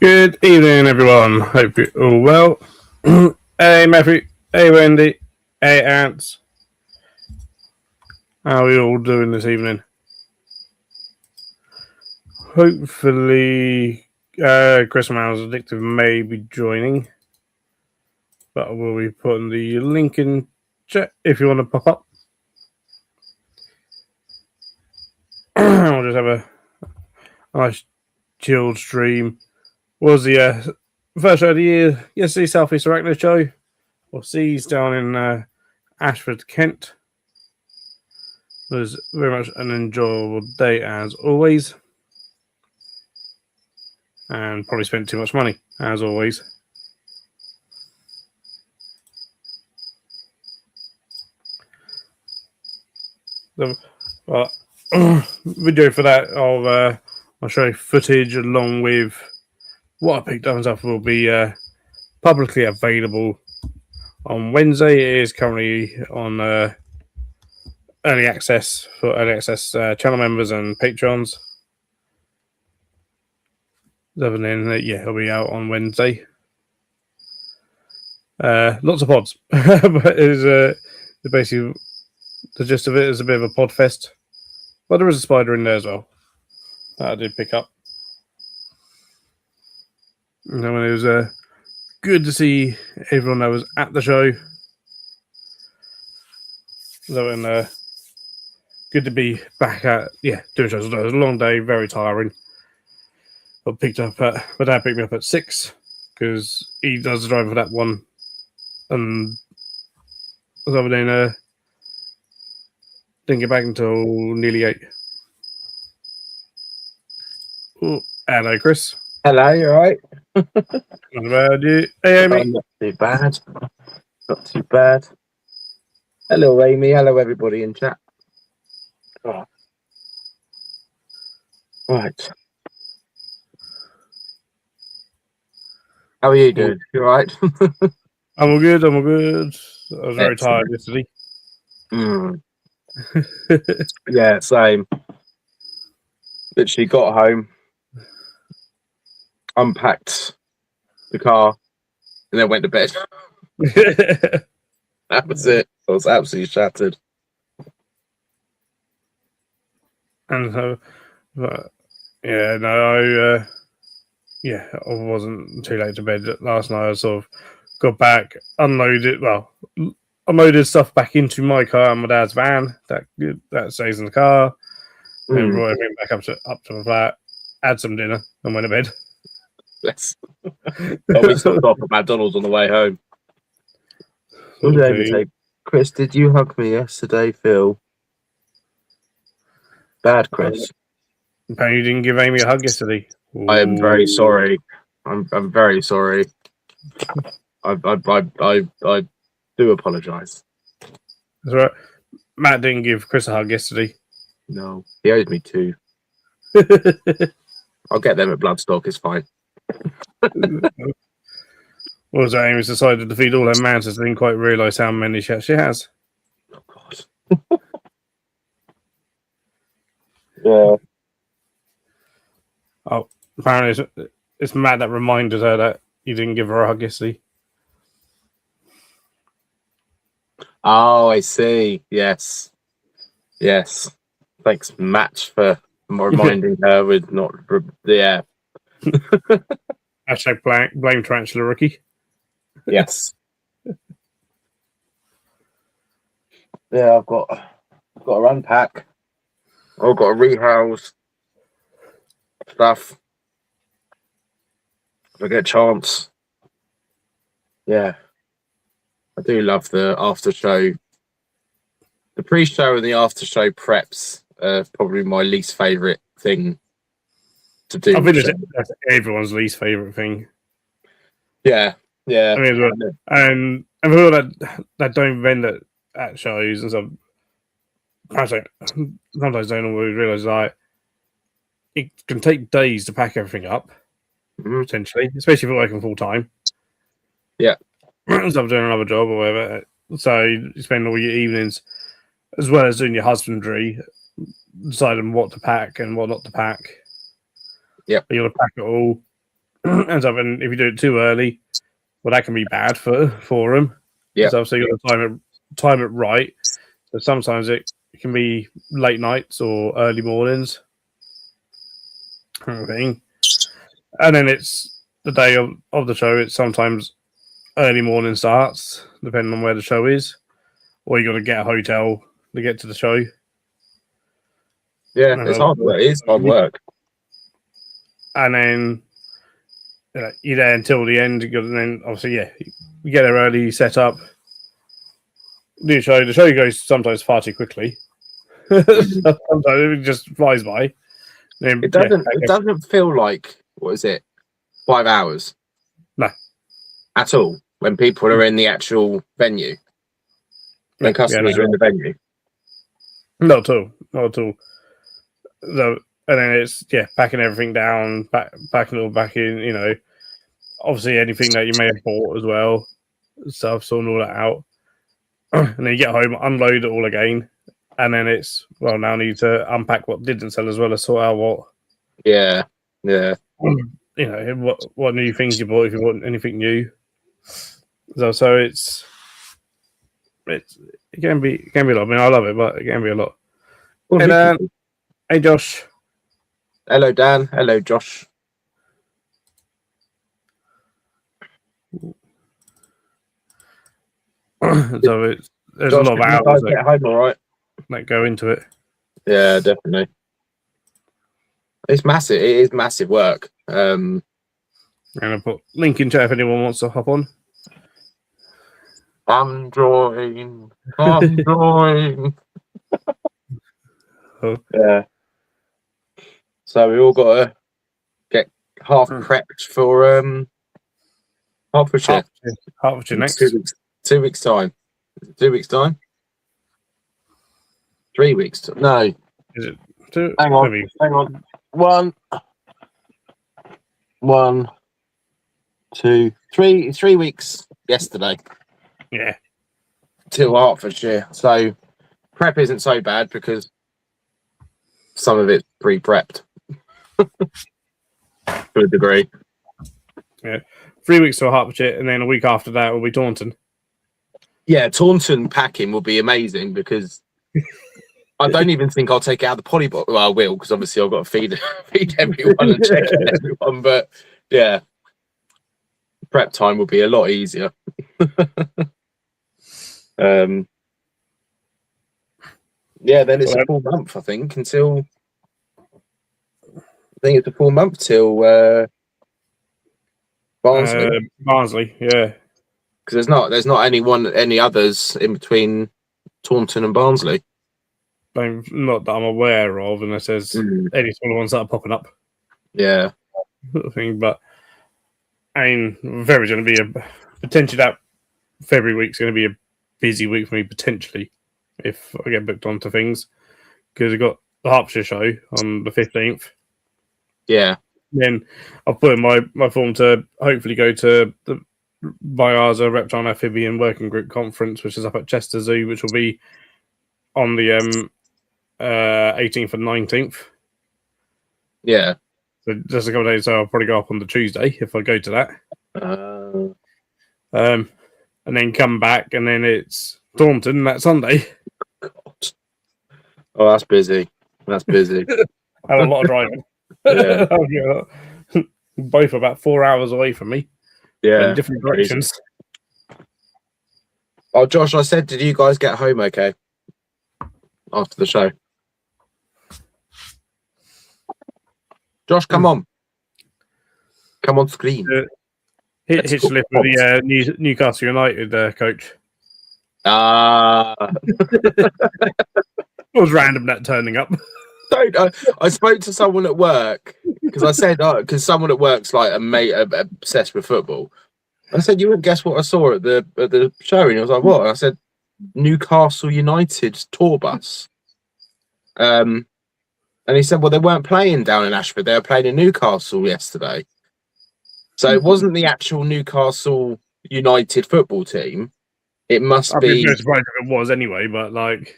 Good evening, everyone. Hope you're all well. Hey, Matthew. Hey, Wendy. Hey, Ants. How are we all doing this evening? Hopefully, Chris Miles Addictive may be joining, but we'll be putting the link in chat if you want to pop up. I'll just have a nice chilled stream. Was the first show of the year yesterday, Southeast Arachno show. Or C's down in Ashford, Kent. It was very much an enjoyable day as always. And probably spent too much money, as always. The video for that, I'll show you footage along with what I picked up and stuff will be publicly available on Wednesday. It is currently on early access for early access channel members and patrons. Other than that, yeah, it'll be out on Wednesday. Lots of pods, but it's basically the gist of it is a bit of a pod fest. But there is a spider in there as well that I did pick up. And then it was good to see everyone that was at the show. So good to be back at doing shows. It was a long day, very tiring. Got picked up my dad picked me up at 6 because he does the drive for that one, and other than didn't get back until nearly 8. Oh, hello, Chris. Hello, you alright? Not bad, you? Hey, Amy. Not too bad. Not too bad. Hello, Amy. Hello, everybody in chat. Oh. Right. How are you doing? You alright? I'm all good. I was very tired yesterday. Yeah, same. Literally got home, unpacked the car, and then went to bed. That was it. I was absolutely shattered. And so, I wasn't too late to bed last night. I sort of got back, unloaded stuff back into my car and my dad's van that stays in the car, and brought everything back up to the flat, had some dinner, and went to bed. Yes. We stopped off at McDonald's on the way home. Okay. Chris, did you hug me yesterday, Phil? Bad, Chris. Apparently, you didn't give Amy a hug yesterday. Ooh. I am very sorry. I'm very sorry. I do apologise. That's right. Matt didn't give Chris a hug yesterday. No, he owes me 2. I'll get them at Bloodstock. It's fine. What was that? Amy's decided to feed all her mantis and didn't quite realise how many she actually has. Oh, God. Yeah. Oh, apparently it's Matt that reminded her that you didn't give her a hug yesterday. Oh, I see. Yes. Thanks, Matt, for reminding her with not. Yeah. Hashtag blame Tarantula Rookie. Yes. Yeah, I've got to unpack. I've got to rehouse stuff. If I get a chance. Yeah. I do love the after show. The pre-show and the after show preps are probably my least favourite thing to do. I think that's everyone's least favourite thing. Yeah. I mean, and for people that don't vend at shows and stuff, sometimes don't always realise that it can take days to pack everything up, potentially, especially if you're working full time. Yeah. Instead of doing another job or whatever. So you spend all your evenings, as well as doing your husbandry, deciding what to pack and what not to pack. Yeah. You want to pack it all, ends up, and if you do it too early, well, that can be bad for them. Yeah. So you got to time it right. So sometimes it can be late nights or early mornings, kind of thing. And then it's the day of the show. It's sometimes early morning starts, depending on where the show is, or you got to get a hotel to get to the show. Yeah, it's hard work. It is hard work. And then you're there until the end. And then obviously, you get there early, set up, do the show. The show goes sometimes far too quickly. Sometimes it just flies by. Then, it doesn't feel like, what is it, 5 hours? No. At all, when people are in the actual venue. When customers are in the venue. Not at all. Not at all. So, and then it's packing everything down, packing it all back in, obviously anything that you may have bought as well, stuff, sorting all that out. And then you get home, unload it all again, and then it's now I need to unpack what didn't sell as well as sort out what. Yeah. What new things you bought if you want anything new. So it can be a lot. I mean, I love it, but it can be a lot. Well, Hey Dan, hey Josh. Hello Dan. Hello Josh. So there's Josh, a lot of hours get home all right. that go into it. Yeah, definitely. It's massive. It is massive work. And I'll put link in chat if anyone wants to hop on. I'm join. Oh. Yeah. So we all got to get half prepped for Hertfordshire. Hertfordshire next. 2 weeks time. 2 weeks time. 3 weeks. No. Is it 2? Hang on. 1, 2, 3. 3 weeks yesterday. Yeah. Till Hertfordshire. So prep isn't so bad because some of it's pre-prepped to a degree. Yeah. 3 weeks to Hertfordshire, and then a week after that will be Taunton. Yeah, Taunton packing will be amazing because I don't even think I'll take it out of the poly box. Well, I will because obviously I've got to feed everyone and check everyone. But yeah, prep time will be a lot easier. Yeah, then it's a full month, I think, until it's a full month till Barnsley. Barnsley, yeah. Because there's not any others in between Taunton and Barnsley. Not that I'm aware of, unless there's any sort of ones that are popping up. Yeah. Thing, but I mean, very going to be potentially that February week's going to be a busy week for me potentially if I get booked onto things because I've got the Hertfordshire show on the 15th. Yeah. Then I've put in my form to hopefully go to the Biaza Reptile Amphibian Working Group Conference, which is up at Chester Zoo, which will be on the 18th and 19th. Yeah. So just a couple of days, so I'll probably go up on the Tuesday if I go to that. And then come back, and then it's Taunton that Sunday. God. Oh, that's busy. That's busy. I had a lot of driving. Yeah. Both about 4 hours away from me. Yeah. In different directions. Oh, Josh, I said, did you guys get home okay after the show? Josh, come on. Come on screen. Hitch lift with the Newcastle United coach. It was random that turning up. I spoke to someone at work because I said, because someone at work's like a mate obsessed with football. I said, you wouldn't guess what I saw at the show, and he was like, what? And I said, Newcastle United tour bus. And he said, well, they weren't playing down in Ashford. They were playing in Newcastle yesterday. So it wasn't the actual Newcastle United football team. It must be. I'd be surprised if it was anyway, but like.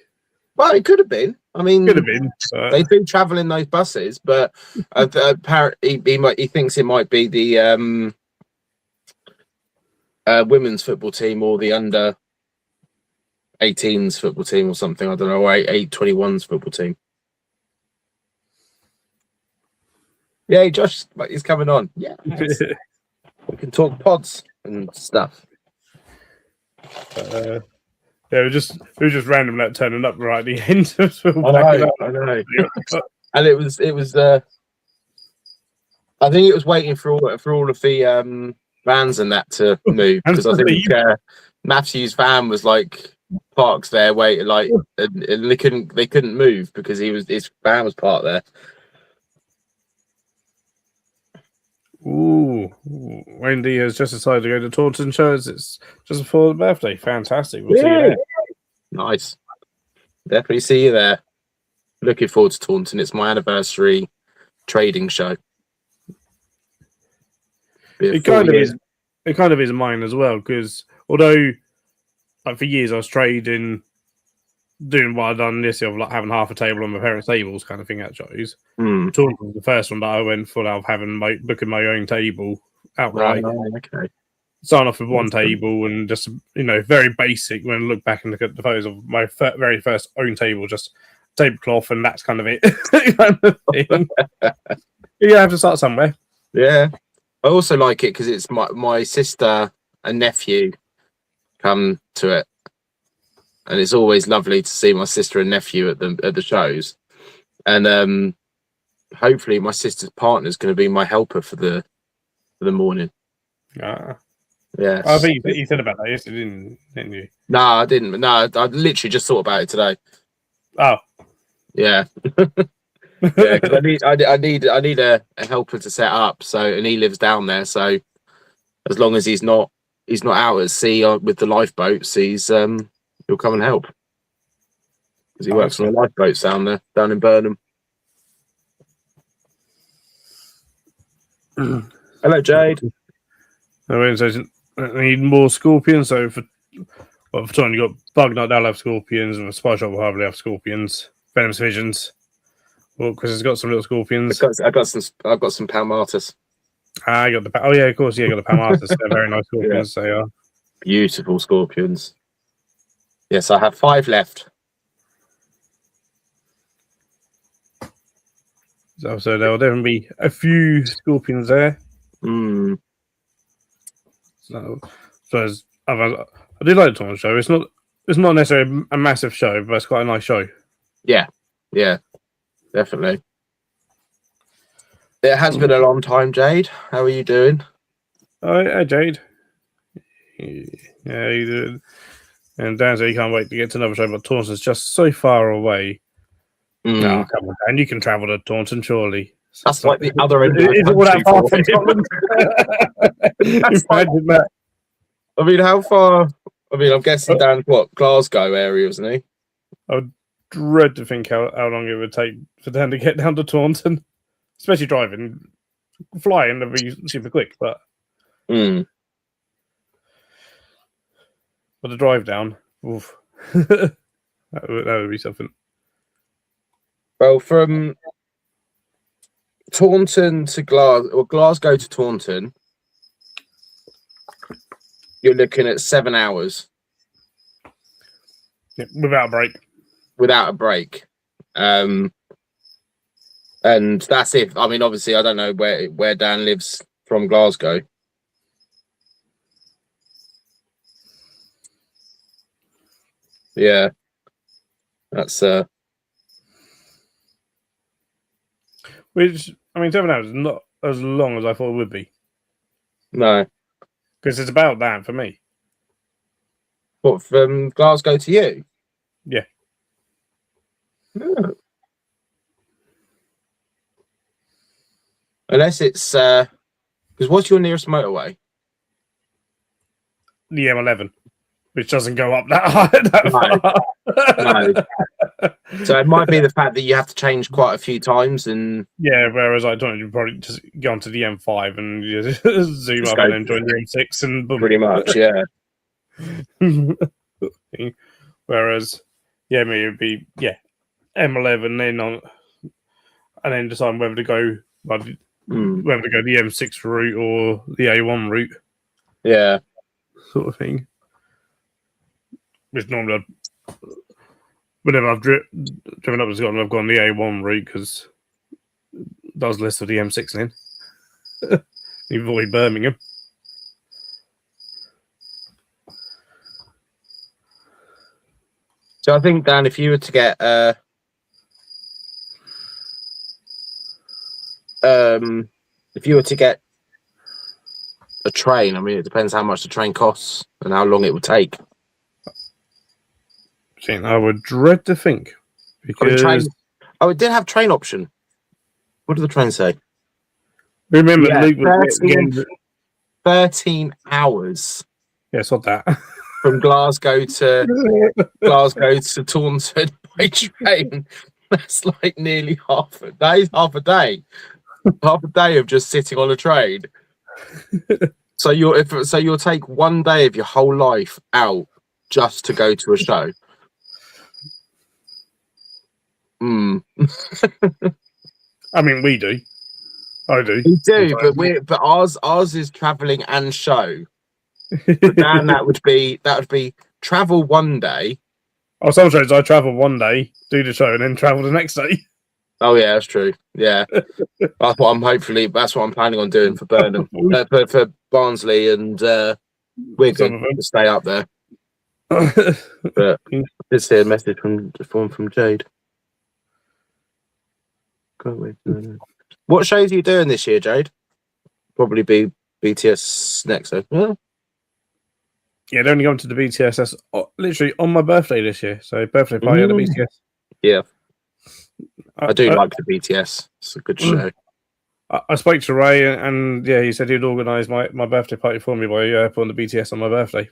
Well, it could have been. I mean, Could have been. They do travel in those buses, but apparently he thinks it might be the women's football team or the under 18s football team or something. I don't know, or 821s football team. Yeah, Josh, he's coming on. Yeah, we can talk pods and stuff. Yeah, it was just random that turning up right at the end. I know. And it was. I think it was waiting for all of the vans and that to move, because I think Matthew's van was like parked there, waiting, like, and they couldn't move because his van was parked there. Ooh, Wendy has just decided to go to Taunton shows. It's just before the birthday. Fantastic. We'll see you there. Nice. Definitely see you there. Looking forward to Taunton. It's my anniversary trading show. It kind of is mine as well, because although like for years I was trading, doing what I've done this year of like having half a table on my parents' tables kind of thing at shows. Taunton was the first one that I went full out of booking my own table outright. Okay. Starting off with one table and just, very basic. When I look back and look at the photos of my very first own table, just tablecloth, and that's kind of it. Kind of thing. You have to start somewhere. Yeah. I also like it because it's my sister and nephew come to it, and it's always lovely to see my sister and nephew at the shows. And hopefully my sister's partner is going to be my helper for the morning. Yeah. I think you said about that yesterday, didn't you? No, I didn't. No, I literally just thought about it today. Oh. Yeah. Yeah, because I need a helper to set up. So, and he lives down there. So, as long as he's not out at sea with the lifeboats, he'll come and help, because he works on the lifeboats down in Burnham. Hello, Jade. I need more scorpions. So for time you got Bug Night, they'll have scorpions, and the Spy Shop will hardly have scorpions. Venomous Visions. Well, because it's got some little scorpions. I've got some Palmatus. I got the. Oh yeah, of course, yeah, I got the Palmatus. They're very nice scorpions. Yeah. They are Beautiful scorpions. Yes, I have 5 left. So there will definitely be a few scorpions there. So I do like the Taunton show. It's not necessarily a massive show, but it's quite a nice show. Yeah, definitely. It has been a long time, Jade. How are you doing? Oh, hey, Jade. Yeah, you did. And Dan said he can't wait to get to another show, but Taunton's just so far away. No, come on, Dan. You can travel to Taunton, surely. That's like the other end of the country. I mean, how far? I mean, I'm guessing down Glasgow area, isn't he? I would dread to think how long it would take for Dan to get down to Taunton, especially driving. Flying would be super quick, but the drive down, oof. that would be something. Well, from Taunton to Glasgow to Taunton, you're looking at 7 hours. Yeah, without a break. Without a break. And that's if, I mean, obviously, I don't know where Dan lives from Glasgow. Yeah. That's which, I mean, 7 hours is not as long as I thought it would be. No. Because it's about that for me. What, from Glasgow to you? Yeah. Oh. Unless it's because what's your nearest motorway? The M11, which doesn't go up that high. No. So it might be the fact that you have to change quite a few times, and whereas I don't, you probably just go onto the M5 and you just zoom up and then join the M6 and boom. Pretty much, yeah. Whereas Yeah, maybe it'd be M11 then on, and then decide whether to go whether to go the M6 route or the A1 route. Yeah, sort of thing. Which normally, whenever I've driven up to Scotland, I've gone the A1 route because it does less of the M6 in. You avoid Birmingham. so I think, Dan, if you were to get a train, I mean, it depends how much the train costs and how long it would take. I would dread to think because it did have train option. What did the train say? Remember, Luke was 13 hours. Yeah, it's not that. From Glasgow to Taunton by train. That's like nearly half a day. Half a day of just sitting on a train. So you'll take one day of your whole life out just to go to a show. I mean, we do. I do. We do, but ours is travelling and show. But Dan, that would be travel one day. Oh, some shows I travel one day, do the show, and then travel the next day. Oh yeah, that's true. Yeah, that's what I'm planning on doing for Burnham, for Barnsley and Wigan to stay up there. But I did see a message from Jade. Can't wait. What shows are you doing this year, Jade? Probably be BTS next, though. Yeah, they're only going to the BTS. That's literally on my birthday this year. So birthday party at the BTS. Yeah. I do like the BTS. It's a good show. I spoke to Ray and he said he'd organise my birthday party for me by putting the BTS on my birthday.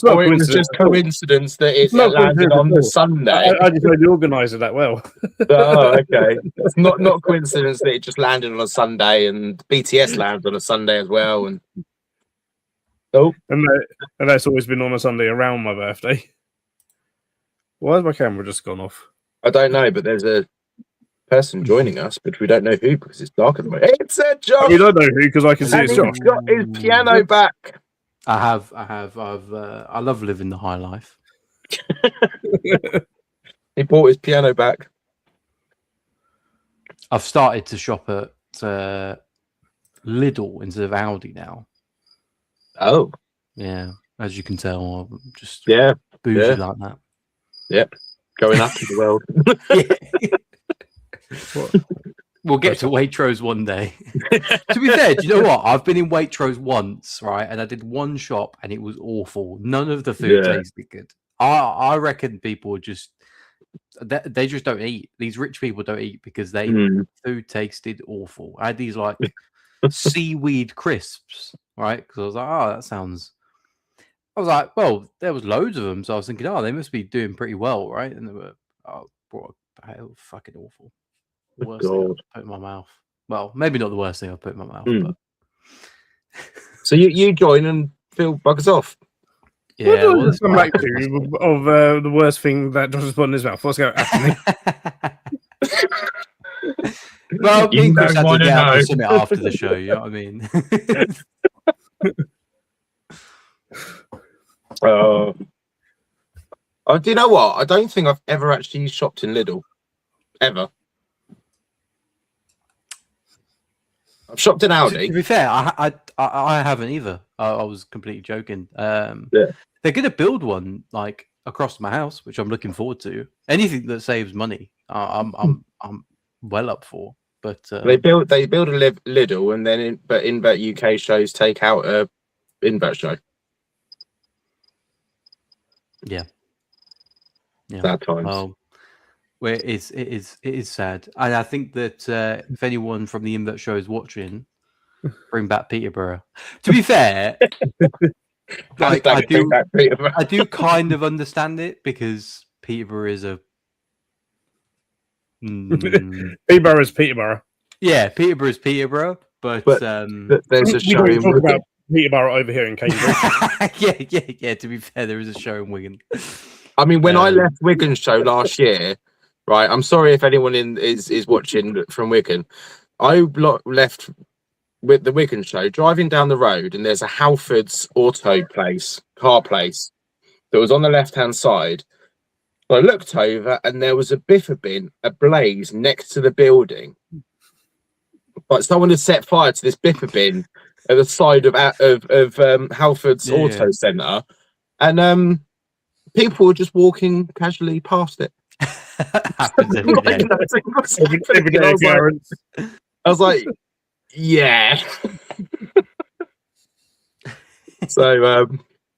It was just coincidence that it landed on the Sunday. I just heard you organise it that well. Oh, okay. It's not coincidence that it just landed on a Sunday and BTS landed on a Sunday as well. And that's always been on a Sunday around my birthday. Why has my camera just gone off? I don't know, but there's a person joining us, but we don't know who because it's dark at the moment. It's Josh. We don't know who because I can see it's Josh. He's got his piano back. I love living the high life. He bought his piano back. I've started to shop at Lidl instead of Aldi now. Oh, yeah. As you can tell, I'm just bougie like that. Yep, going up in the world. We'll get to Waitrose one day. To be fair, do you know what? I've been in Waitrose once, right? And I did one shop and it was awful. None of the food tasted good. I reckon people just they just don't eat. These rich people don't eat because food tasted awful. I had these like seaweed crisps, right? Because I was like, that sounds. I was like, well, there was loads of them, so I was thinking, they must be doing pretty well, right? And they were fucking awful. Worst thing I've put in my mouth. Well, maybe not the worst thing I've put in my mouth, but so you join and Phil buggers off. Yeah, well, come back to of the worst thing that Josh has put in his mouth. What's going to happen? Well, me and Chris had to get out and after the show. You know what I mean? Do you know what? I don't think I've ever actually shopped in Lidl. Ever. I've shopped in Aldi. To be fair, I haven't either. I was completely joking. They're going to build one like across my house, which I'm looking forward to. Anything that saves money, I'm well up for. But they build a Lidl, and then Invert UK shows take out a Invert show. Yeah. Sad times. Well, it is sad, and I think that if anyone from the Invert show is watching, bring back Peterborough. To be fair, like, I do kind of understand it because Peterborough is a Peterborough is Peterborough. Yeah, Peterborough is Peterborough, but there's a show in Wigan. Peterborough over here in Cambridge. yeah. To be fair, there is a show in Wigan. I mean, when I left Wigan's show last year, right? I'm sorry if anyone is watching from Wigan. I left with the Wigan show, driving down the road, and there's a Halfords car place that was on the left-hand side. So I looked over, and there was a biffa bin ablaze next to the building. Like someone had set fire to this biffa bin at the side of Halfords Auto Centre, and people were just walking casually past it. Happens every day. I was like, yeah. So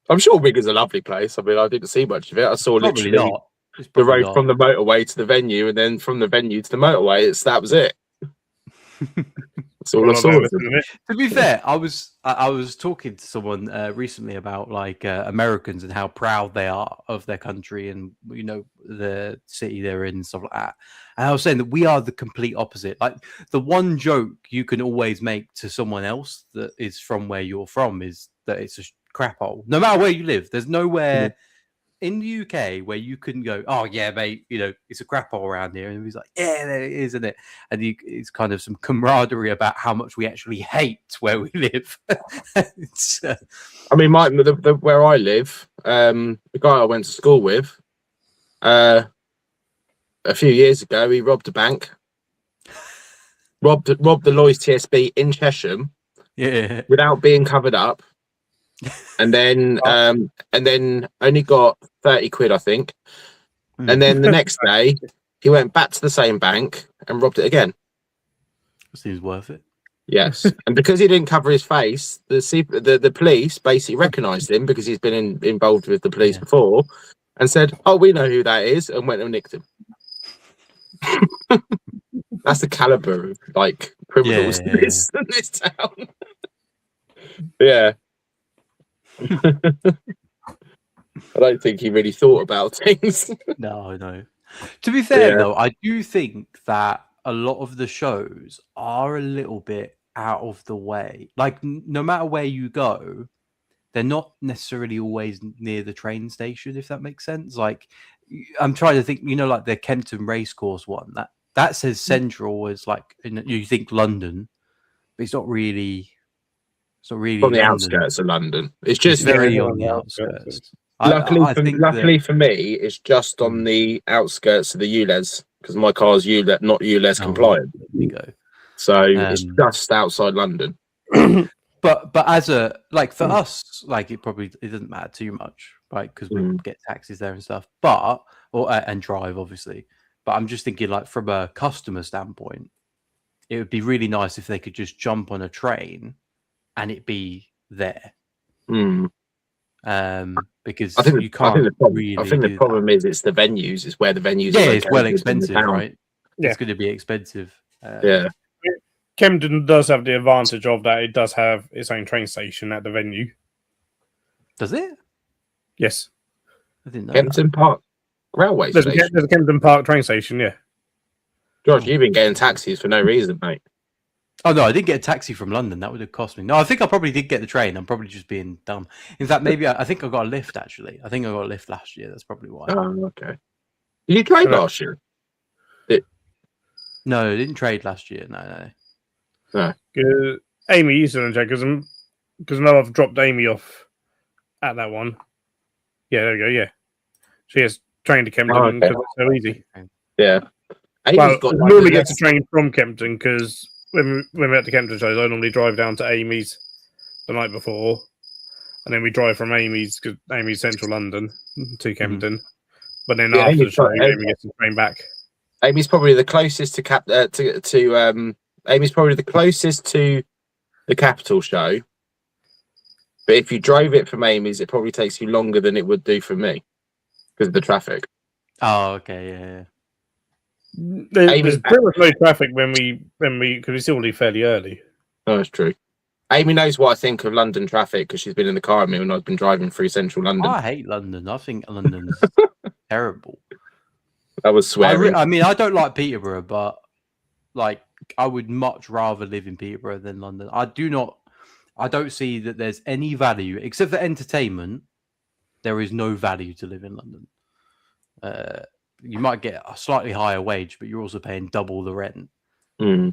I'm sure Wigan's a lovely place. I mean, I didn't see much of it. I saw Probably literally not. the road from the motorway to the venue, and then from the venue to the motorway. That was it. That's all I saw. To be fair, I was talking to someone recently about like Americans and how proud they are of their country and the city they're in and stuff like that. And I was saying that we are the complete opposite. Like the one joke you can always make to someone else that is from where you're from is that it's a crap hole. No matter where you live, there's nowhere in the UK where you couldn't go, oh yeah, mate, it's a crap hole around here. And he's like, yeah, there it is, isn't it? And it's kind of some camaraderie about how much we actually hate where we live. I mean, where I live, the guy I went to school with, a few years ago, he robbed a bank, robbed the Lloyds TSB in Chesham, without being covered up. And then only got 30 quid, I think. And then the next day, he went back to the same bank and robbed it again. Seems worth it. Yes, and because he didn't cover his face, the police basically recognised him because he's been involved with the police before, and said, "Oh, we know who that is," and went and nicked him. That's the caliber of like criminals in this town. Yeah. I don't think he really thought about things. No. To be fair, though, I do think that a lot of the shows are a little bit out of the way. Like, no matter where you go, they're not necessarily always near the train station, if that makes sense. Like, I'm trying to think, like the Kempton Racecourse one, that says Central is like, you think London, but it's not really... on the outskirts of London. It's just very on the outskirts. Luckily for me, it's just on the outskirts of the ULEZ because my car's not ULEZ compliant. There you go. So it's just outside London. But as a for us, like it doesn't matter too much, right? Because we get taxis there and stuff. And drive obviously. But I'm just thinking, like from a customer standpoint, it would be really nice if they could just jump on a train and it be there. Because you can't I think the problem is it's the venues. It's where the venues. Yeah, it's well expensive, right? Yeah. It's going to be expensive. Kempton does have the advantage of that. It does have its own train station at the venue. Does it? Yes. I didn't know. Kempton Park Railway Station. There's a Kempton Park train station. Yeah. George, you've been getting taxis for no reason, mate. Oh no, I didn't get a taxi from London. That would have cost me. No, I think I probably did get the train. I'm probably just being dumb. In fact, maybe I think I got a lift actually. I think I got a lift last year. That's probably why. Oh, okay. Did you trade last year? No, I didn't trade last year. No. Amy used to check because now I've dropped Amy off at that one. Yeah, there we go. Yeah, she has trained to Kempton because it's so easy. Yeah. Normally get to train from Kempton because when we're at the Kempton shows, I normally drive down to Amy's the night before, and then we drive from Amy's because Amy's central London to Kempton. But then after the show, Amy gets to train back. Amy's probably the closest Amy's probably the closest to the Capital show. But if you drove it from Amy's, it probably takes you longer than it would do for me because of the traffic. Oh, okay, yeah. There's pretty much no traffic when we because we still leave fairly early. Oh, that's true. Amy knows what I think of London traffic because she's been in the car with me when I've been driving through central London. I hate London. I think London's terrible. That was swearing. I mean, I don't like Peterborough, but like I would much rather live in Peterborough than London. I do not. I don't see that there's any value except for entertainment. There is no value to live in London. You might get a slightly higher wage, but you're also paying double the rent.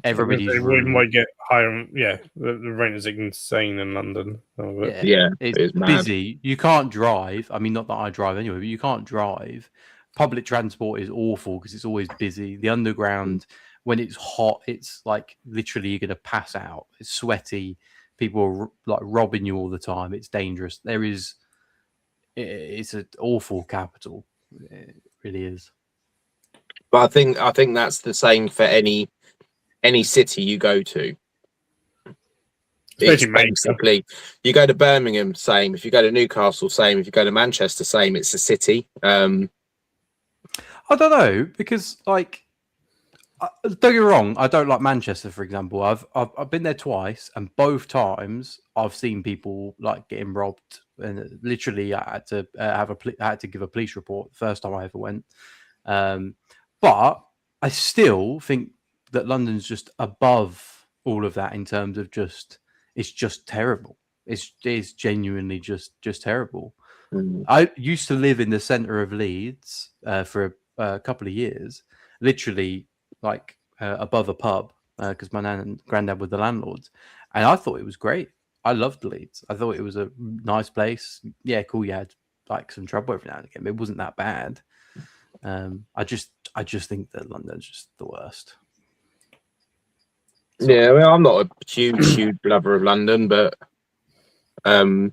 Everybody's we might get higher. Yeah, the rent is insane in London. Yeah, it's busy. You can't drive. I mean, not that I drive anyway, but you can't drive. Public transport is awful because it's always busy. The underground, when it's hot, it's like literally you're going to pass out. It's sweaty. People are like robbing you all the time. It's dangerous. It's an awful capital. It really is. But I think that's the same for any city you go to. It's basically, you go to Birmingham, same. If you go to Newcastle, same. If you go to Manchester, same. It's a city. I don't know, because like, don't get me wrong, I don't like Manchester, for example. I've been there twice, and both times I've seen people like getting robbed, and literally I had to I had to give a police report the first time I ever went. But I still think that London's just above all of that in terms of it's just terrible. It's genuinely just terrible. I used to live in the centre of Leeds for a couple of years, literally like above a pub because my nan and granddad were the landlords, and I thought it was great. I loved Leeds. I thought it was a nice place. Yeah, cool. You had like some trouble every now and again, but it wasn't that bad. I just think that London's just the worst. Yeah, well, I'm not a huge lover of London, but I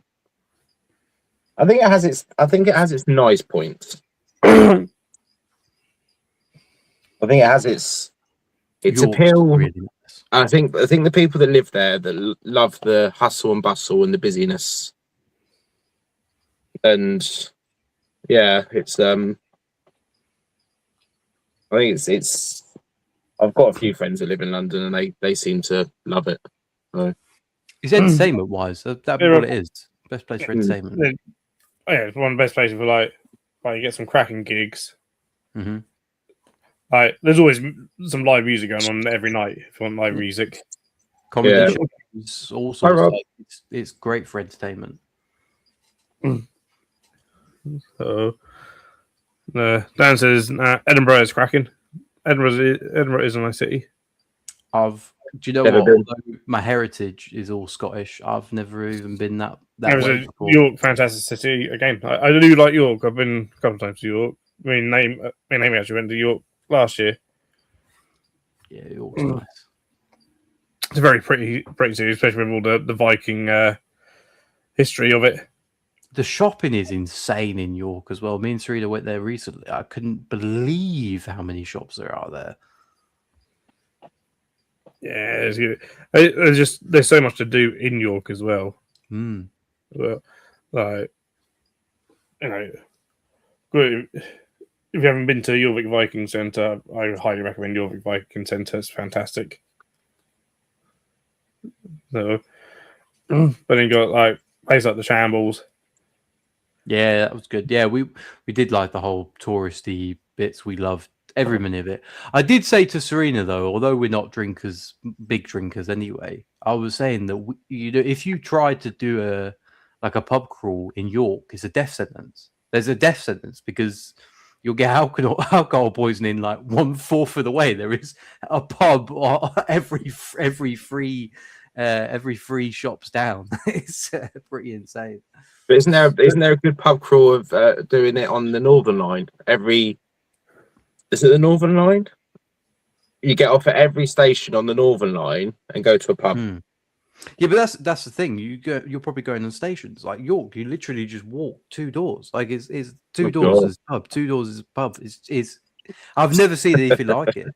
think it has its nice points. I think it has its appeal. Really nice. I think the people that live there that love the hustle and bustle and the busyness, and yeah, it's I think it's. I've got a few friends that live in London, and they seem to love it. So. It's entertainment wise. That'd be what it is. Best place for entertainment. Yeah, it's one of the best places for like you get some cracking gigs. Mm-hmm. Like there's always some live music going on every night if you want live music. Comedy shows, all sorts. It's great for entertainment. So, Dan says Edinburgh is cracking. Edinburgh is a nice city. Do you know what? Although my heritage is all Scottish, I've never even been that way before. York, fantastic city. Again, I do like York. I've been a couple of times to York. Me and Amy actually went to York last year. Yeah, York's nice. It's a very pretty city, especially with all the Viking history of it. The shopping is insane in York as well. Me and Serena went there recently. I couldn't believe how many shops there are there. Yeah, it's good. There's so much to do in York as well. Well, like good. If you haven't been to Jorvik Viking Centre, I highly recommend Jorvik Viking Centre. It's fantastic. So, but then you got like places like the Shambles. Yeah, that was good. Yeah, we did like the whole touristy bits. We loved every minute of it. I did say to Serena though, although we're not big drinkers anyway, I was saying that if you try to do a pub crawl in York, it's a death sentence. There's a death sentence because you'll get alcohol poisoning like 1/4 of the way. There is a pub every three shops down. It's pretty insane. But isn't there a good pub crawl of doing it on the Northern Line? Is it the Northern Line? You get off at every station on the Northern Line and go to a pub. Yeah, but that's the thing. You're probably going on stations like York. You literally just walk 2 doors. Like it's 2 doors is pub. 2 doors is pub. Is I've never seen anything like it.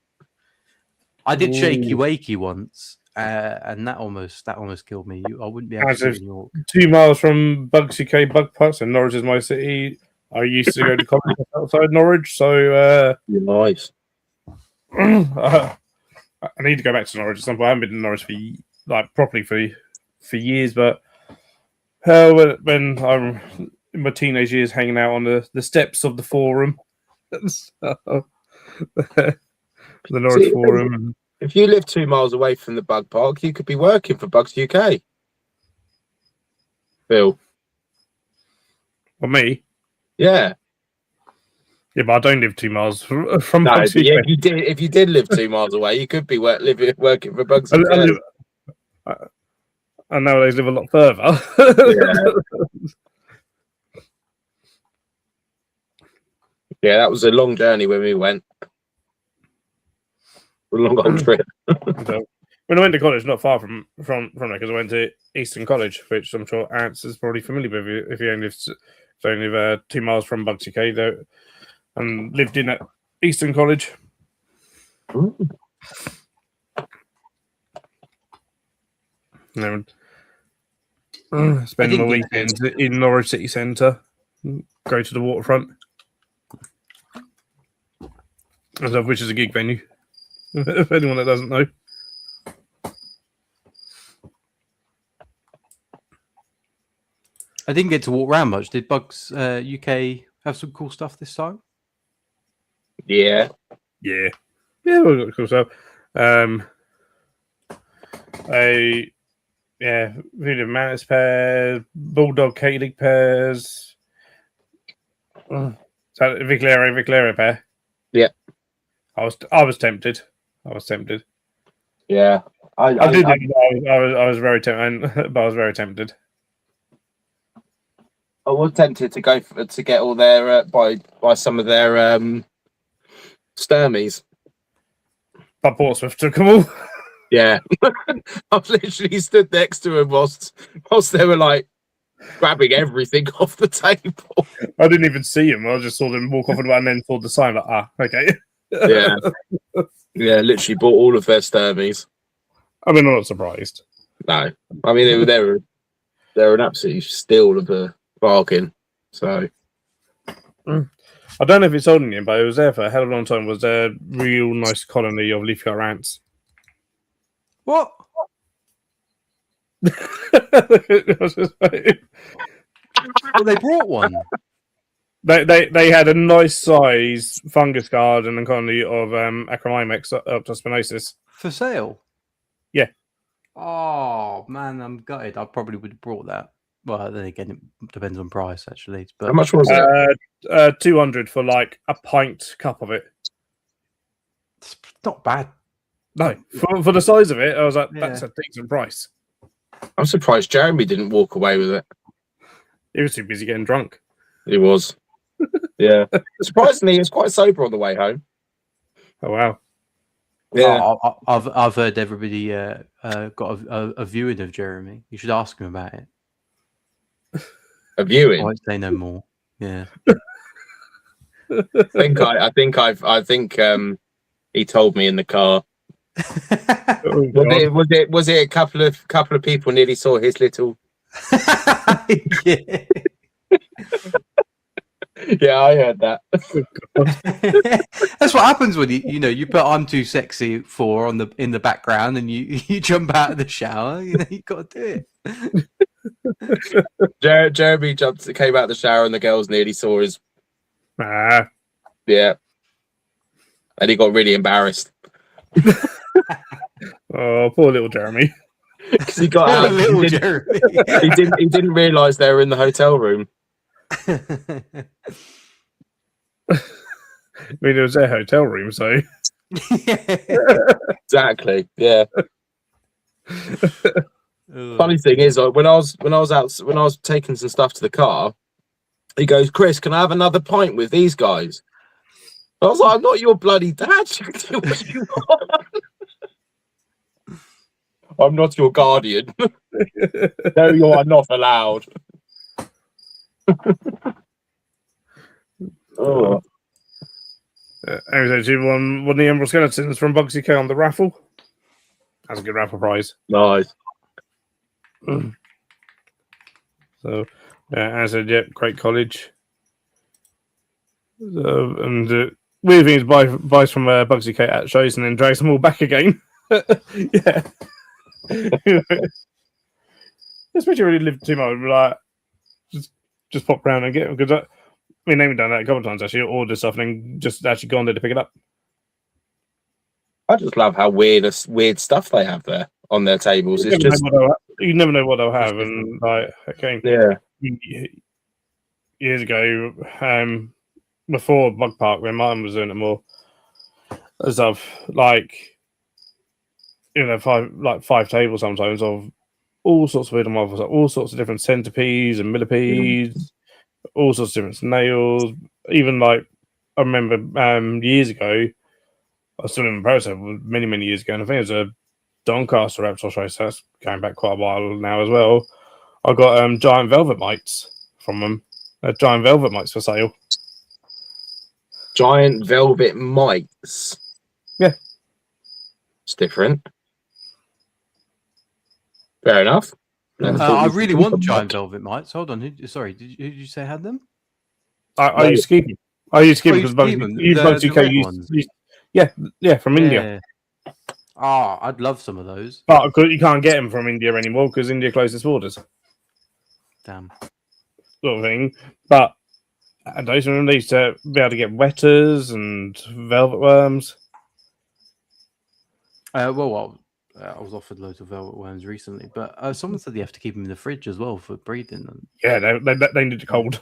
I did Shaky Wakey once. And that almost killed me. I wouldn't be able to do it in York. 2 miles from Bugs UK Bug Parks, and Norwich is my city. I used to go to college outside Norwich, so nice. I need to go back to Norwich at some point. I haven't been to Norwich properly for years, but when I'm in my teenage years, hanging out on the steps of the Forum, the Norwich Forum. If you live 2 miles away from the Bug Park, you could be working for Bugs UK. Phil. Well, me. Yeah. Yeah, but I don't live 2 miles from No, Bugsy. but yeah, if you did live 2 miles away, you could be working for Bugsy. I nowadays live a lot further. Yeah, that was a long journey when we went. A long old trip. So, when I went to college, not far from there, because I went to Eastern College, which I'm sure Ants is probably familiar with if you only live 2 miles from Bugsy Cay, though, and lived in at Eastern College. And spend my weekends in Norwich City Centre, go to the waterfront, which is a gig venue. If anyone that doesn't know. I didn't get to walk around much. Did Bugs UK have some cool stuff this time? Yeah. Yeah, we've got cool stuff. Voodoo Mantis pairs, Bulldog K-League pairs. So Viclaria pair. Yeah. I was tempted. Yeah. I was very tempted, but I was very tempted. I was tempted to go to get all their buy some of their Sturmies. But Portsmouth took them all. Yeah. I literally stood next to him whilst they were like grabbing everything off the table. I didn't even see him. I just saw them walk off and then saw the sign like, okay. Yeah. Yeah, literally bought all of their Sturmies. I mean, I'm not surprised. No. I mean they're an absolute steal of a bargain. So I don't know if it's old again, but it was there for a hell of a long time. It was a real nice colony of leafcutter ants. What? Well, they brought one. They had a nice size fungus garden and colony of Acromymex optospinosis For sale? Yeah. Oh, man, I'm gutted. I probably would have brought that. Well, then again, it depends on price, actually. But how much was it? 200 for like a pint cup of it. It's not bad. No, for the size of it, I was like, that's a decent price. I'm surprised Jeremy didn't walk away with it. He was too busy getting drunk. He was. Yeah. Surprisingly, he was quite sober on the way home. Oh, wow. Yeah. I've heard everybody got a viewing of Jeremy. You should ask him about it. A viewing? I won't say no more. Yeah. I think he told me in the car. Was it a couple of people nearly saw his little? Yeah. Yeah, I heard that. That's what happens when you put "I'm too sexy" for in the background, and you jump out of the shower. You got to do it. Jeremy came out of the shower, and the girls nearly saw his. Yeah, and he got really embarrassed. Oh, poor little Jeremy. Because he got out. Jeremy. He didn't realise they were in the hotel room. I mean, it was their hotel room, so exactly. Yeah. Funny thing is, when I was taking some stuff to the car, he goes, "Chris, can I have another pint with these guys?" I was like, "I'm not your bloody dad. Do what you want. I'm not your guardian. No, you are not allowed." Oh. Anyway, so won the Emerald Skeletons from Bugsy Cay on the raffle. That's a good raffle prize. Nice. So, as I said, great college. And weird thing is buys from Bugsy Cay at shows and then drags them all back again. Yeah. Especially when you live too much, like just pop around and get them. Because I mean, they've done that a couple of times actually. Order stuff and then just actually gone there to pick it up. I just love how weird stuff they have there on their tables. It's just you never know what they'll have. And like, okay, Yeah. years ago, before Bug Park, when mine was doing it more as of like, five tables sometimes of all sorts of weird models, all sorts of different centipedes and millipedes, all sorts of different snails. Even like, I remember years ago, I was still in the process many, many years ago, and I think it was a Doncaster reptile show, so that's going back quite a while now as well. I got giant velvet mites from them. Giant velvet mites for sale. Giant velvet mites. Yeah. It's different. Fair enough. I really want giant velvet mites. Hold on. Who did you say had them? I used to keep them. I used to keep Oh, them you because used to keep them? The red ones? Yeah, from India. Oh, I'd love some of those. But you can't get them from India anymore because India closed its borders. Damn. Sort of thing. But those are used to be able to get wetters and velvet worms. I was offered loads of velvet worms recently, but someone said you have to keep them in the fridge as well for breeding. Yeah, they need it cold.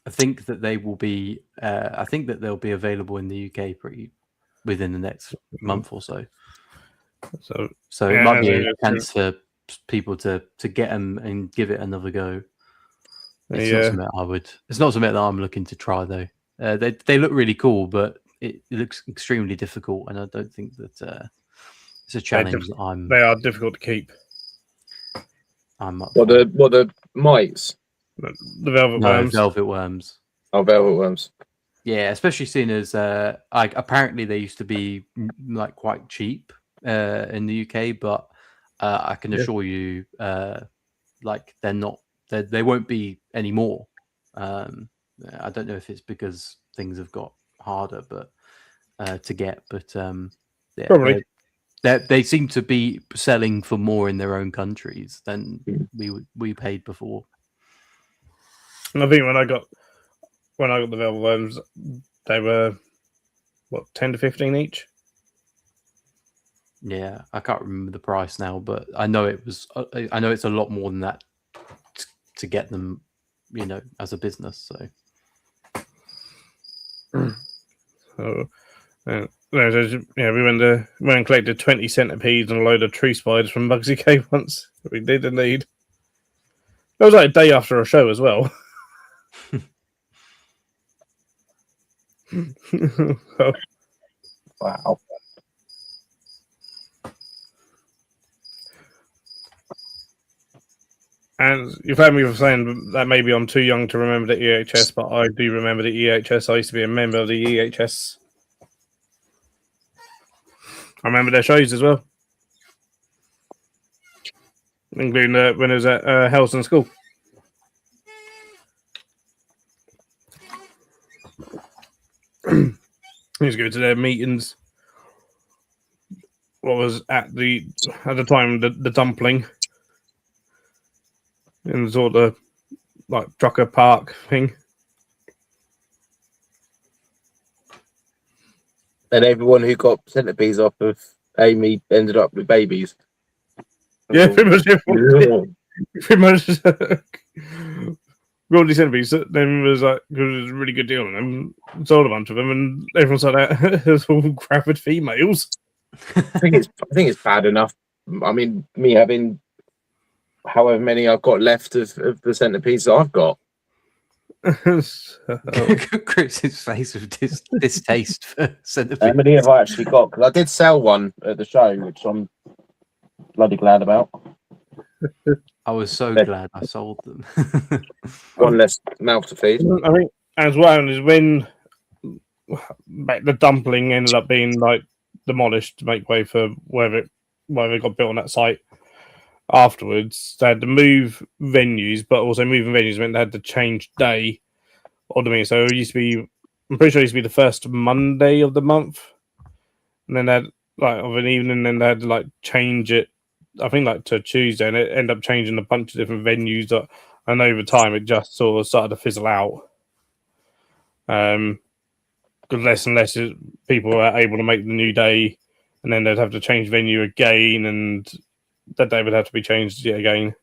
I think that they will be. I think that they'll be available in the UK within the next month or so. So it might be a chance for people to get them and give it another go. It's not something It's not something that I'm looking to try though. They look really cool, but it looks extremely difficult, and I don't think that it's a challenge. They are difficult to keep. What the mites? The velvet worms. Velvet worms. Oh, velvet worms. Yeah, especially seeing as apparently they used to be like quite cheap in the UK, but I can assure you, like they're not. They won't be anymore. I don't know if it's because things have got harder, but to get, but yeah, probably they seem to be selling for more in their own countries than we paid before. And I think when I got the velvet worms, they were 10 to 15 each. Yeah, I can't remember the price now, but I know it was. I know it's a lot more than that to get them, as a business. So. We went and collected 20 centipedes and a load of tree spiders from Bugsy Cave once. We did indeed. That was like a day after a show as well. Wow. And you've heard me saying that maybe I'm too young to remember the EHS, but I do remember the EHS. I used to be a member of the EHS. I remember their shows as well, including when it was at Helston School. I used to go to their meetings. What was at the time the dumpling in sort of like Drucker Park thing. And everyone who got centipedes off of Amy ended up with babies. Yeah, pretty much everyone. Pretty much. Got these centipedes. Then it was like it was a really good deal on them. Sold a bunch of them, and everyone said that it was all gravid females. I think it's bad enough. I mean, me having however many I've got left of the centipedes that I've got. Chris's face of distaste for centipedes. How many have I actually got? Because I did sell one at the show, which I'm bloody glad about. I was so glad I sold them. One less mouth to feed. I think as well is when the dumpling ended up being like demolished to make way for wherever it got built on that site. Afterwards, they had to move venues, but also moving venues meant they had to change day. So it used to be, I'm pretty sure it used to be the first Monday of the month, and then they had of an evening, then they had to change it. I think to Tuesday, and it ended up changing a bunch of different venues. And over time, it just sort of started to fizzle out. Because less and less people were able to make the new day and then they'd have to change venue again, and that day would have to be changed yet again.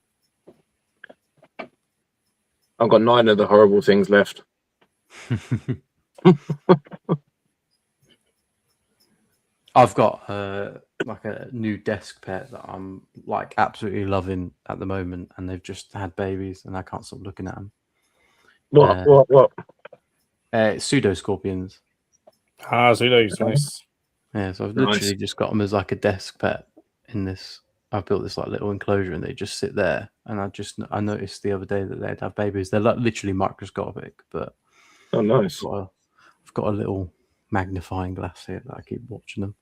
I've got 9 of the horrible things left. I've got like a new desk pet that I'm like absolutely loving at the moment, and they've just had babies, and I can't stop looking at them. What? Pseudo scorpions. Ah, so those nice. Yeah, so I've Nice. literally just got them as like a desk pet in this. I've built this like little enclosure, and they just sit there. And I noticed the other day that they'd have babies. They're like literally microscopic, but Oh, nice. I've got a little magnifying glass here that I keep watching them.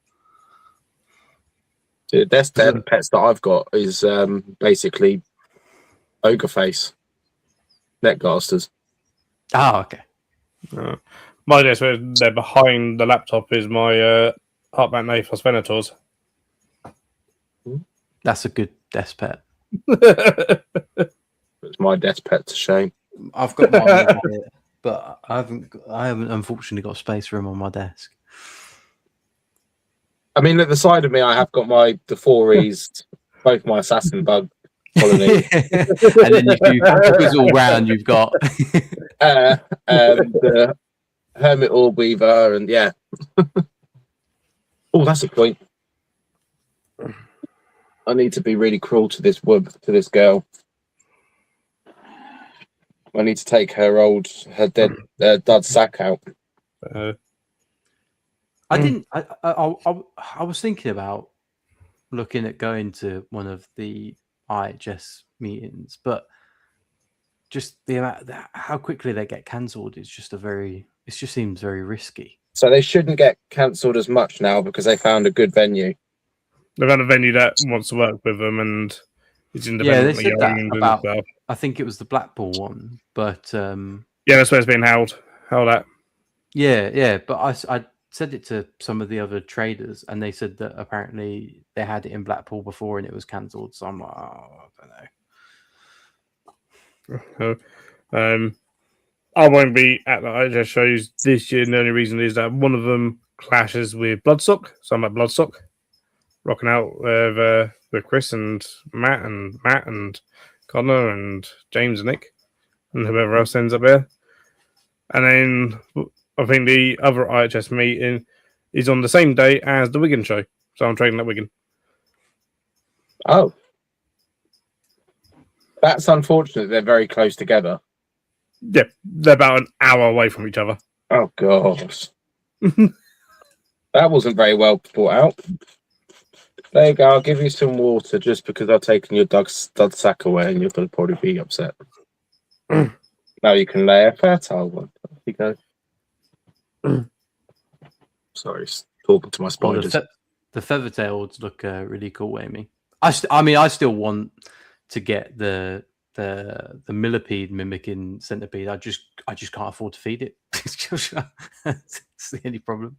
The desk pets that I've got is basically ogre face netcasters. Ah, okay. My desk where they're behind the laptop is my Heartback Nathos Venators. That's a good desk pet. It's my desk pet to shame. I've got mine over here, but I haven't unfortunately got space for him on my desk. I mean, at the side of me, I have got the 4Es, both my assassin bug colony. And then because all round you've got The hermit orb weaver, and yeah. Oh, that's a point. I need to be really cruel to this girl. I need to take her dead dud sack out. I didn't. I was thinking about looking at going to one of the IHS meetings, but just the amount how quickly they get cancelled is just it just seems very risky. So they shouldn't get cancelled as much now because they found a good venue. They've had a venue that wants to work with them, and it's independently they said that owned about- and stuff. I think it was the Blackpool one, but Yeah, that's where it's being held at. yeah. But I said it to some of the other traders, and they said that apparently they had it in Blackpool before and it was cancelled. So I'm like, I don't know. I won't be at the IHS shows this year, and the only reason is that one of them clashes with Bloodstock. So I'm at Bloodstock, rocking out with Chris and Matt and Connor and James and Nick and whoever else ends up there. And then I think the other IHS meeting is on the same day as the Wigan show. So I'm trading at Wigan. Oh. That's unfortunate. They're very close together. Yeah, they're about an hour away from each other. Oh, gosh. That wasn't very well thought out. There you go. I'll give you some water just because I've taken your dud sack away and you're going to probably be upset. Now you can lay a fertile one. There you go. Sorry, talking to my spiders. The feather-tailed look really cool, Amy. I still want to get the millipede mimicking centipede. I just can't afford to feed it. It's the only problem.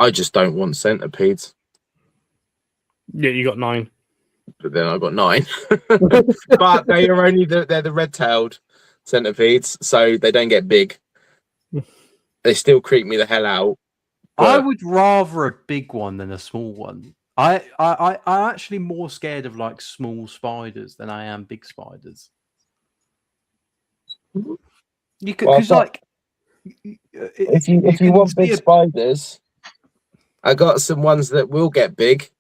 I just don't want centipedes. Yeah, you got 9. But then I got 9. But they are only they're the red-tailed centipedes, so they don't get big. They still creep me the hell out. I would rather a big one than a small one. I'm actually more scared of like small spiders than I am big spiders. You could, because like, if you want big spiders, I got some ones that will get big.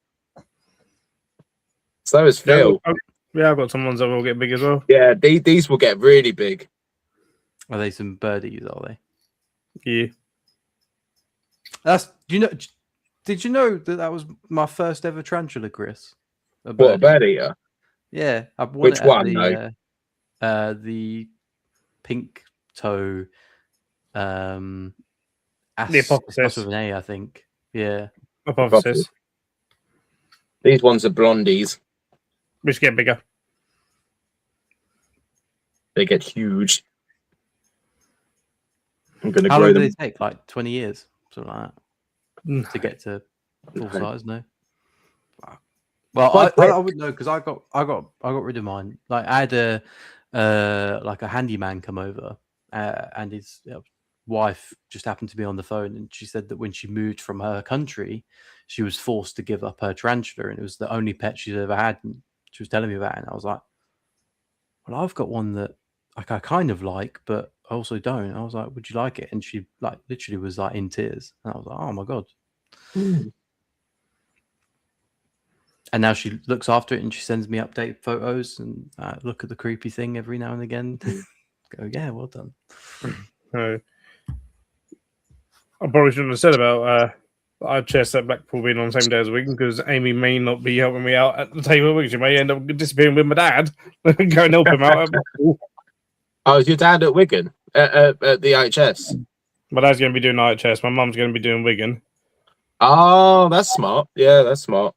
So is Phil. Yeah, I've got some ones that will get big as well. Yeah, these will get really big. Are they some birdies? Are they? Yeah. Did you know that was my first ever tarantula, Chris? What, a bird eater? Yeah, I won Which it at one? the pink toe. The Apophysis. With an A, I think. Yeah. Apophysis. These ones are blondies. Which get bigger. They get huge. I'm going to How grow long do them. they take? Like 20 years, something like that, to get to full size. No. Well, I would know because I got rid of mine. Like I had a handyman come over, and he's wife just happened to be on the phone, and she said that when she moved from her country, she was forced to give up her tarantula, and it was the only pet she'd ever had. And she was telling me about it, and I was like, well, I've got one that like I kind of like, but I also don't. I was like, would you like it? And she like literally was like in tears, and I was like, oh my god. And now she looks after it, and she sends me update photos, and look at the creepy thing every now and again. Go, yeah, well done. I probably shouldn't have said about our chess at Blackpool being on the same day as Wigan, because Amy may not be helping me out at the table because she may end up disappearing with my dad. Go and help him out at Blackpool. Oh, is your dad at Wigan at the IHS? My dad's going to be doing IHS. My mum's going to be doing Wigan. Oh, that's smart. Yeah, that's smart.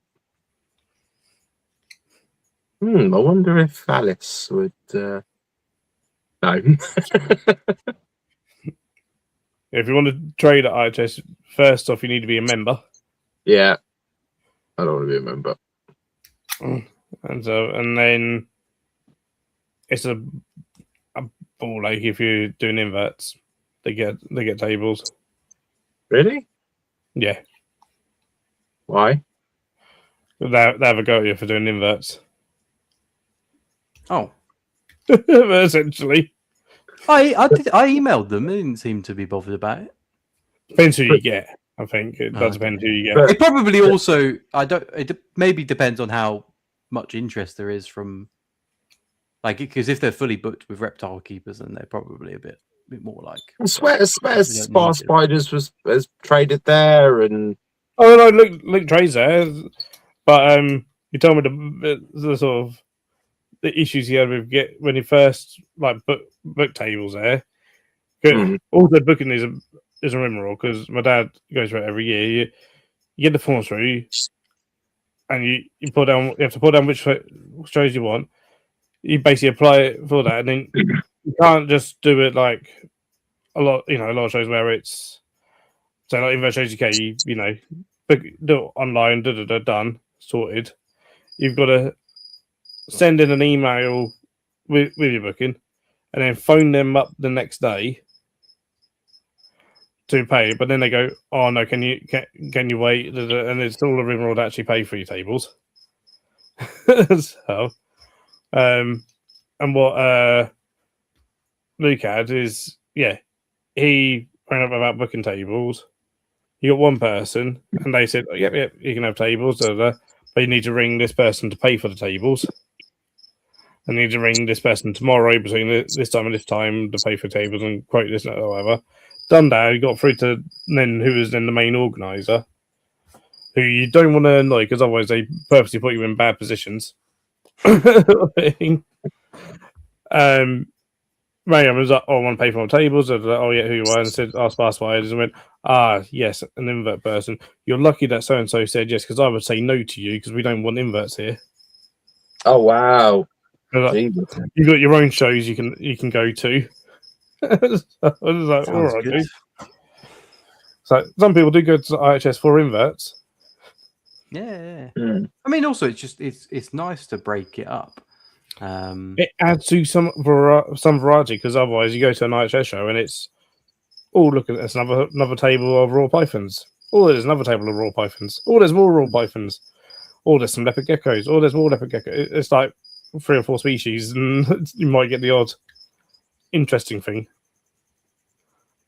I wonder if Alice would. No. If you want to trade at IHS, first off, you need to be a member. Yeah, I don't want to be a member. And then it's a ball like if you're doing inverts, they get tables. Really? Yeah, Why? they have a go at you for doing inverts. Oh, essentially, I emailed them. They didn't seem to be bothered about it. depends who you get. I think it does depend who you get. It probably also it maybe depends on how much interest there is from, like, because if they're fully booked with reptile keepers, then they're probably a bit more like. I swear Spar Spiders has traded there, and oh no, look, trades there, but you told me the sort of the issues he had with when he first like book tables there. Also, booking is a rigmarole because my dad goes through it every year. You get the forms through, and you put down. You have to put down which shows you want. You basically apply it for that, and then you can't just do it like a lot. You know, a lot of shows where it's so like Invert Shows UK. You know, do it online, done, sorted. You've got to send in an email with your booking, and then phone them up the next day to pay. But then they go, "Oh no, can you wait?" And it's all a rigmarole to actually pay for your tables. So, and what Luke had is, he ran up about booking tables. You got one person, and they said, "Yep, you can have tables, but you need to ring this person to pay for the tables. I need to ring this person tomorrow between this time and this time to pay for tables and quote this or whatever." Done that, he got through to then who was then the main organizer, who you don't want to annoy because otherwise they purposely put you in bad positions. Mayhem was like, "Oh, I want to pay for my tables." I was like, "Oh yeah, who you are?" And said, "Ask Spiders," and went, "Ah, yes, an invert person. You're lucky that so and so said yes, because I would say no to you because we don't want inverts here." Oh wow! Like, you've got your own shows you can go to. I was like, all right, dude. So some people do go to IHS for inverts. Yeah. I mean, also it's nice to break it up. It adds to some variety because otherwise you go to an IHS show and it's look at this another table of raw pythons. Oh, there's another table of raw pythons. Oh, there's more raw pythons. Oh, there's some leopard geckos. Oh, there's more leopard gecko. It's like 3 or 4 species, and you might get the odd interesting thing.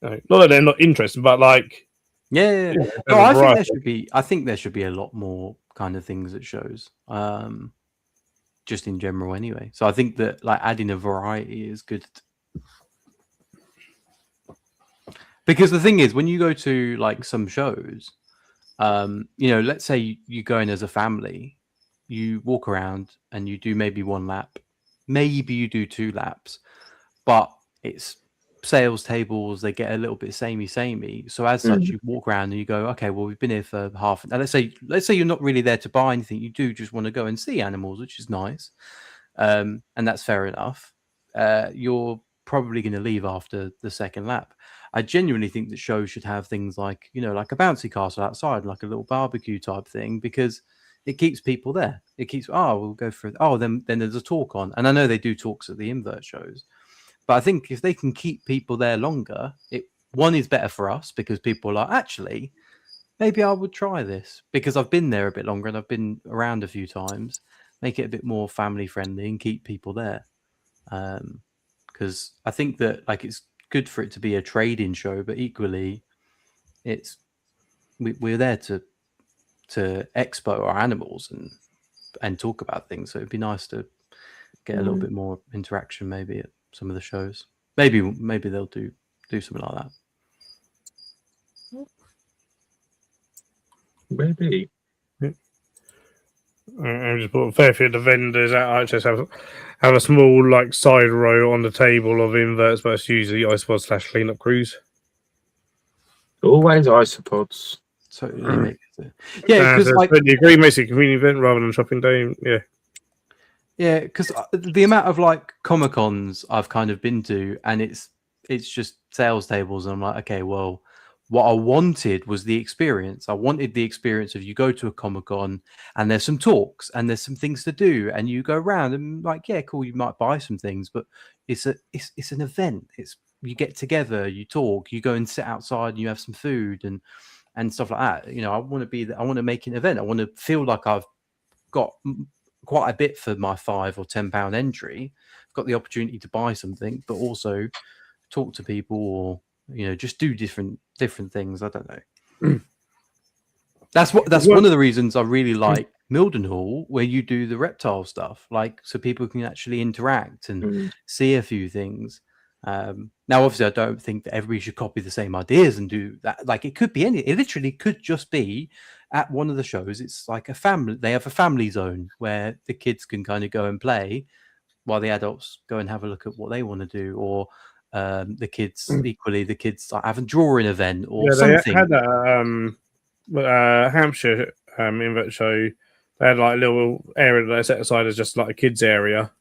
Not that they're not interesting, but like no, I think there should be a lot more kind of things at shows, just in general anyway. So I think that like adding a variety is good, because the thing is when you go to like some shows, let's say you go in as a family, you walk around and you do maybe 1 lap, maybe you do 2 laps, but it's sales tables, they get a little bit samey. So as such, you walk around and you go, okay, well, we've been here for half. Now, let's say you're not really there to buy anything. You do just want to go and see animals, which is nice, and that's fair enough. You're probably going to leave after the 2nd lap. I genuinely think that shows should have things like, like a bouncy castle outside, like a little barbecue type thing, because it keeps people there. It keeps, we'll go for it. Oh, then there's a talk on. And I know they do talks at the invert shows, but I think if they can keep people there longer, it one is better for us because people are like, actually, maybe I would try this because I've been there a bit longer and I've been around a few times. Make it a bit more family friendly and keep people there. Because I think that like it's good for it to be a trade-in show, but equally, we're there to expo our animals and talk about things. So it'd be nice to get a little bit more interaction, maybe at some of the shows. Maybe they'll do something like that. Maybe. I just put a fair few of the vendors out. I just have a small like side row on the table of inverts, but it's usually isopods / cleanup crews. Always isopods. Totally makes it. Yeah, because like the agree makes it a convenient event rather than a shopping day. Yeah, because the amount of like Comic Cons I've kind of been to, and it's just sales tables, and I'm like, okay, well, what I wanted was the experience. I wanted the experience of you go to a Comic Con and there's some talks and there's some things to do, and you go around and like, yeah, cool, you might buy some things, but it's an event. It's you get together, you talk, you go and sit outside, and you have some food and stuff like that. You know, I want to make an event. I want to feel like I've got quite a bit for my £5 or £10 entry. I've got the opportunity to buy something, but also talk to people, or just do different things. I don't know. That's one of the reasons I really like Mildenhall, where you do the reptile stuff, like so people can actually interact and see a few things. Now, obviously, I don't think that everybody should copy the same ideas and do that. Like, it could be it literally could just be at one of the shows. It's like a family. They have a family zone where the kids can kind of go and play, while the adults go and have a look at what they want to do. Or the kids like, have a drawing event or something. They had a Hampshire invert show. They had like a little area that they set aside as just like a kids area.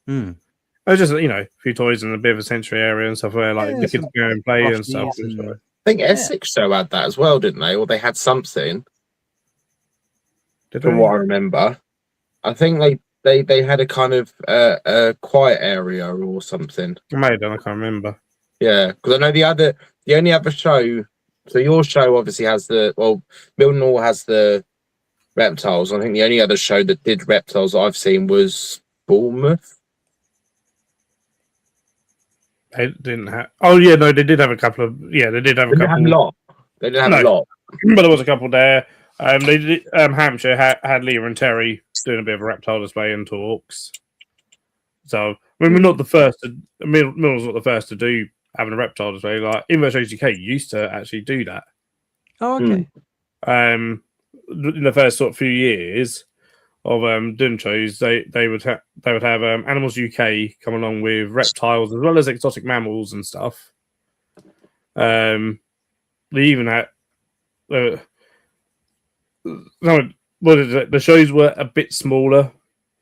It was just a few toys and a bit of a sensory area and stuff where like the kids go and play and stuff. I think Essex show had that as well, didn't they? Or they had something. From what I remember, I think they had a kind of a quiet area or something. Maybe, I can't remember. Yeah, because I know the only other show. So your show obviously has Mildenhall has the reptiles. I think the only other show that did reptiles I've seen was Bournemouth. They didn't have. Oh yeah, no, they did have a couple of. Yeah, they did have a couple. Have a lot. They didn't have a lot, but there was a couple there. They did. Hampshire had Leah and Terry doing a bit of a reptile display and talks. So I mean, we're not the first. Mill's not the first to do having a reptile display. Like Invert Shows UK used to actually do that. Oh, okay. In the first sort of few years of doing shows, they would have Animals UK come along with reptiles as well as exotic mammals and stuff. They even had the shows were a bit smaller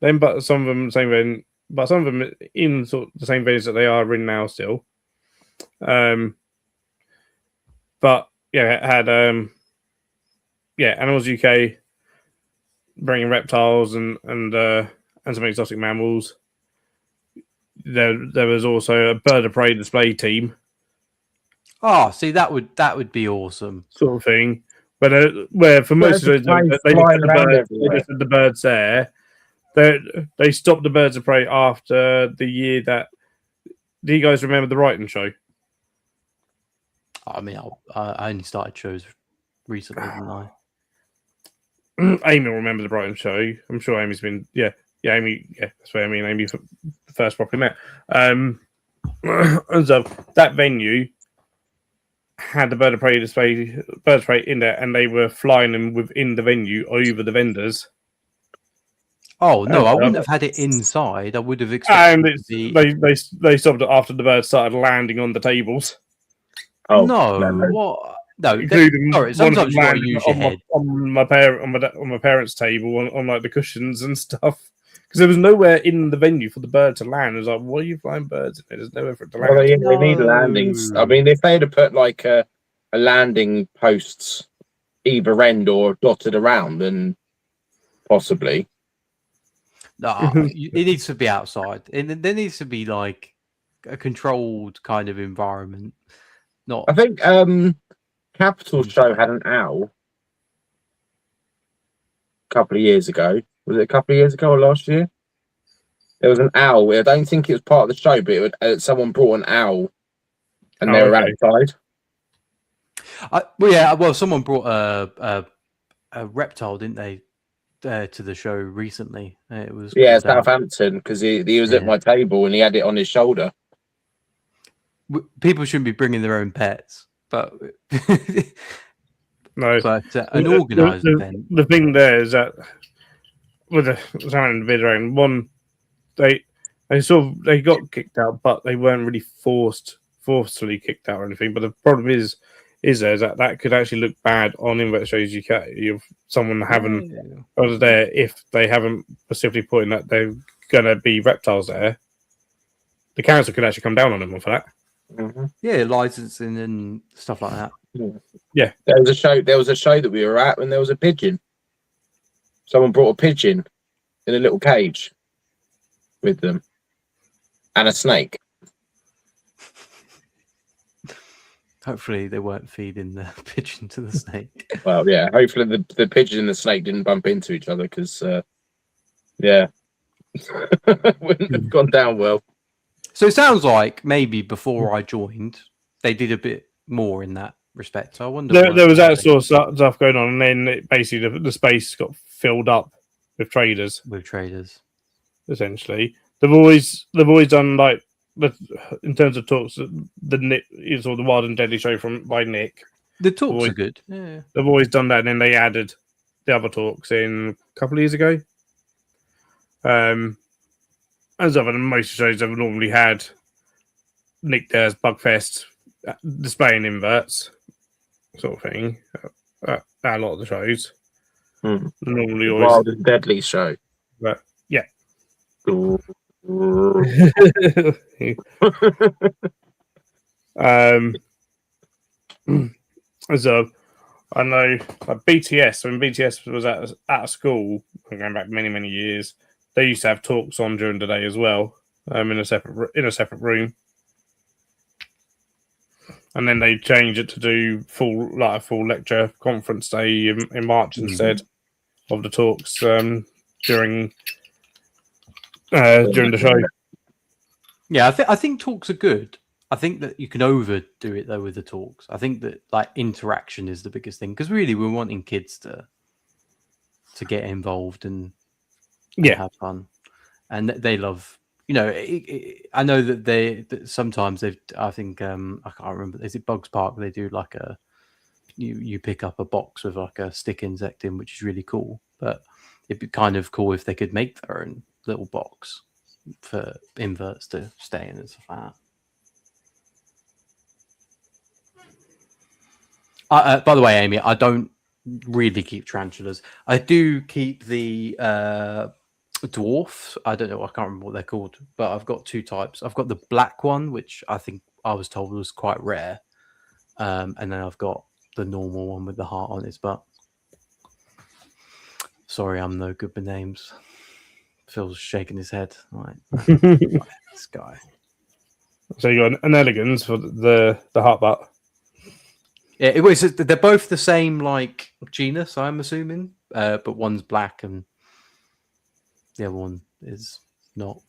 then, but some of them same venue, but some of them in sort of the same venues that they are in now still. But yeah, it had Animals UK bringing reptiles and some exotic mammals. There was also a bird of prey display team. Oh, see, that would be awesome, sort of thing. But where for most of those, they just had the birds there. They stopped the birds of prey after the year that. Do you guys remember the Brighton show? I mean, I only started shows recently, didn't I? Amy will remember the Brighton show. I'm sure Amy's been. Amy. Yeah, that's where me and Amy first properly met. And so that venue had the bird of prey in there, and they were flying them within the venue over the vendors. Oh no, I wouldn't have had it inside. I would have expected. And they stopped it after the birds started landing on the tables. Oh no! What? No, sorry. Sometimes you gotta use your head on my parents' table on like the cushions and stuff. Because there was nowhere in the venue for the bird to land. It was like, what are you flying birds in? There's nowhere for it to land. Well, they need landings. I mean, if they had put like a landing posts either end or dotted around, then possibly. No, it needs to be outside. And there needs to be like a controlled kind of environment. Not. I think Capital Show had an owl a couple of years ago. Was it a couple of years ago or last year? There was an owl. I don't think it was part of the show, but someone brought an owl, and they were outside. Well, someone brought a reptile, didn't they, to the show recently? It was Southampton, because he was at my table and he had it on his shoulder. People shouldn't be bringing their own pets, but no. But an organised event. The thing there is that with the video, one they got kicked out, but they weren't really forcefully kicked out or anything. But the problem is that could actually look bad on Invert Shows UK. If someone was there, if they haven't specifically put in that they're gonna be reptiles there, the council could actually come down on them for that. Mm-hmm. Yeah, licensing and stuff like that. Yeah, there was a show that we were at when there was a pigeon. Someone brought a pigeon in a little cage with them and a snake. Hopefully they weren't feeding the pigeon to the snake. Well, yeah, hopefully the pigeon and the snake didn't bump into each other, because wouldn't have gone down well. So it sounds like maybe before I joined, they did a bit more in that respect. So I wonder. There was that sort of stuff going on, and then basically the space got filled up with traders. Essentially, they've always done like in terms of talks. The Wild and Deadly show by Nick. The talks are good. Yeah, they've always done that, and then they added the other talks in a couple of years ago. As other than most shows, have normally had Nick there's Bugfest displaying inverts, sort of thing. A lot of the shows. Normally always Wild and Deadly show. But yeah. So I know BTS, when BTS was at school, going back many years, they used to have talks on during the day as well, in a separate room, and then they changed it to do a full lecture conference day in March instead of the talks during the show. Yeah, I think talks are good. I think that you can overdo it though with the talks. I think that like interaction is the biggest thing, because really we're wanting kids to get involved and have fun, and they love. I know that sometimes I think I can't remember. Is it Bugs Park? They do like you pick up a box with like a stick insect in, which is really cool. But it'd be kind of cool if they could make their own little box for inverts to stay in and stuff like that. By the way, Amy, I don't really keep tarantulas. I do keep the dwarf. I don't know. I can't remember what they're called, but I've got two types. I've got the black one, which I think I was told was quite rare, and then I've got the normal one with the heart on its butt. Sorry, I'm no good with names. Phil's shaking his head. Right, this guy. So you got an elegans for the heart butt. Yeah, they're both the same like genus, I'm assuming, but one's black and the other one is not.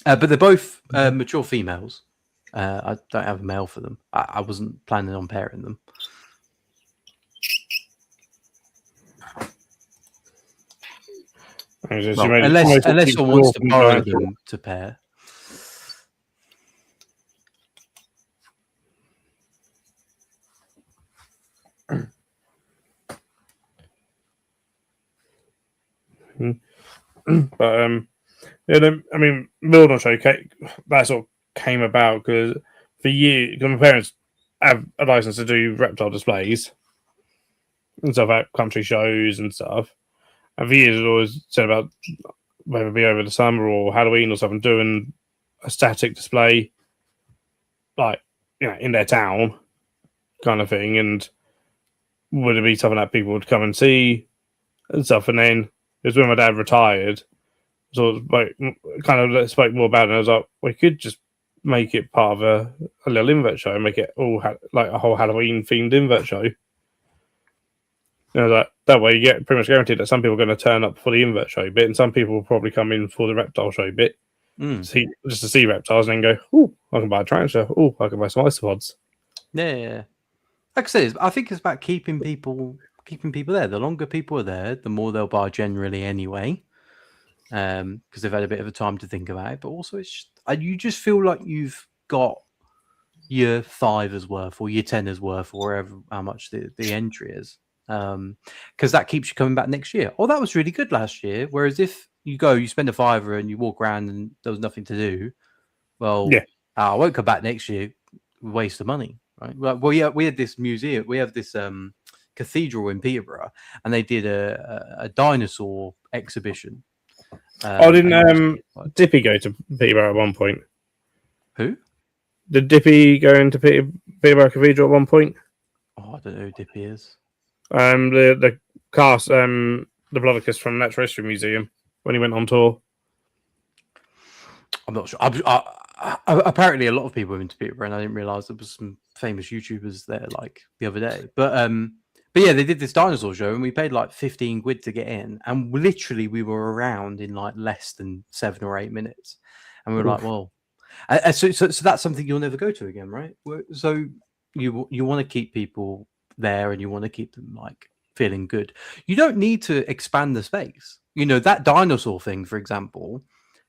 But they're both mature females. I don't have a male for them. I wasn't planning on pairing them. Well, unless someone wants to borrow them to pair. But I mean, Milton Show that sort of came about because for years, because my parents have a license to do reptile displays and stuff at country shows and stuff. And for years, it always said about whether it be over the summer or Halloween or something, doing a static display, like in their town, kind of thing. And would it be something that people would come and see and stuff? And then it was when my dad retired, sort of like kind of spoke more about it. And I was like, we could just make it part of a little invert show, and make it all like a whole Halloween themed invert show. You know, that way you get pretty much guaranteed that some people are going to turn up for the invert show bit, and some people will probably come in for the reptile show bit, just to see reptiles, and then go, "Oh, I can buy a tarantula. Oh, I can buy some isopods." Yeah. Like I said, I think it's about keeping people there. The longer people are there, the more they'll buy generally anyway, because they've had a bit of a time to think about it. But also, you just feel like you've got your $5 worth or your $10 worth, or wherever how much the entry is. Because that keeps you coming back next year. Oh, that was really good last year. Whereas if you spend a $5 and you walk around and there was nothing to do, well, I won't come back next year. Waste of money, right? Well, yeah, we had this museum. We have this cathedral in Peterborough, and they did a dinosaur exhibition. Didn't Dippy go to Peterborough at one point? Who? Did Dippy go into Peterborough Cathedral at one point? Oh, I don't know who Dippy is. The cast, the Bloodicus from Natural History Museum, when he went on tour. I'm not sure. Apparently, a lot of people went to Peterborough, and I didn't realize there was some famous YouTubers there, like the other day. But yeah, they did this dinosaur show, and we paid like 15 quid to get in, and literally we were around in like less than 7 or 8 minutes, and we were like, well, so that's something you'll never go to again, right? So you want to keep people there, and you want to keep them like feeling good. You don't need to expand the space. You know, that dinosaur thing, for example,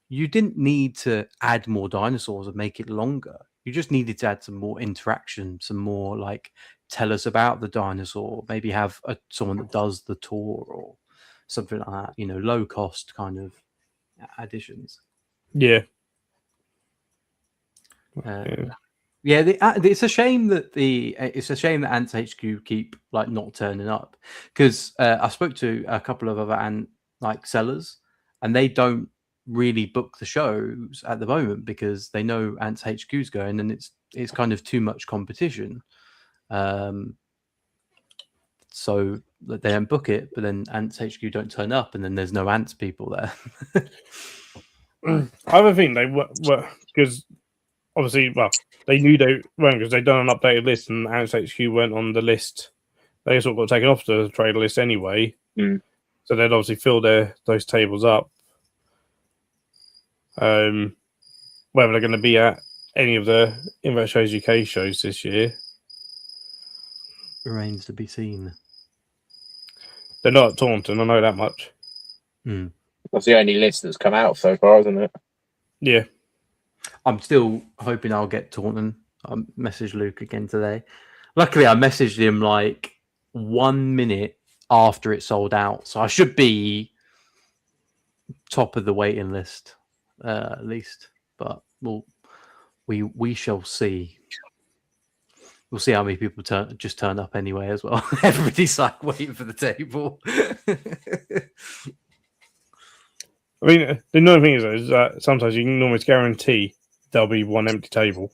you didn't need to add more dinosaurs and make it longer. You just needed to add some more interaction, some more like tell us about the dinosaur, maybe have someone that does the tour or something like that, you know, low cost kind of additions. Yeah. It's a shame that Ants HQ keep like not turning up, because I spoke to a couple of other ant like sellers, and they don't really book the shows at the moment because they know Ants HQ's going, and it's kind of too much competition. So they don't book it, but then Ants HQ don't turn up, and then there's no Ants people there. I have a thing they were because obviously, well, they knew they weren't, because they'd done an updated list, and Ants HQ weren't on the list. They sort of got taken off the trade list anyway. So they'd obviously fill those tables up. Whether they're going to be at any of the Invert Shows UK shows this year remains to be seen. They're not at Taunton, I know that much. That's the only list that's come out so far, isn't it? Yeah. I'm still hoping I'll get Taunton. I messaged Luke again today. Luckily, I messaged him like 1 minute after it sold out, so I should be top of the waiting list at least. But we shall see. We'll see how many people turn up anyway as well. Everybody's like waiting for the table. I mean, the annoying thing is that sometimes you can almost guarantee there'll be one empty table.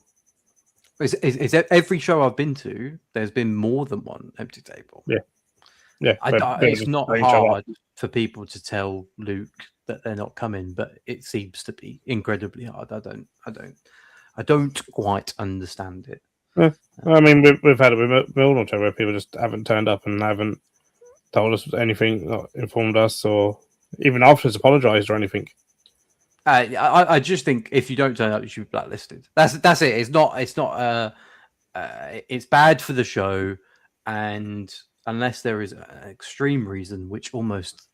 Is every show I've been to, there's been more than one empty table. Yeah. It's not hard for people to tell Luke that they're not coming, but it seems to be incredibly hard. I don't quite understand it. Yeah. I mean, we've had it with Milnorto where people just haven't turned up and haven't told us anything, not informed us, or even afterwards apologised or anything. I just think if you don't turn up, you should be blacklisted. That's it. It's not. It's bad for the show, and unless there is an extreme reason, which almost,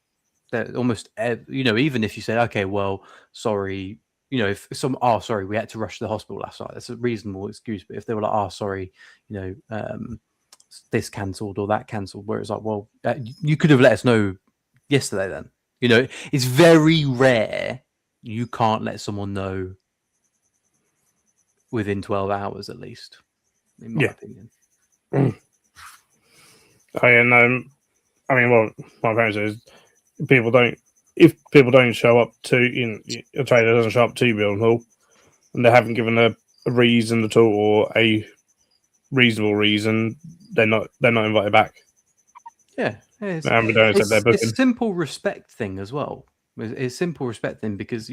even if you say, okay, well, sorry, if sorry, we had to rush to the hospital last night, that's a reasonable excuse. But if they were like, sorry, this cancelled or that cancelled, where it's like, well, you could have let us know yesterday then. It's very rare you can't let someone know within 12 hours at least, in my opinion. I mean, well, my parents is if people don't show up to a trader doesn't show up to Build Hall, and they haven't given a reason at all or a reasonable reason, they're not invited back. Yeah, it's a simple respect thing as well. It's simple respect thing because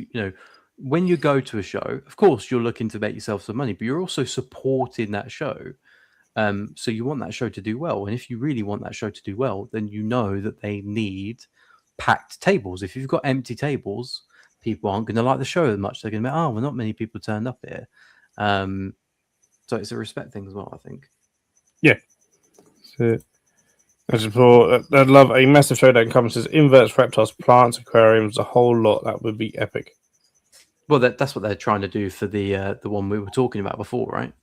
when you go to a show, of course you're looking to make yourself some money, but you're also supporting that show. So you want that show to do well, and if you really want that show to do well, then you know that they need packed tables. If you've got empty tables, people aren't going to like the show as much. They're going to be, well, not many people turned up here. So it's a respect thing as well, I think. Yeah. So, as before, I'd love a massive show that encompasses inverts, reptiles, plants, aquariums, a whole lot. That would be epic. Well, that's what they're trying to do for the one we were talking about before, right?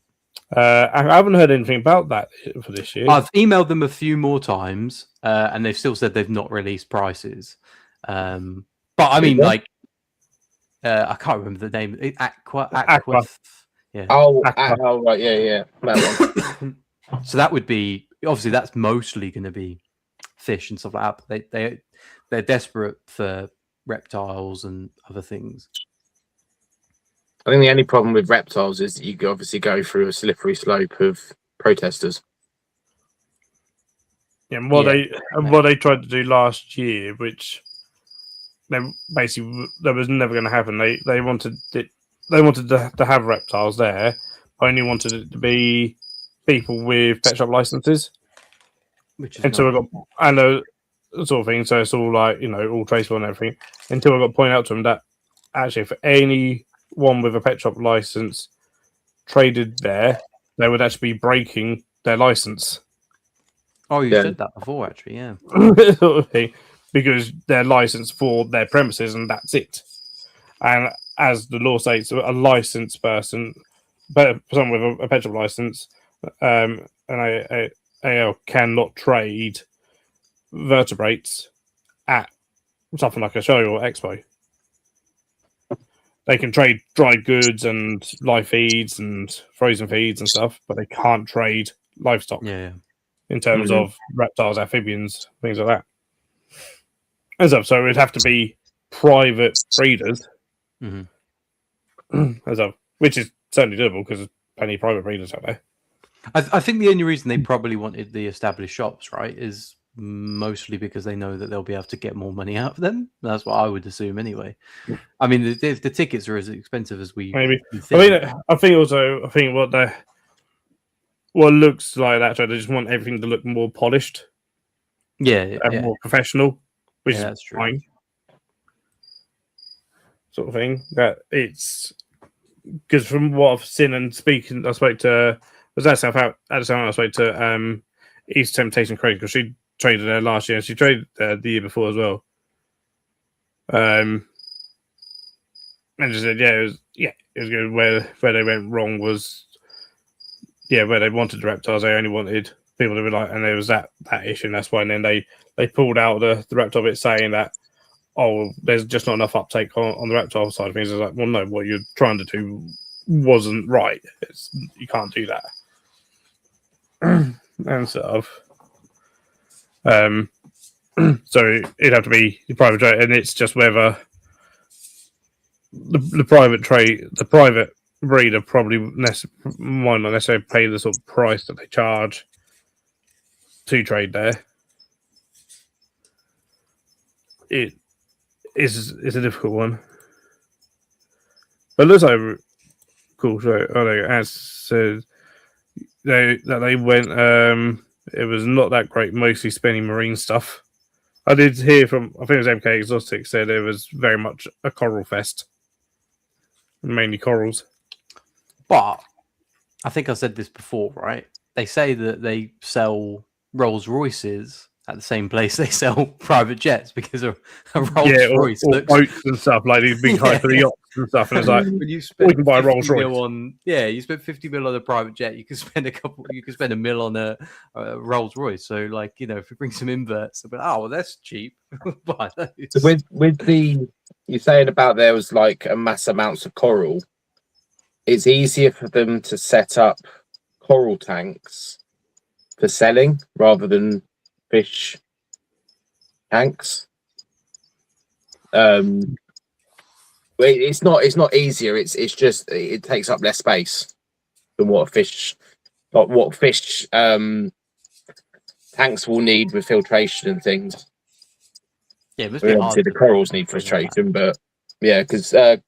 I haven't heard anything about that for this year. I've emailed them a few more times, and they've still said they've not released prices. But I mean, I can't remember the name. Aqua. Yeah. Oh, right, yeah. That one. So that would be obviously that's mostly going to be fish and stuff like that. But they're desperate for reptiles and other things. I think the only problem with reptiles is that you obviously go through a slippery slope of protesters. Yeah, and what they tried to do last year, which they basically that was never going to happen. They wanted it. They wanted to have reptiles there. Only wanted it to be people with pet shop licenses, which is until I got sort of thing. So it's all like all traceable and everything. Until I got pointed out to them that actually, for anyone with a pet shop license traded there, they would actually be breaking their license. Oh, you said that before, actually, yeah. Sort of thing, because they're licensed for their premises and that's it. And as the law states, a licensed person, but someone with a pet shop license, an AL cannot trade vertebrates at something like a show or expo. They can trade dried goods and live feeds and frozen feeds and stuff, but they can't trade livestock. Yeah. In terms of reptiles, amphibians, things like that. And so it'd have to be private breeders, which is certainly doable because there's plenty of private breeders out there. I think the only reason they probably wanted the established shops, right, is mostly because they know that they'll be able to get more money out of them. That's what I would assume anyway. I mean, the tickets are as expensive as we maybe. think. I think what looks like that show, they just want everything to look more polished, and more professional, which is fine. Sort of thing. That it's because from what I've seen and speaking, I spoke to I spoke to East Temptation Craig because she traded there last year and she traded there the year before as well. And she said, it was good. Where they went wrong was, where they wanted the reptiles, they only wanted people to be like, and there was that issue, and that's why. And then they pulled out the reptile bit, saying that, there's just not enough uptake on the reptile side of things. It's like, well, no, what you're trying to do wasn't right. You can't do that. And sort of, so it'd have to be the private trade, and it's just whether the private breeder probably might not necessarily pay the sort of price that they charge to trade there. It is a difficult one, but it looks like a cool show. As said, they went. It was not that great, mostly spinning marine stuff. I did hear from, I think it was MK Exotic, said it was very much a coral fest, mainly corals. But I think I said this before, right? They say that they sell Rolls Royces at the same place they sell private jets because a Rolls Royce or boats and stuff, like these big hyper yachts and stuff. And it's like, when you spend we can buy a Rolls Royce. You spend 50 mil on a private jet, you can spend $1 mil on a Rolls Royce. So, like, if we bring some inverts, but that's cheap. Buy those. So with you're saying about there was like a mass amounts of coral. It's easier for them to set up coral tanks for selling rather than fish tanks. It's not easier. It's just it takes up less space than what fish tanks will need with filtration and things. Yeah, it must be hard. Obviously, the to corals need bring that filtration, but yeah, because I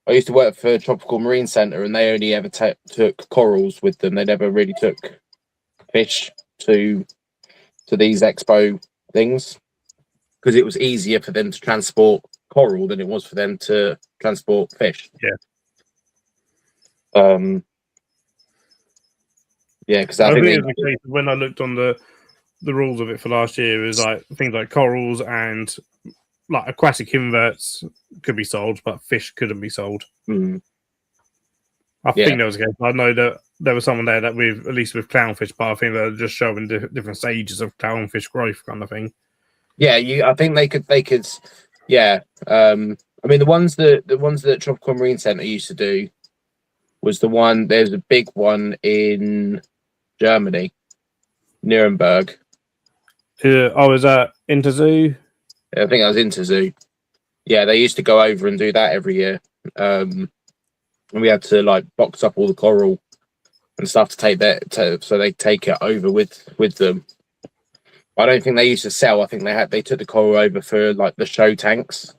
used to work for Tropical Marine Centre, and they only ever took corals with them. They never really took fish to these expo things because it was easier for them to transport coral than it was for them to transport fish. Yeah. Yeah, because I I think think it's the case when I looked on the rules of it for last year, it was like things like corals and like aquatic inverts could be sold, but fish couldn't be sold. I think there was a case. I know that there was someone there that with at least with clownfish, but I think they're just showing different stages of clownfish growth, kind of thing. Yeah, I think they could. Yeah, I mean the ones that Tropical Marine Centre used to do was the one. There's a big one in Germany, Nuremberg. I was at Interzoo. I think I was into Zoo. Yeah, they used to go over and do that every year. And we had to like box up all the coral and stuff to take that, so they take it over with them. I don't think they used to sell. I think they took the coral over for like the show tanks.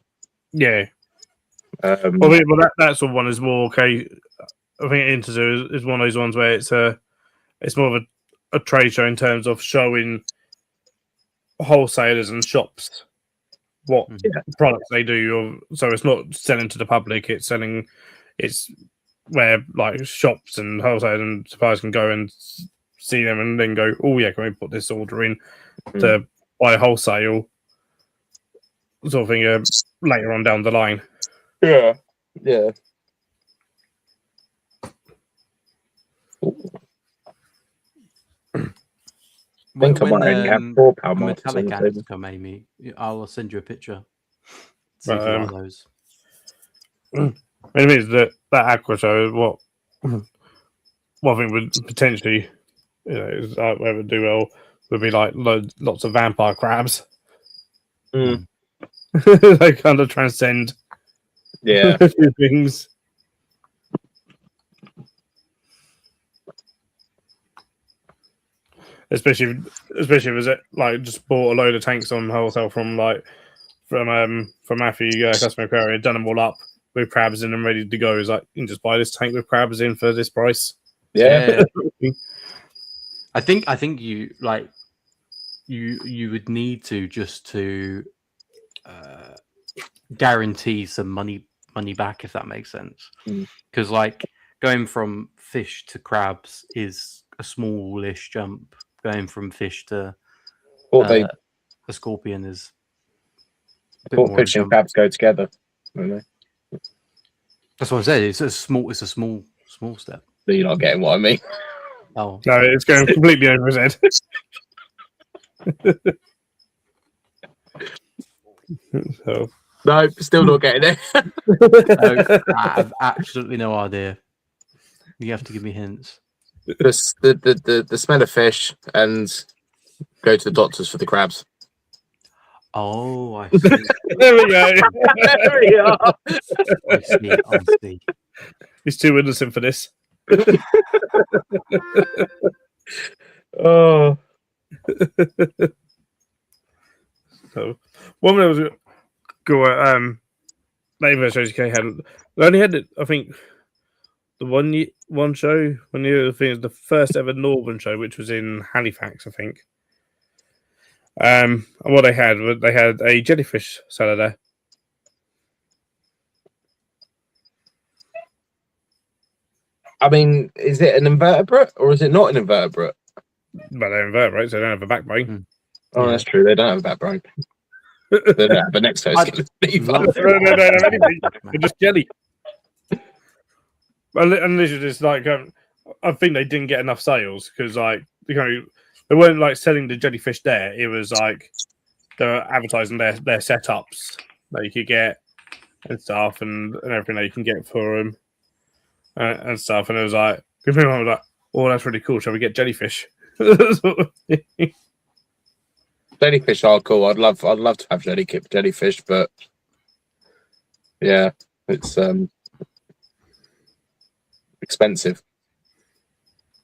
Yeah. Well, that sort of one is more okay. I think Interzoo is one of those ones where it's more of a trade show in terms of showing wholesalers and shops what products they do. So it's not selling to the public; it's where like shops and wholesalers and suppliers can go and see them and then go, oh yeah, can we put this order in to buy wholesale sort of thing later on down the line. Yeah. I think I might only have £4 metallic ants come, Amy. I'll send you a picture. See if you like those. It means that aqua show is what one thing would potentially, is like where it would do well would be like lots of vampire crabs. They kind of transcend a few things. Especially if it was like just bought a load of tanks on wholesale from Matthew, customer query, done them all up with crabs in them ready to go. Is like, you can just buy this tank with crabs in for this price. Yeah. I think you like you would need to just to guarantee some money back, if that makes sense. Because like going from fish to crabs is a smallish jump. Going from fish to a scorpion is a bit more. Fish and crabs go together, don't they? That's what I said. It's a small step. But you're not getting what I mean. Oh no, it's going completely over his head. So. No, still not getting it. No, I have absolutely no idea. You have to give me hints. The smell of fish and go to the doctors for the crabs. Oh, I see. There we go. There we are. I see. He's too innocent for this. Oh. So, one that was go later shows UK had they only had I think the one show when you think it was the first ever Northern show, which was in Halifax, I think. And what they had was a jellyfish seller there. I mean, is it an invertebrate or is it not an invertebrate? But they're invertebrates, so they don't have a backbone. Oh, that's true. They don't have a backbone. They don't have an exoskeleton. No, they're just jelly. And this is just like I think they didn't get enough sales because like they weren't like selling the jellyfish there. It was like they were advertising their setups that you could get and stuff and everything that you can get for them and stuff. And it was like people were like, "Oh, that's really cool. Shall we get jellyfish?" Jellyfish are cool. I'd love to have jellyfish, but yeah, it's expensive.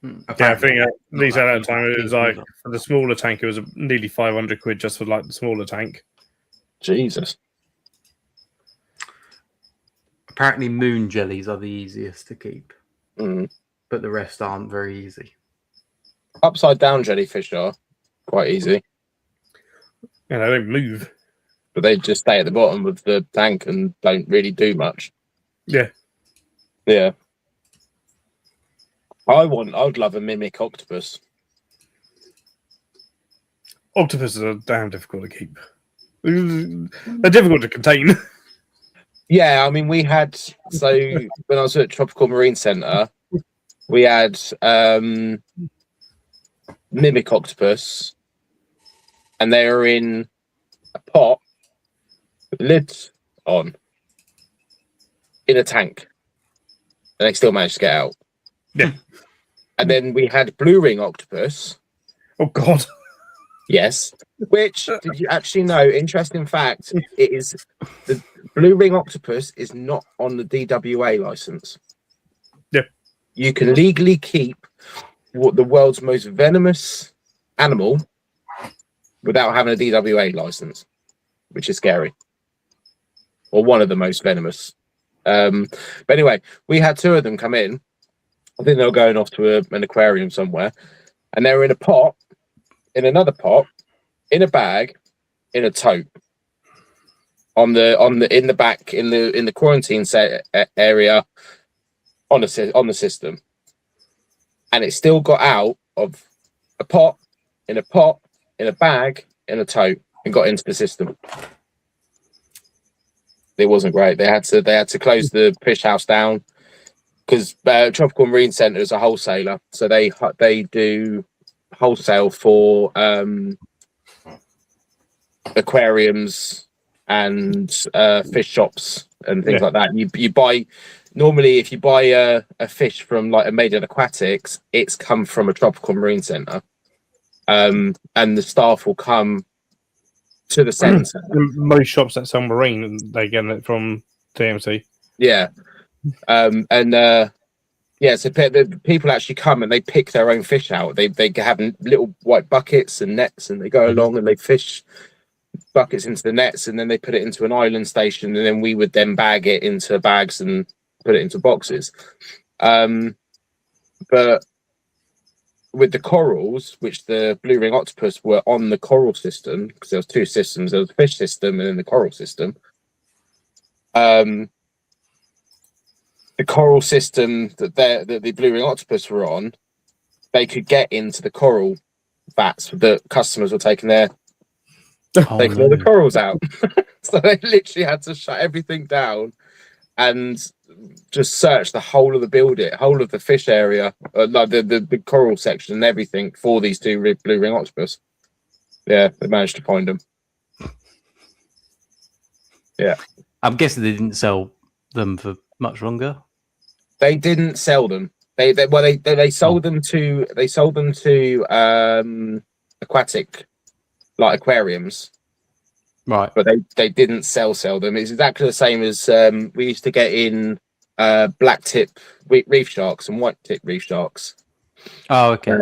Yeah, I think at least at that time it was like for the smaller tank, it was nearly 500 quid just for like the smaller tank. Jesus. Apparently, moon jellies are the easiest to keep, Mm. but the rest aren't very easy. Upside down jellyfish are quite easy, And they don't move. but they just stay at the bottom of the tank and don't really do much. Yeah. Yeah. I'd love a mimic octopus. Octopuses are damn difficult to keep. They're difficult to contain. Yeah, I mean, we had, so when I was at Tropical Marine Centre, we had mimic octopus, and they were in a pot with the lid on in a tank, and they still managed to get out. Yeah. And then we had blue ring octopus. Oh, God. Yes. Which, did you actually know? Interesting fact, it is the blue ring octopus is not on the DWA license. Yeah. You can legally keep what the world's most venomous animal without having a DWA license, which is scary. Or one of the most venomous. But anyway, we had two of them come in. I think they were going off to an aquarium somewhere, and they were in a pot, in another pot, in a bag, in a tote, in the back in the quarantine area on the system, and it still got out of a pot, in a bag, in a tote, and got into the system. It wasn't great. They had to close the fish house down because Tropical Marine Centre is a wholesaler, so they do wholesale for aquariums and fish shops and things like that. You buy normally if you buy a fish from like a Maiden Aquatics, it's come from a Tropical Marine Centre, and the staff will come to the centre. Most shops that sell marine, they get it from TMC. Yeah, so the people actually come and they pick their own fish out. They have little white buckets and nets, and they go along and they fish buckets into the nets, and then they put it into an island station, and then we would then bag it into bags and put it into boxes. But with the corals, which the blue ring octopus were on the coral system, because there was two systems, there was the fish system and then the coral system. The coral system that the blue ring octopus were on, they could get into the coral vats that customers were taking all the corals out. So they literally had to shut everything down and just search the whole of the building, whole of the fish area, like the coral section and everything for these two blue ring octopus. Yeah, they managed to find them. Yeah, I'm guessing they didn't sell them for much longer. They didn't sell them. They sold them to aquatic, like aquariums, right? But they didn't sell them. It's exactly the same as we used to get in black tip reef sharks and white tip reef sharks. Oh, okay.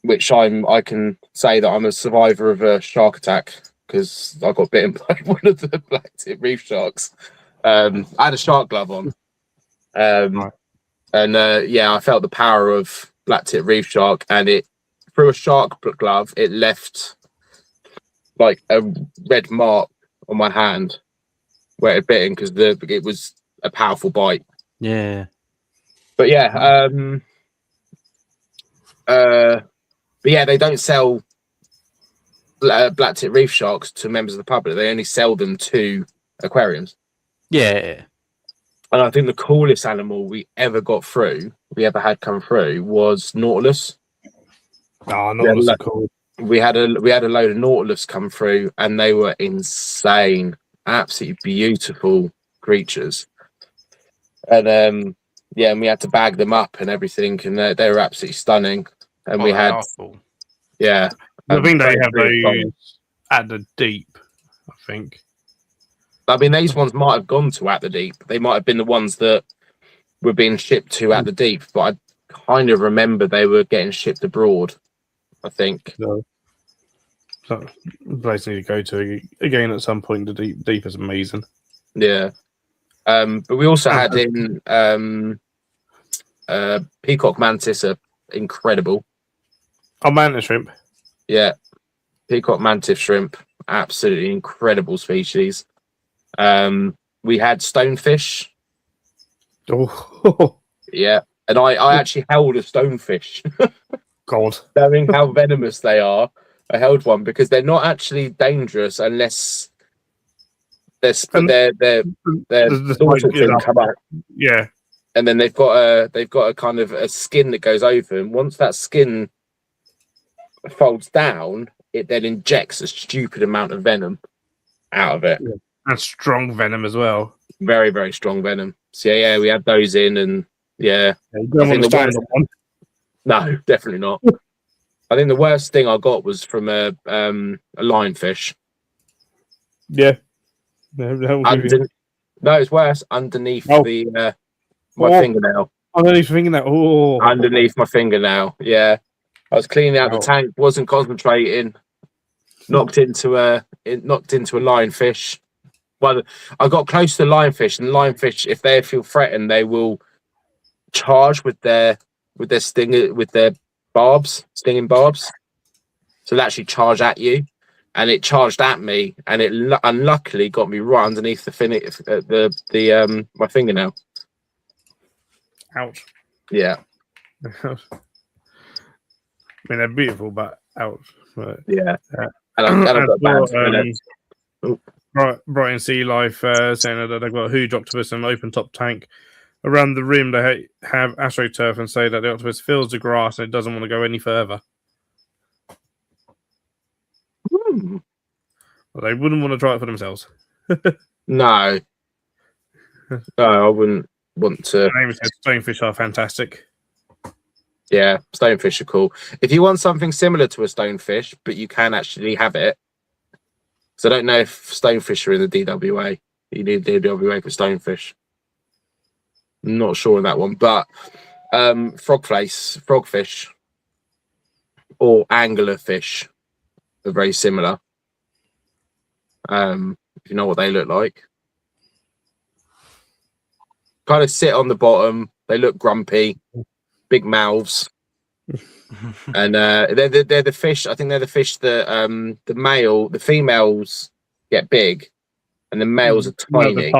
Which I can say that I'm a survivor of a shark attack because I got bitten by one of the black tip reef sharks. I had a shark glove on. Right. And I felt the power of black tip reef shark, and it through a shark glove, it left like a red mark on my hand where it had bitten because it was a powerful bite. Yeah, but they don't sell black tip reef sharks to members of the public. They only sell them to aquariums. Yeah. And I think the coolest animal we ever had come through was Nautilus. Oh, Nautilus are cool. We had a load of Nautilus come through, and they were insane, absolutely beautiful creatures. And and we had to bag them up and everything, and they were absolutely stunning. And we had, cool. I think they have those at the deep. I think. I mean, these ones might have gone to At the Deep. They might have been the ones that were being shipped to At the Deep, but I kind of remember they were getting shipped abroad, I think. No. So, place I need to go to again at some point. The deep is amazing. Yeah. But we also had in peacock mantis are incredible. Oh, mantis shrimp. Yeah. Peacock mantis shrimp, absolutely incredible species. We had stonefish. Oh, Yeah. And I actually held a stonefish. God. Knowing how venomous they are, I held one because they're not actually dangerous unless their dorsal fin come up. Yeah. And then they've got a kind of a skin that goes over, and once that skin folds down, it then injects a stupid amount of venom out of it. Yeah. And strong venom as well. Very, very strong venom. So yeah, we had those in, and yeah, you don't want to stand on one. No, definitely not. I think the worst thing I got was from a lionfish. Yeah. No, it's worse. Underneath the my fingernail. Underneath my fingernail. Oh. Underneath my fingernail. Yeah. I was cleaning out the tank, wasn't concentrating. Knocked into a lionfish. Well, I got close to the lionfish, and the lionfish, if they feel threatened, they will charge with their stinging barbs. So they actually charge at you, and it charged at me, and it unluckily got me right underneath my fingernail. Ouch. Yeah. I mean, they're beautiful, but ouch. But, yeah. And I've got Brighton Sea Life saying that they've got a huge octopus in an open top tank. Around the rim, they have astroturf and say that the octopus fills the grass and it doesn't want to go any further. Well, they wouldn't want to try it for themselves. No, I wouldn't want to. Stonefish are fantastic. Yeah, stonefish are cool. If you want something similar to a stonefish, but you can actually have it, because I don't know if stonefish are in the DWA. You need DWA for stonefish. I'm not sure on that one, but frogfish, or anglerfish are very similar. If you know what they look like, kind of sit on the bottom. They look grumpy, big mouths, and they're the fish. I think they're the fish that the females get big, and the males are tiny.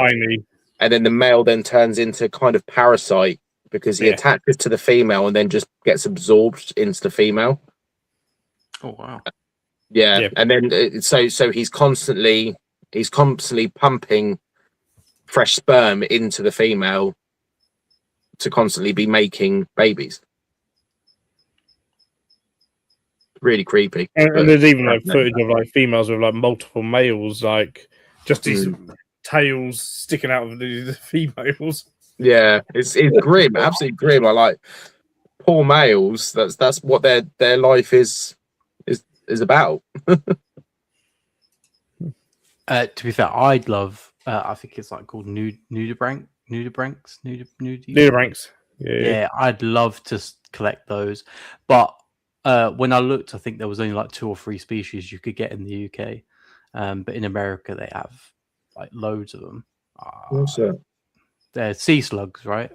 And then the male then turns into kind of parasite because he attaches to the female and then just gets absorbed into the female. Oh wow! Yeah. And then so he's constantly pumping fresh sperm into the female to constantly be making babies. Really creepy. And there's even like footage of like females with like multiple males, like just these tails sticking out of the females. Yeah, it's grim, absolutely grim. I like poor males. That's what their life is about. To be fair, I'd love. I think it's like called nudibranchs. Yeah, I'd love to collect those, but when I looked, I think there was only like 2 or 3 species you could get in the UK, but in America they have like loads of them. What's that? They're sea slugs, right?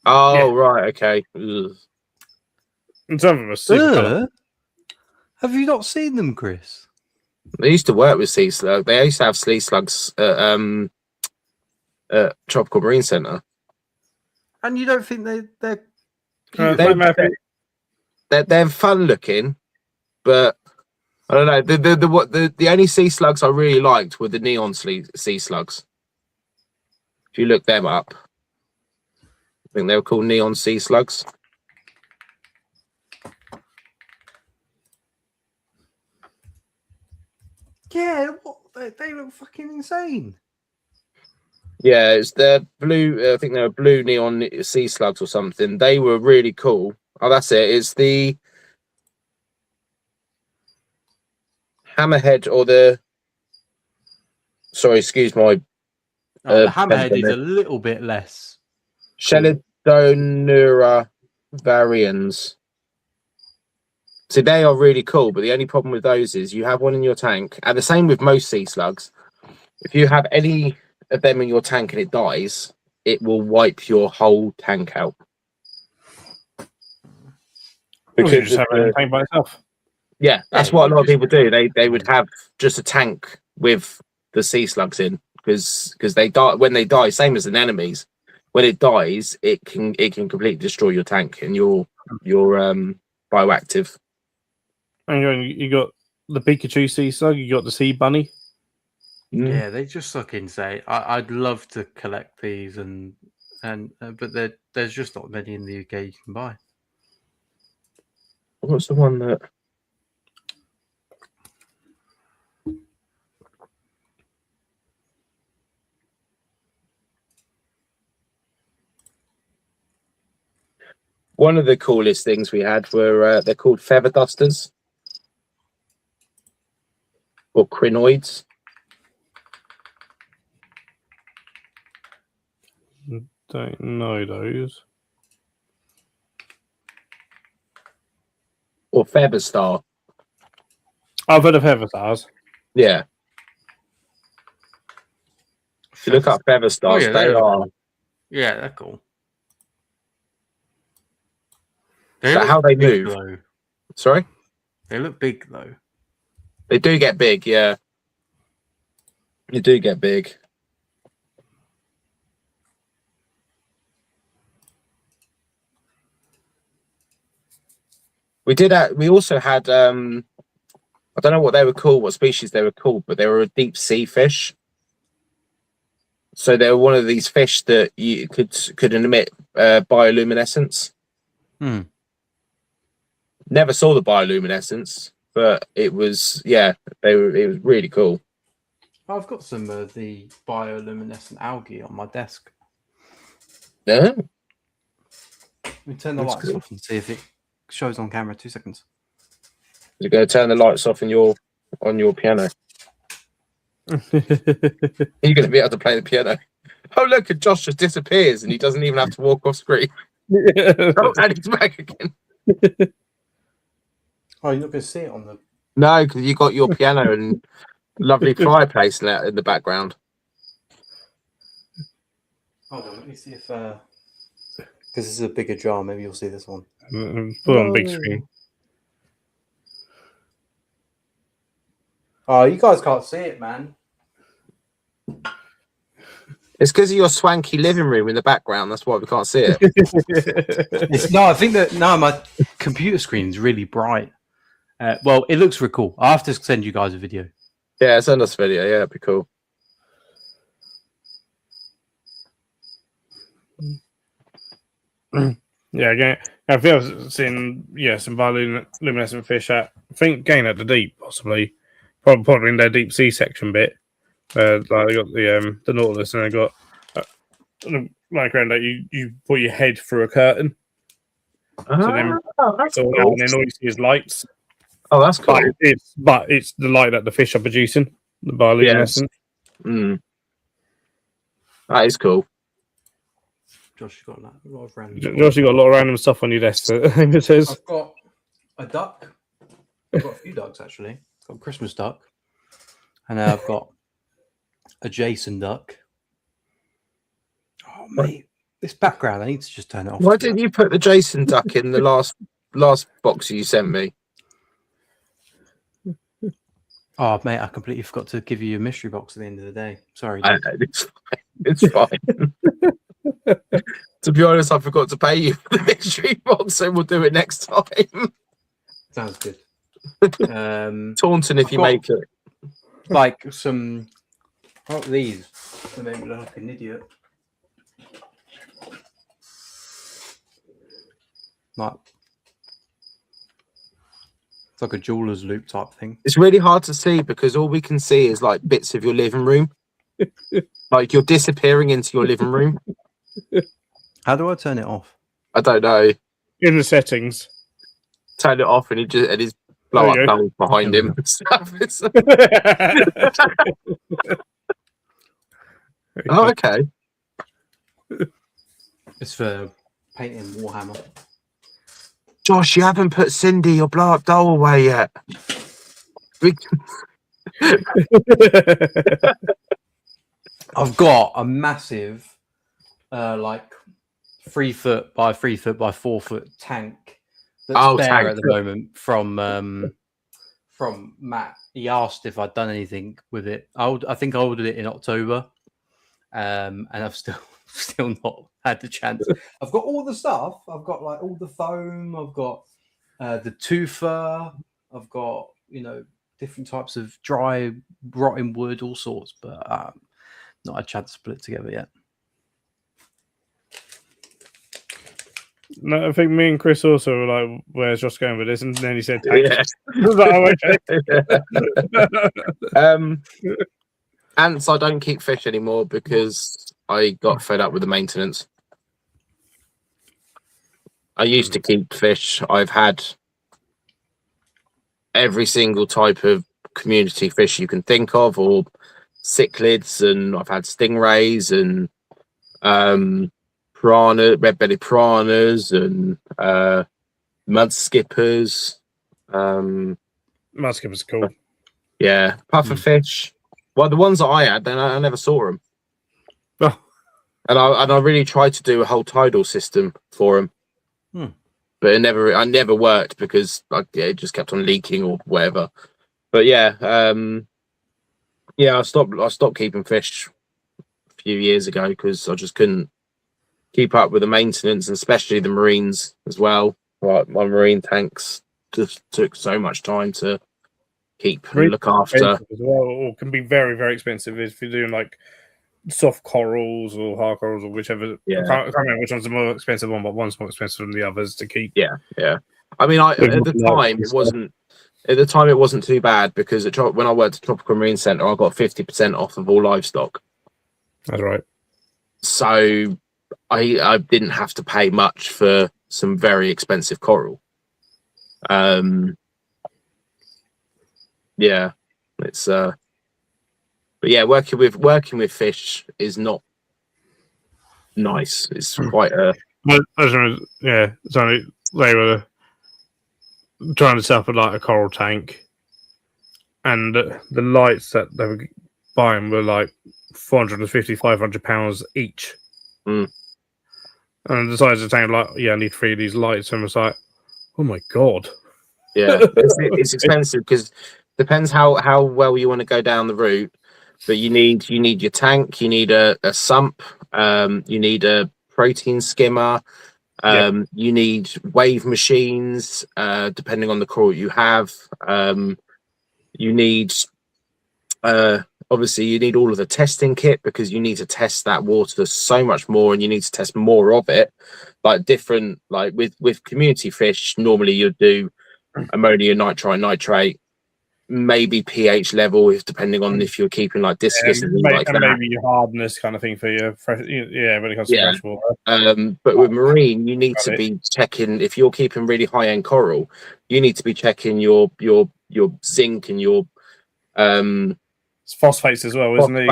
Oh, right, okay. Ugh. And some of them are super Have you not seen them, Chris? They used to work with sea slugs. They used to have sea slugs at Tropical Marine Centre. And you don't think they're fun looking, but I don't know. The only sea slugs I really liked were the neon sea slugs. If you look them up, I think they were called neon sea slugs. Yeah, they look fucking insane. Yeah, it's the blue. I think they were blue neon sea slugs or something. They were really cool. Oh, that's it. It's the hammerhead or the. Sorry, excuse my. The hammerhead is a little bit less. Chelidonura varians. So they are really cool, but the only problem with those is you have one in your tank, and the same with most sea slugs. If you have any of them in your tank and it dies, it will wipe your whole tank out. Because you just have a tank by itself. Yeah, that's what a lot of people do. They would have just a tank with the sea slugs in because they die when they die. Same as an enemy's. When it dies, it can completely destroy your tank and your bioactive. And you got the Pikachu sea slug. You got the sea bunny. Yeah, they just look insane. I'd love to collect these, but there's just not many in the UK you can buy. What's the one that? One of the coolest things we had were they're called feather dusters or crinoids. Don't know those. Or feather star. I've heard of feather stars. Yeah. If you look up feather stars, they are. Yeah, they're cool. How they move. Though. Sorry? They look big though. They do get big, yeah. They do get big. We also had I don't know what they were called, what species they were called, but they were a deep sea fish. So they were one of these fish that you could emit bioluminescence. Never saw the bioluminescence, but it was it was really cool. I've got some of the bioluminescent algae on my desk. Yeah. Let me turn the lights off and see if it shows on camera. 2 seconds. You're going to turn the lights off on your piano. You're going to be able to play the piano. Oh look, and Josh just disappears and he doesn't even have to walk off screen. Oh, and he's back again. Oh, you're not going to see it on the... No, because you got your piano and lovely fireplace in the background. Hold on, let me see if... Because this is a bigger jar, maybe you'll see this one. Put on big screen. Oh, you guys can't see it, man. It's because of your swanky living room in the background. That's why we can't see it. I think that my computer screen is really bright. Well, it looks really cool. I'll have to send you guys a video. Yeah, send us a video. Yeah, it'd be cool. Yeah, again, I've seen some bioluminescent fish at I think again at the deep possibly, probably in their deep sea section bit. Like they got the Nautilus and they got like around that you put your head through a curtain. That's cool. And then all you see is lights. Oh, that's cool. But it's the light that the fish are producing, the bioluminescent. Yes. That is cool. Josh, you got a lot of random. Josh, you got a lot of random stuff on your desk. It says. I've got a duck. I've got a few ducks actually. I've got a Christmas duck, and I've got a Jason duck. Oh mate, this background, I need to just turn it off. Why didn't you put the Jason duck in the last box you sent me? Oh mate, I completely forgot to give you a mystery box at the end of the day. Sorry. It's fine. To be honest, I forgot to pay you for the mystery box, so we'll do it next time. Sounds good. Taunton if you make it. Like some... What are these? They make me look like an idiot. Like... It's like a jeweler's loop type thing. It's really hard to see because all we can see is like bits of your living room. Like you're disappearing into your living room. How do I turn it off? I don't know. In the settings. Turn it off and his blow up bell behind him and stuff. Oh, okay. It's for painting Warhammer. Josh, you haven't put Cindy, your blow up doll, away yet. I've got a massive, like 3 foot by 3 foot by 4 foot tank that's there tank. at the moment from Matt. He asked if I'd done anything with it. I think I ordered it in October, and I've still not had the chance. I've got all the stuff. I've got like all the foam. I've got the toofer. I've got different types of dry rotting wood, all sorts, but not had a chance to put it together yet. No, I think me and Chris also were like, "Where's Josh going with this?" And then he said, Yeah. Ants, I don't keep fish anymore because I got fed up with the maintenance. I used to keep fish. I've had every single type of community fish you can think of, or cichlids, and I've had stingrays and red-bellied piranhas and mud skippers. Mud skippers cool. Yeah, pufferfish. Well, the ones that I had, then I never saw them. Oh. And I really tried to do a whole tidal system for them, but I never worked because it just kept on leaking or whatever. But yeah, I stopped keeping fish a few years ago because I just couldn't keep up with the maintenance, and especially the marines as well. Like my marine tanks just took so much time to keep and look after. As well, or can be very, very expensive if you're doing like soft corals or hard corals or whichever. Yeah. I can't remember which one's the more expensive one, but one's more expensive than the others to keep. Yeah. I mean, at the time it wasn't too bad because when I worked at Tropical Marine Centre, I got 50% off of all livestock. That's right. So I didn't have to pay much for some very expensive coral. Yeah, it's but yeah, working with fish is not nice. It's quite a so they were trying to set up like a coral tank, and the lights that they were buying were like £450-500 each. And I decided to take like, I need 3 of these lights, and I was like, oh my god. Yeah, it's expensive because depends how well you want to go down the route. But you need your tank, you need a sump, you need a protein skimmer, you need wave machines, depending on the coral you have. You need obviously you need all of the testing kit because you need to test that water so much more, and you need to test more of it. Like different, like with community fish, normally you'd do ammonia, nitrite, maybe pH level, if depending on if you're keeping like discus and things like that. Maybe your hardness kind of thing for your fresh, when it comes to fresh water. But with marine, you need to be checking if you're keeping really high end coral. You need to be checking your zinc and your it's phosphates as well, isn't it?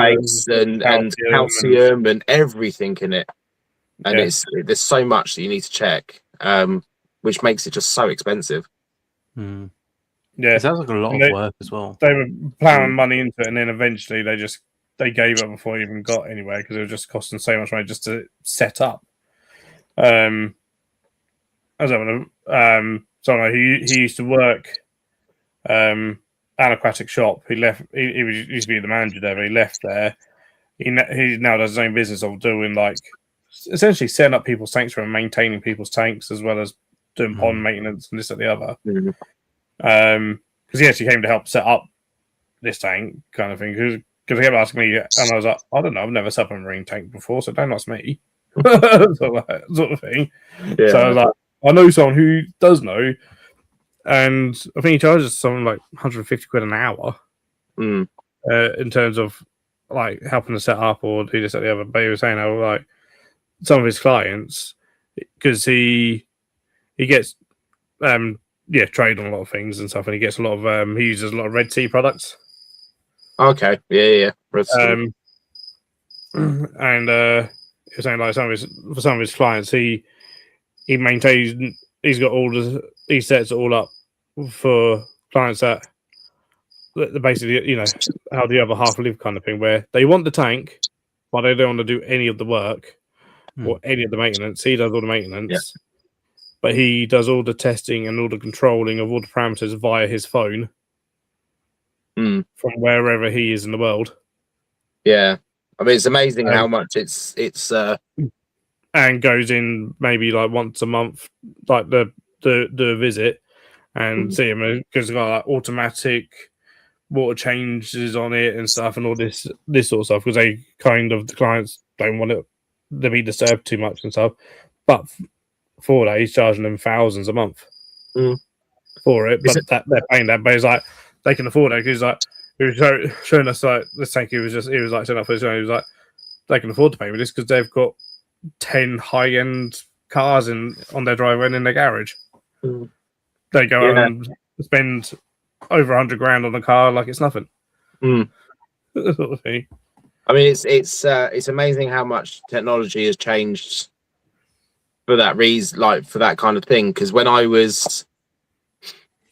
And calcium and everything in it. And there's so much that you need to check, which makes it just so expensive. Yeah, it sounds like a lot of work as well. They were plowing money into it, and then eventually they gave up before it even got anywhere because it was just costing so much money just to set up. He used to work an aquatic shop. He left. He used to be the manager there, but he left there. He now does his own business of doing like essentially setting up people's tanks and maintaining people's tanks as well as doing pond maintenance and this and the other. Because he actually came to help set up this tank kind of thing. Because he kept asking me, and I was like, I don't know, I've never set up a marine tank before, so don't ask me. sort of thing. Yeah. So I was like, I know someone who does know, and I think he charges something like 150 quid an hour in terms of like helping to set up or do this or the other. But he was saying how like some of his clients, because he gets trade on a lot of things and stuff, and he gets a lot of he uses a lot of Red Sea products. Okay, yeah. Red Sea. And he was saying like some of his clients, he maintains he's got he sets it all up for clients that basically, how the other half live kind of thing, where they want the tank, but they don't want to do any of the work or any of the maintenance. He does all the maintenance, but he does all the testing and all the controlling of all the parameters via his phone from wherever he is in the world. Yeah, I mean, it's amazing how much it's and goes in maybe like once a month, like the visit, and see him because it's got like automatic water changes on it and stuff, and all this sort of stuff, because the clients don't want it to be disturbed too much and stuff. But for that, he's charging them thousands a month for it. But that they're paying that, but it's like they can afford it, because like he was showing us like this tank. He was like setting up for his own. He was like, they can afford to pay me this because they've got 10 high-end cars on their driveway and in their garage. They go out and spend over $100,000 on a car like it's nothing. Sort of thing. I mean, it's amazing how much technology has changed for that reason, like for that kind of thing. Because when I was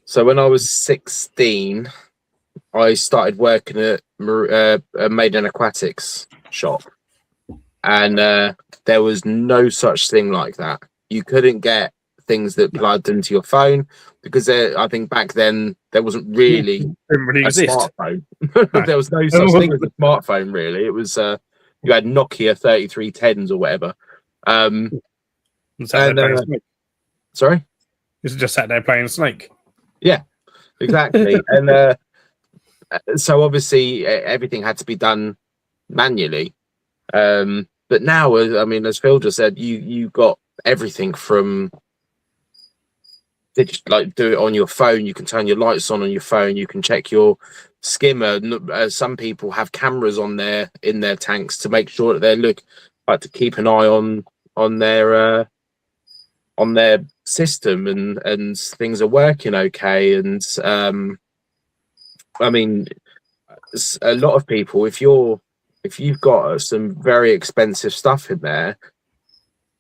16, I started working at a Maiden Aquatics shop, and there was no such thing like that. You couldn't get things that plugged into your phone, because I think back then there wasn't really a smartphone. There was no such thing as a smartphone, really. It was you had Nokia 3310s or whatever. Sorry, it's just sat there playing Snake. Yeah, exactly. And so obviously everything had to be done manually. But now, I mean, as Phil just said, you got everything from like do it on your phone. You can turn your lights on your phone. You can check your skimmer. Some people have cameras in their tanks to make sure that to keep an eye on their system, and things are working okay. And I mean, a lot of people, if you've got some very expensive stuff in there,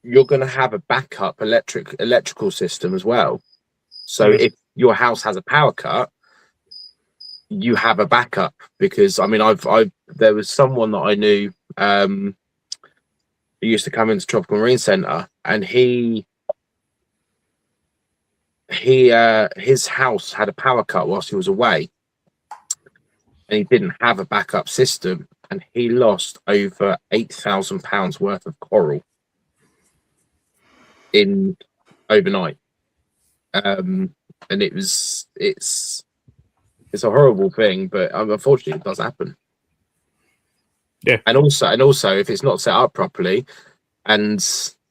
you're going to have a backup electrical system as well. So if your house has a power cut, you have a backup. Because I mean, there was someone that I knew who used to come into Tropical Marine Centre, and his house had a power cut whilst he was away, and he didn't have a backup system, and he lost over £8,000 worth of coral in overnight. And it's a horrible thing, but unfortunately it does happen. Yeah. And also if it's not set up properly and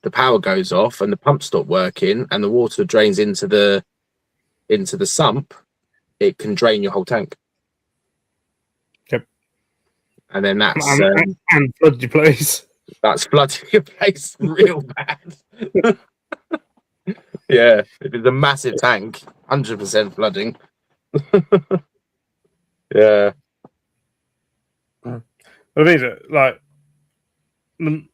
the power goes off and the pump stops working and the water drains into the sump, it can drain your whole tank. Yep. And then that's and flood your place. That's flooding your place real bad. Yeah, if it's a massive tank, 100% flooding. Yeah. I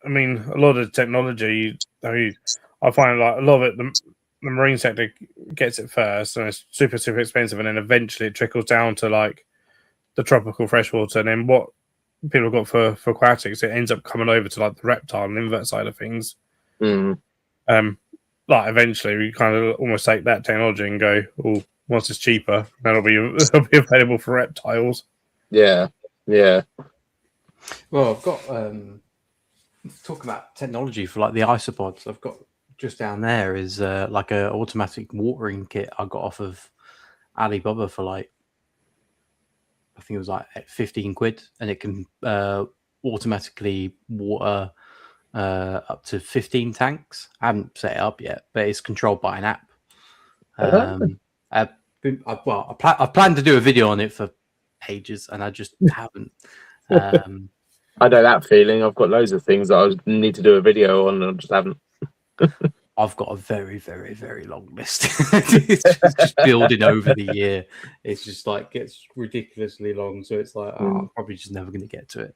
mean, a lot of the technology, I find like a lot of it, the marine sector gets it first, and it's super, super expensive, and then eventually it trickles down to like the tropical freshwater, and then what people have got for aquatics, it ends up coming over to like the reptile and invert side of things. Like eventually we kind of almost take that technology and go, oh, once it's cheaper, it'll be available for reptiles. Yeah. Well, I've got talk about technology for like the isopods. I've got just down there is like a automatic watering kit I got off of Alibaba for like, I think it was like 15 quid, and it can automatically water up to 15 tanks. I haven't set it up yet, but it's controlled by an app. I've planned to do a video on it for ages, and I just haven't. I know that feeling. I've got loads of things that I need to do a video on, and I just haven't. I've got a very, very, very long list. It's just building over the year. It's just like gets ridiculously long. So it's like, I'm probably just never going to get to it.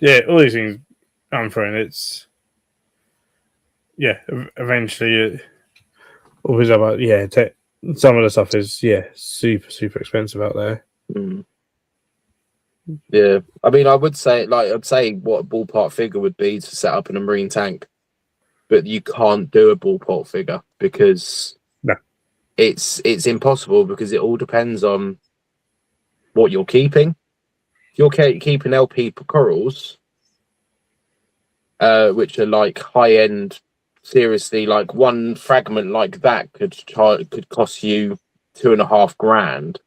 Yeah, all these things. I'm afraid it's eventually it always about some of the stuff is super expensive out there. Mm. Yeah, I mean, I'd say what a ballpark figure would be to set up in a marine tank, but you can't do a ballpark figure because No. it's impossible because it all depends on what you're keeping. If you're keeping LP corals, which are like high end, seriously, like one fragment like that could cost you $2,500.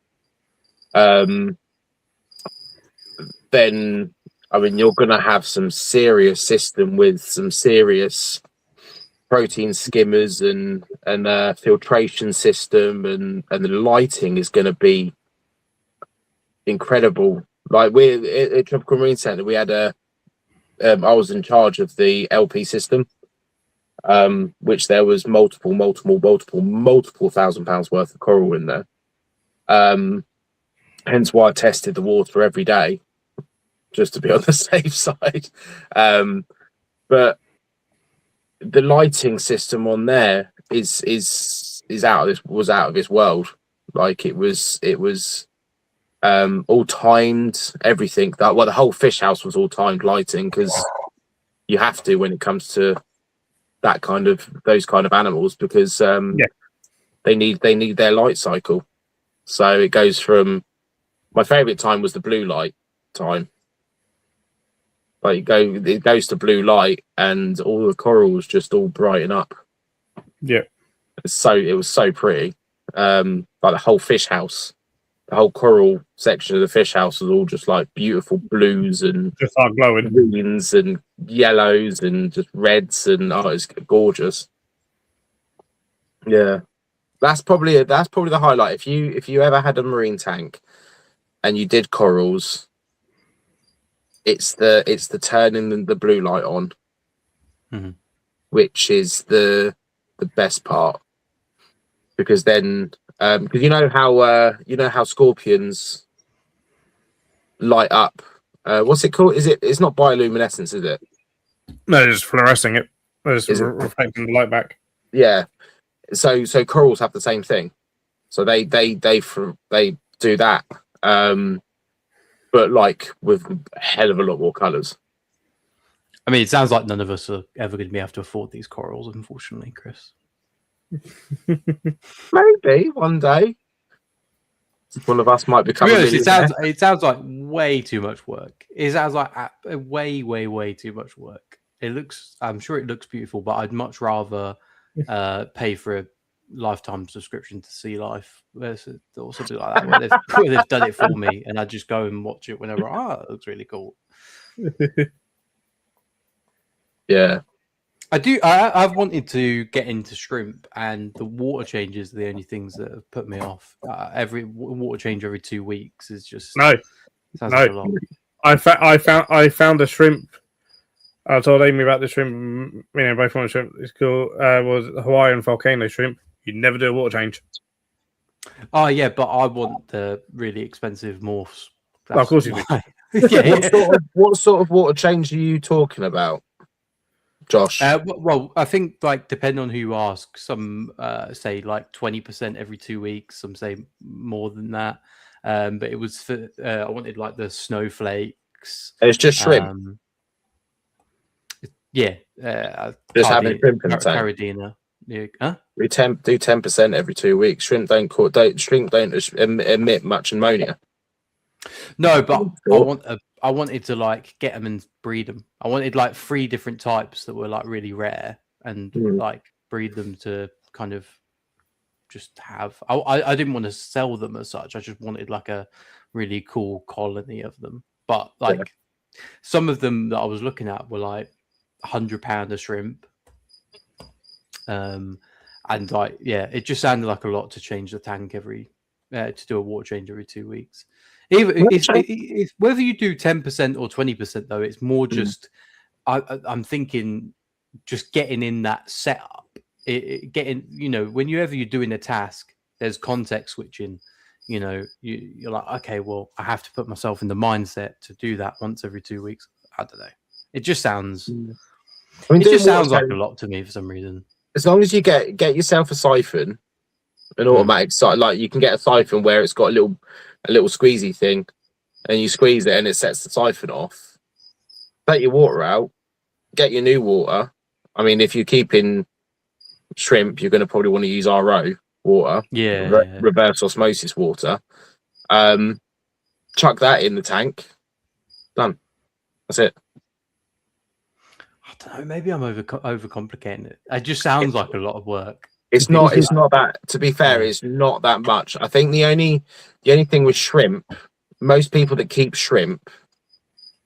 Then I mean you're gonna have some serious system with some serious protein skimmers and filtration system, and the lighting is gonna be incredible. Like we're at Tropical Marine Center, we had I was in charge of the LP system, which there was multiple £1,000 worth of coral in there. Hence why I tested the water every day, just to be on the safe side. But the lighting system on there was out of this world. Like it was all timed, everything. The whole fish house was all timed lighting because you have to when it comes to those kind of animals because they need their light cycle. So it goes from, my favorite time was the blue light time. Like it goes to blue light and all the corals just all brighten up. Yeah. It was so pretty. Like the whole fish house, the whole coral section of the fish house was all just like beautiful blues and just start glowing, greens and yellows and just reds, and it's gorgeous. Yeah, that's probably the highlight. If you ever had a marine tank and you did corals, it's the turning the blue light on, which is the best part, because then because you know how scorpions light up. What's it called? It's not bioluminescence, is it? No, they're just fluorescing it. They're just reflecting the light back. Yeah. So corals have the same thing. So they do that. But like with a hell of a lot more colours. I mean, it sounds like none of us are ever going to be able to afford these corals, unfortunately, Chris. Maybe one day one of us might become. It sounds like way too much work. It sounds like way too much work. I'm sure it looks beautiful, but I'd much rather pay for a lifetime subscription to Sea Life or something like that, where they've done it for me, and I just go and watch it whenever. It looks really cool. Yeah, I do. I've wanted to get into shrimp, and the water changes are the only things that have put me off. Every water change every 2 weeks is just sounds like a lot. I found a shrimp. I told Amy about the shrimp. Both want shrimp. It's cool. Was Hawaiian volcano shrimp. You never do a water change. Oh yeah, but I want the really expensive morphs. Well, of course you do. What sort of water change are you talking about, Josh? Well, I think like depending on who you ask, some say like 20% every 2 weeks. Some say more than that. But it was for I wanted like the snowflakes. It's just shrimp. Yeah, just having shrimp in the tank. Caridina. Yeah, huh? We do 10% every 2 weeks. Shrimp don't emit much ammonia. No, but I wanted to like get them and breed them. I wanted like 3 different types that were like really rare and like breed them to kind of just have. I didn't want to sell them as such. I just wanted like a really cool colony of them. But like some of them that I was looking at were like £100 a shrimp. And like it just sounded like a lot to change the tank to do a water change every 2 weeks. Even it's whether you do 10% or 20% though, it's more just I'm thinking just getting in that setup. Getting whenever you're doing a task, there's context switching. You're like, okay, well, I have to put myself in the mindset to do that once every 2 weeks. I don't know. It just sounds. I mean, It just doing sounds like water a lot to me for some reason. as long as you get yourself a siphon, an automatic siphon, like you can get a siphon where it's got a little squeezy thing, and you squeeze it and it sets the siphon off. Take your water out, get your new water. I mean, if you're keeping shrimp, you're going to probably want to use RO water, reverse osmosis water. Chuck that in the tank. Done. That's it. I don't know. Maybe I'm overcomplicating it. It just sounds like a lot of work. It's not that. To be fair, it's not that much. I think the only thing with shrimp, most people that keep shrimp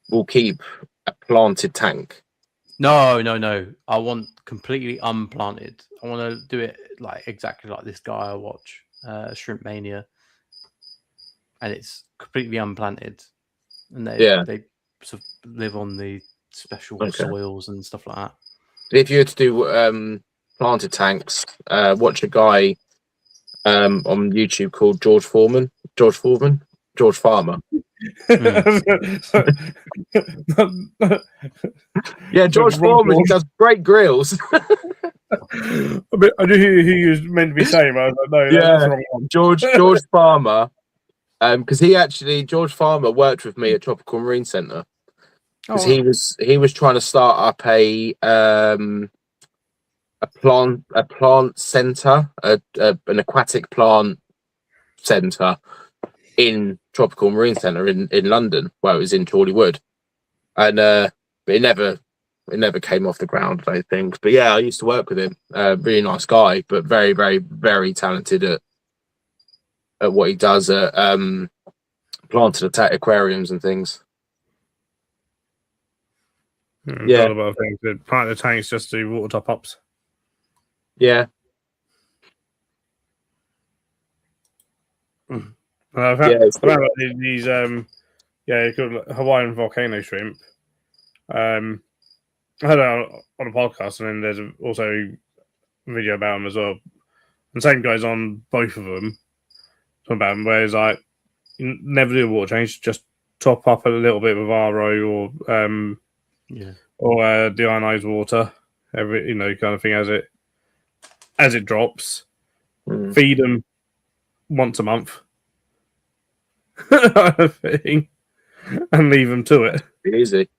will keep a planted tank. No. I want completely unplanted. I want to do it like exactly like this guy I watch, Shrimp Mania, and it's completely unplanted, and they sort of live on the special soils and stuff like that. If you were to do planted tanks, watch a guy on YouTube called George Farmer. Yeah, George Foreman. He does great grills. I knew who he was meant to be saying, but I was like, no, that's the wrong one. George Farmer. Because George Farmer worked with me at Tropical Marine Centre. Because he was trying to start up a plant centre, an aquatic plant centre in Tropical Marine Centre in London, where it was in Chorley Wood, and it never came off the ground, I don't think. But yeah, I used to work with him. Really nice guy, but very, very, very talented at what he does at planted aquariums and things. Yeah, a lot of things. Part of the tanks just do water top ups. Yeah. I've had these called Hawaiian volcano shrimp. I heard it on a podcast, and then there's also a video about them as well. And same goes on both of them. Talking about them, where it's like you never do a water change, just top up a little bit with RO or deionized water, kind of thing as it drops. Feed them once a month, thing, and leave them to it. Easy.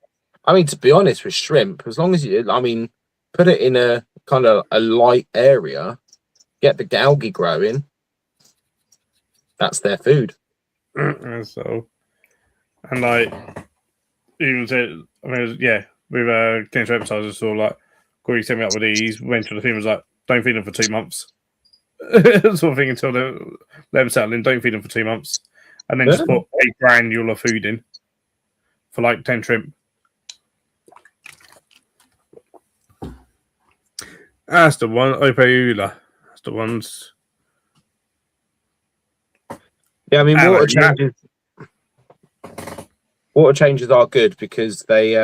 I mean, to be honest, with shrimp, as long as put it in a kind of a light area, get the algae growing. That's their food. So, and like even said, with potential advertisers, so like, Corey set me up with these. Went to the thing, was like, don't feed them for 2 months, sort of thing, until they let them settle in. Don't feed them for 2 months, and then just put a granule of food in for like 10 shrimp. That's the one. Opeula. That's the ones. Yeah, I mean, water changes are good because they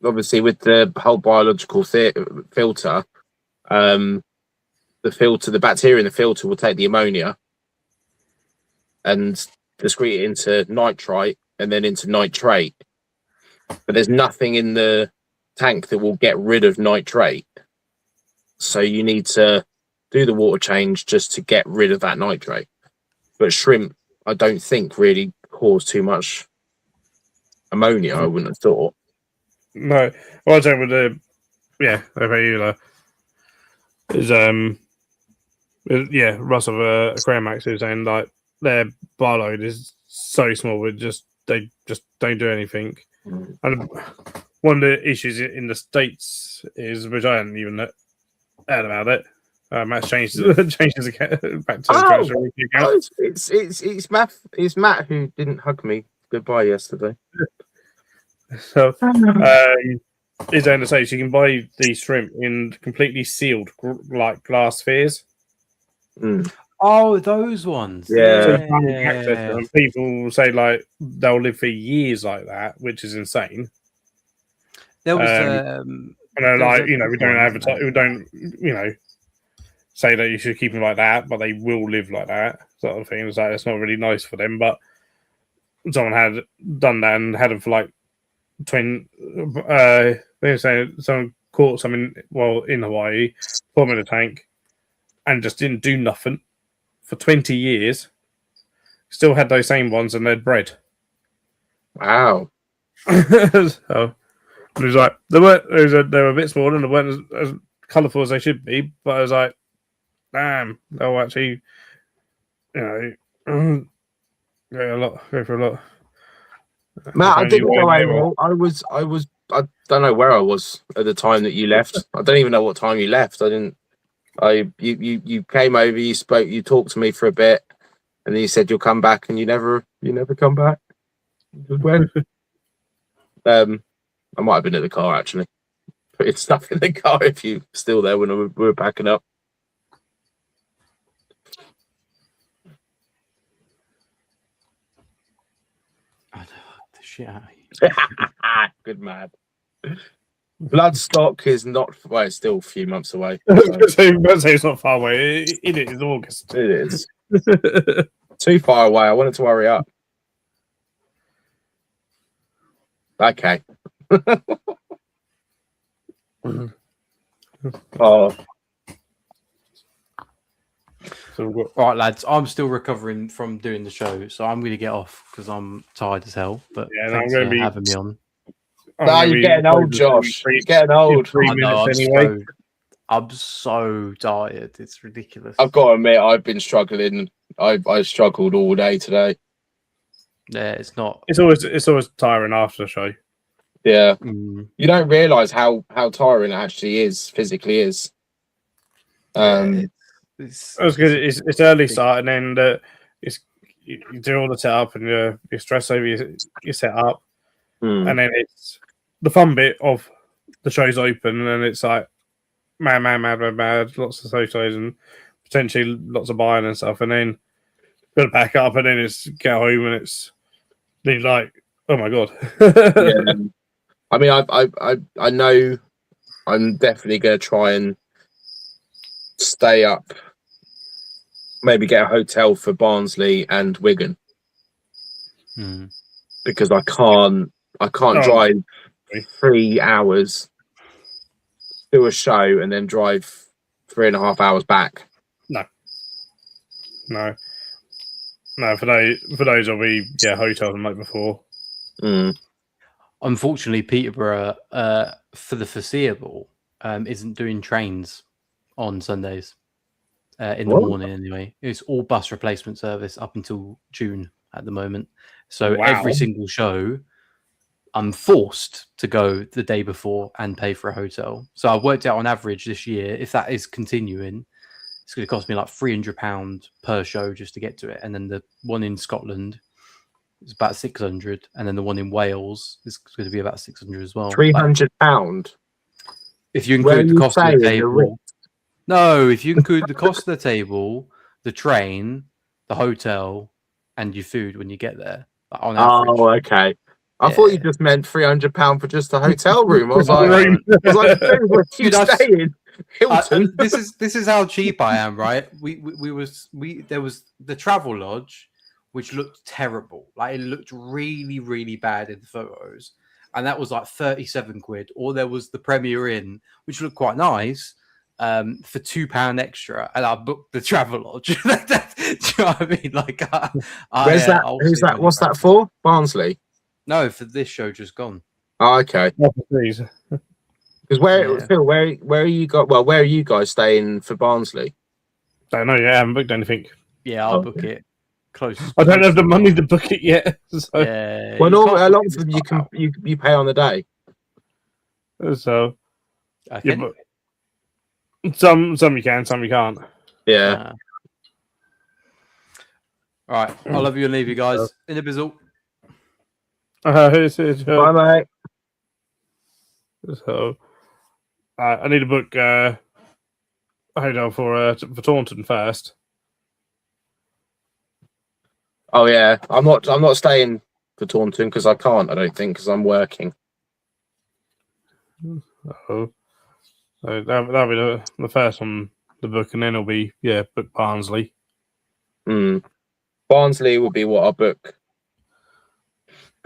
obviously, with the whole biological filter, the bacteria in the filter will take the ammonia and excrete it into nitrite and then into nitrate. But there's nothing in the tank that will get rid of nitrate, so you need to do the water change just to get rid of that nitrate. But shrimp, I don't think, really cause too much ammonia. I wouldn't have thought. No, what I'm saying with the Opeula is Russ of Aquariumax is saying like their bioload is so small, they just don't do anything. And one of the issues in the States is, which I hadn't even heard about it. Matt's changes again back to the account. It's Matt who didn't hug me goodbye yesterday. So is going to say you can buy these shrimp in completely sealed like glass spheres. Oh, those ones. Yeah. So you can't access them. People say like they'll live for years like that, which is insane. There was we don't advertise. We don't say that you should keep them like that, but they will live like that sort of thing. It's like it's not really nice for them, but someone had done that and had them for like they were saying someone caught something while in Hawaii, put them in a tank, and just didn't do nothing for 20 years. Still had those same ones and they'd bred. Wow. So it was like they were a bit smaller and they weren't as colourful as they should be, but I was like, damn, they'll actually, go for a lot. Matt, I didn't go anymore. I don't know where I was at the time that you left. I don't even know what time you left. You came over, you spoke, you talked to me for a bit, and then you said you'll come back, and you never come back. Just went. I might have been in the car actually. Putting stuff in the car if you were still there when we were packing up. I know the shit out of you. Good man. Bloodstock is not. Well, it's still a few months away. So it's not far away. It is August. It is too far away. I wanted to hurry up. Okay. Oh. So All right, lads. I'm still recovering from doing the show, so I'm going to get off because I'm tired as hell. But yeah, thanks I'm going to for be having me on. No, you're getting old, Josh. You're getting old. I know, anyway. I'm so tired. It's ridiculous. I've got to admit, I've been struggling. I struggled all day today. Yeah, it's not. It's always tiring after the show. Yeah, Mm, you don't realise how tiring it actually is, physically is. it's because it's early start and then you do all the setup and you stress over your setup, and then it's the fun bit of the show's open and then it's like mad, lots of socials and potentially lots of buying and stuff, and then got to pack up and then it's get home and it's like, oh my god. Yeah. I mean, I know I'm definitely going to try and stay up. Maybe get a hotel for Barnsley and Wigan because I can't drive 3 hours, do a show, and then drive 3.5 hours back. No. For those will be hotels the night before. Unfortunately, Peterborough, for the foreseeable, isn't doing trains on Sundays in the morning. Anyway, it's all bus replacement service up until June at the moment. So every single show, I'm forced to go the day before and pay for a hotel. So I've worked out on average this year, if that is continuing, it's going to cost me like £300 per show just to get to it. And then the one in Scotland is about 600, and then the one in Wales is going to be about 600 as well. £300. If you include the cost of the table. No, if you include the cost of the table, the train, the hotel, and your food when you get there. On average. Oh, okay. I thought you just meant £300 for just a hotel room. I was like, you staying? Hilton. This is how cheap I am, right? There was the travel lodge, which looked terrible. Like it looked really, really bad in the photos, and that was like 37 quid. Or there was the Premier Inn, which looked quite nice, for £2 extra, and I booked the travel lodge. Do you know what I mean? Like, where's that? Who's that? What's that for? Barnsley? No, for this show just gone. Oh, okay. Because where are you got? Well, where are you guys staying for Barnsley? Don't know yet. I haven't booked anything. Yeah, I'll book it close. I don't have the money to book it yet. So. Yeah. Well, a lot of them you pay on the day. So, okay. Some you can, some you can't. Yeah. All right. I love you and leave you guys. In a bizzle. Bye, mate. So, I need to book a hotel for Taunton first. Oh yeah, I'm not staying for Taunton because I can't. I don't think because I'm working. So that'll be the first one to book, and then it'll be book Barnsley. Barnsley will be what I book.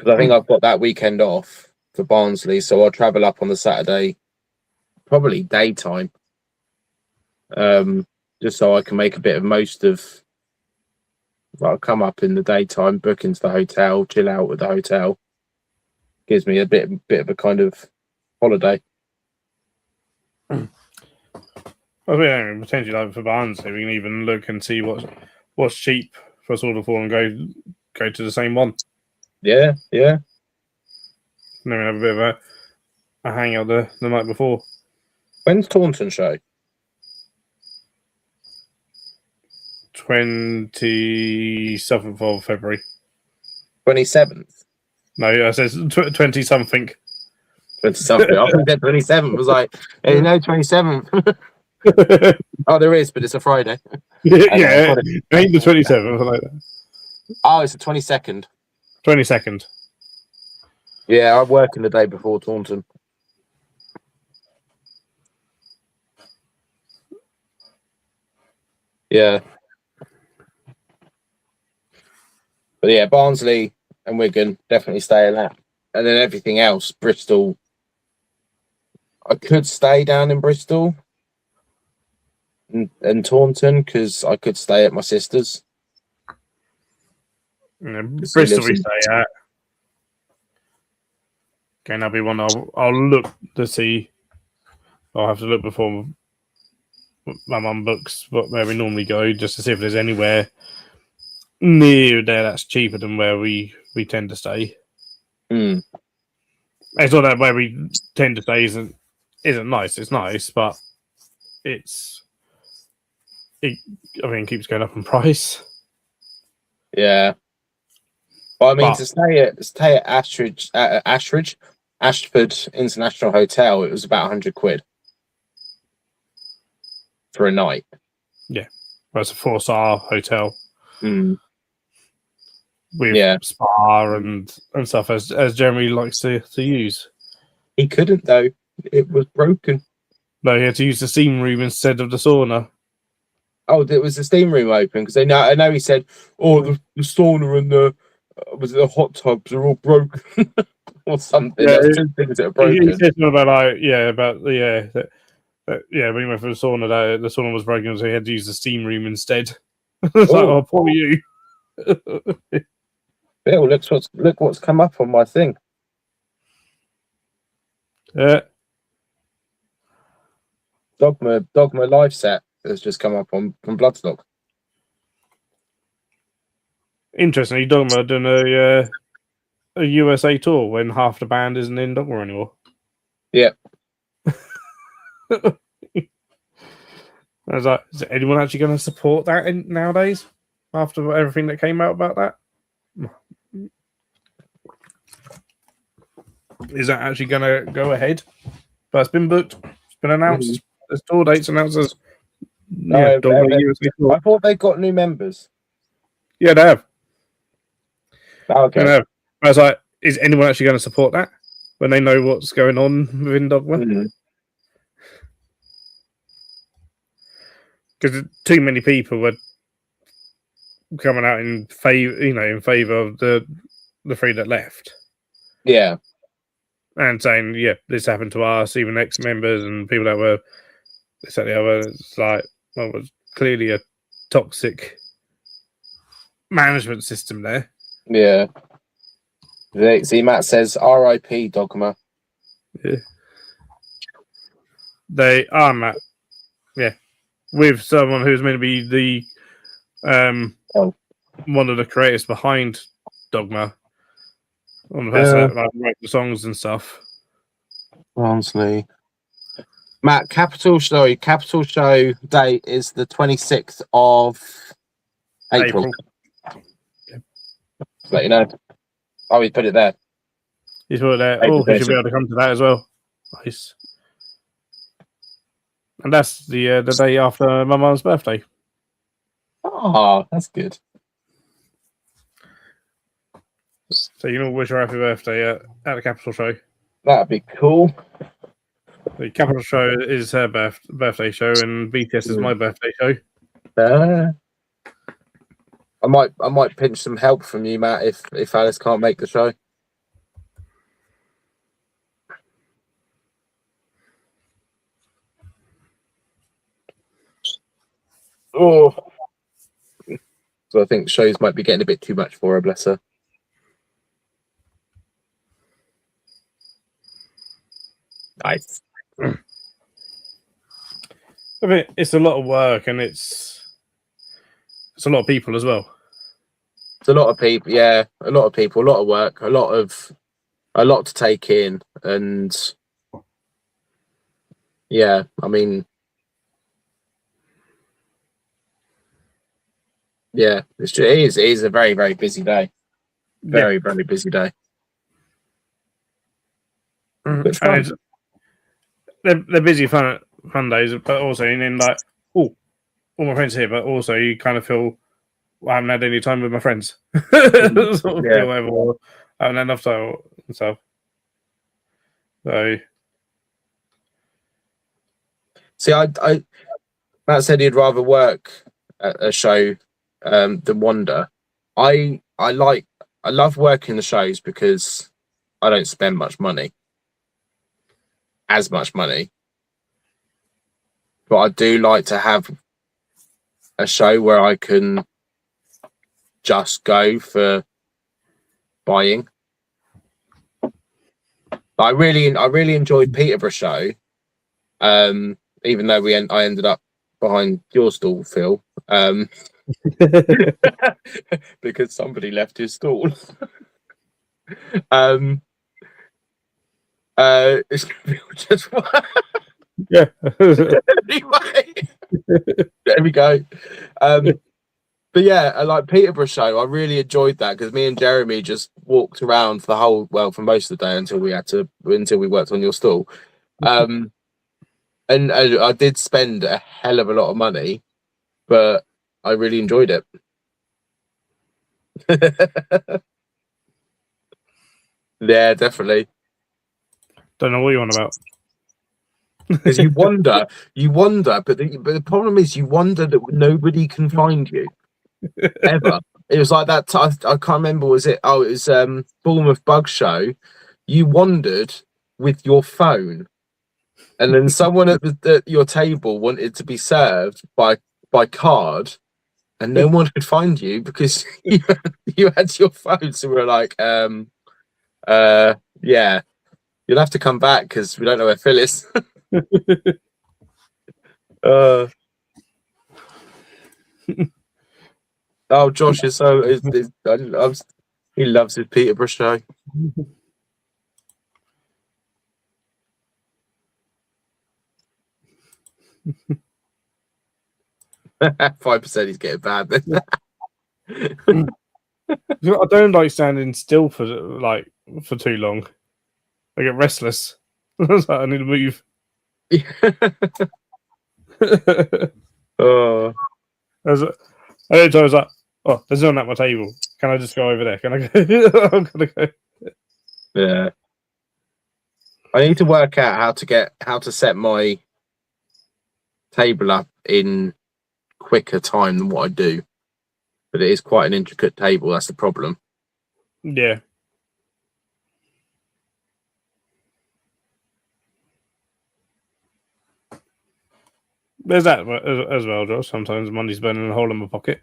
because I think I've got that weekend off for Barnsley, so I'll travel up on the Saturday, probably daytime, just so I can make a bit of most of. Well, I'll come up in the daytime, book into the hotel, chill out at the hotel. Gives me a bit of a kind of holiday. Well, yeah, potentially like for Barnsley, we can even look and see what's cheap for us all to fall and go to the same one. Yeah. And then we have a bit of a hangout the night before. When's Taunton show? 27th of February. 27th. No, it says 20 something. 20-something. I think that 27th was like, hey, no, 27th. Oh, there is, but it's a Friday. Yeah, it ain't the 27th. Like that. Oh, it's the 22nd. 22nd. Yeah, I'm working the day before Taunton. Yeah. But yeah, Barnsley and Wigan definitely stay in that. And then everything else, Bristol. I could stay down in Bristol and Taunton because I could stay at my sister's. Yeah, Bristol we stay at. Okay, that'll be one I'll look to see. I'll have to look before my mum books where we normally go, just to see if there's anywhere near there that's cheaper than where we tend to stay. Mm. It's not that where we tend to stay isn't nice. It's nice, but it keeps going up in price. Yeah. Well, I mean, to stay at Ashford International Hotel, it was about 100 quid for a night. Yeah, well, it's a 4-star hotel with spa and stuff as Jeremy likes to use. He couldn't though; it was broken. No, he had to use the steam room instead of the sauna. Oh, there was the steam room open because I know he said, "Oh, the sauna and the hot tubs are all broken." Or something. Yeah, There's two things that are broken. He said something about when he went for the sauna, the sauna was broken, so he had to use the steam room instead. It's like, oh, poor you. Bill, look what's come up on my thing. Yeah. Dogma live set has just come up from Bloodstock. Interesting. Dogma doing a USA tour when half the band isn't in Dogma anymore. Yeah. I was like, is anyone actually going to support that nowadays? After everything that came out about that? Is that actually going to go ahead? But it's been booked. It's been announced. Mm-hmm. There's tour dates announced as Dogma USA tour. I thought they got new members. Yeah, they have. Oh, okay. I was like, is anyone actually going to support that when they know what's going on within Dogma? Because too many people were coming out in favor of the three that left. Yeah, and saying, yeah, this happened to us, even ex-members and people that were this and the other. It's like, well, it was clearly a toxic management system there. Yeah. See, Matt says R.I.P. Dogma. Yeah. They are, Matt. Yeah. With someone who's meant to be the one of the creators behind Dogma. On the person that wrote the songs and stuff. Barnsley. Matt, Capital Show date is the 26th of April. Just let you know. Oh, he put it there. He's put it there. Oh, he should be able to come to that as well. Nice. And that's the day after my mum's birthday. Oh, that's good. So you can wish her happy birthday at the Capital Show. That'd be cool. The Capital Show is her birthday show, and BTS is my birthday show. I might pinch some help from you, Matt, if Alice can't make the show. Oh, so I think shows might be getting a bit too much for her, bless her. Nice. I mean, it's a lot of work, and it's a lot of people as well. It's a lot of people, yeah, a lot of people, a lot of work, a lot to take in, and yeah, I mean, yeah, it is a very, very busy day. Very, very busy day. But fun. And they're busy fun days, but also and then like, oh, all my friends here, but also you kind of feel I haven't had any time with my friends. Sort of feel over, I haven't had enough time and stuff. So, see, Matt said he'd rather work at a show than wander. I love working the shows because I don't spend as much money, but I do like to have a show where I can just go for buying. I really enjoyed Peterborough show, even though I ended up behind your stall, Phil, because somebody left his stall. It's gonna be just yeah. Anyway, there we go. But yeah, I like Peterborough show. I really enjoyed that because me and Jeremy just walked around for for most of the day until we worked on your stall. And I did spend a hell of a lot of money, but I really enjoyed it. Yeah, definitely. Don't know what you want about. Because you wonder, but the problem is you wonder that nobody can find you ever. It was like that. I can't remember. Was it? Oh, it was Bournemouth Bug Show. You wandered with your phone, and then someone at your table wanted to be served by card, and no one could find you because you had your phone. So we were like, yeah, you'll have to come back because we don't know where Phil is. Oh, Josh is so he loves his Peterborough show. 5% he's getting bad. I don't like standing still for too long. I get restless. I need to move. Oh, I was like, oh, there's none at my table. Can I just go over there? Can I go? I'm gonna go. Yeah. I need to work out how to set my table up in quicker time than what I do. But it is quite an intricate table. That's the problem. Yeah. There's that as well, Josh. Sometimes money's burning a hole in my pocket.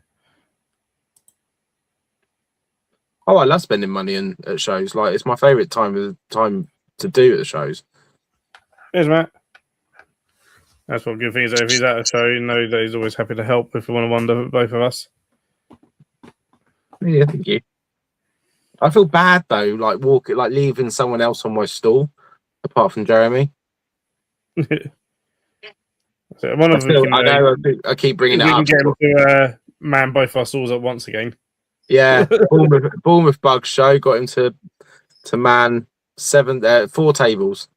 Oh, I love spending money at shows. Like, it's my favourite time to do at the shows. Here's Matt. That's what good thing is. If he's at a show, you know that he's always happy to help if we want to wander, both of us. Yeah, thank you. I feel bad though, like leaving someone else on my stall, apart from Jeremy. So one of them. I know. I keep bringing it up. We can get him to man both our stalls at once again. Yeah, Bournemouth Bug Show got him to man 4 tables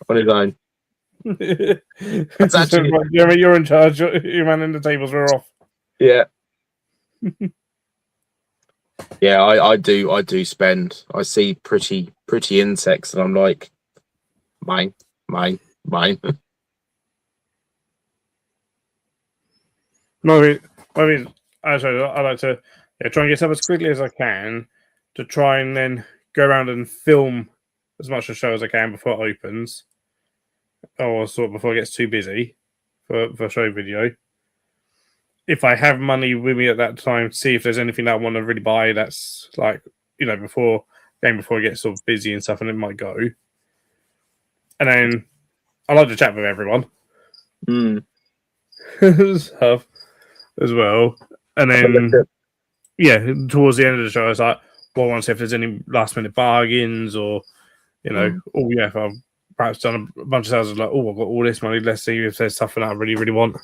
on his own. That's actually you're in charge. You're manning the tables. We're off. Yeah. Yeah, I do spend. I see pretty insects, and I'm like, mine. Maybe actually, I like to try and get up as quickly as I can to try and then go around and film as much of the show as I can before it opens, or sort of before it gets too busy for show video. if I have money with me at that time, see if there's anything that I want to really buy that's like, before it gets sort of busy and stuff, and it might go. And then I like to chat with everyone. Stuff as well. And then, towards the end of the show, I was like, well, I want to see if there's any last minute bargains or, if I've perhaps done a bunch of sales, like, I've got all this money, let's see if there's something I really, really want.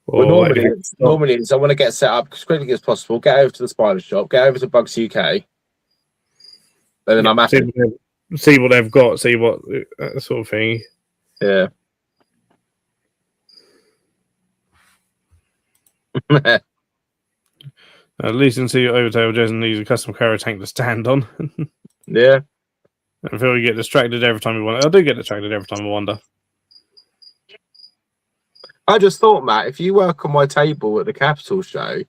Well, normally it's I want to get set up as quickly as possible, get over to the spider shop, get over to Bugs UK, and then I'm happy. See what they've got, see what sort of thing. Yeah. At least until you overtail Jason needs a custom carrier tank to stand on. Yeah. I feel you get distracted every time you wander. I do get distracted every time I wander. I just thought, Matt, if you work on my table at the Capital show,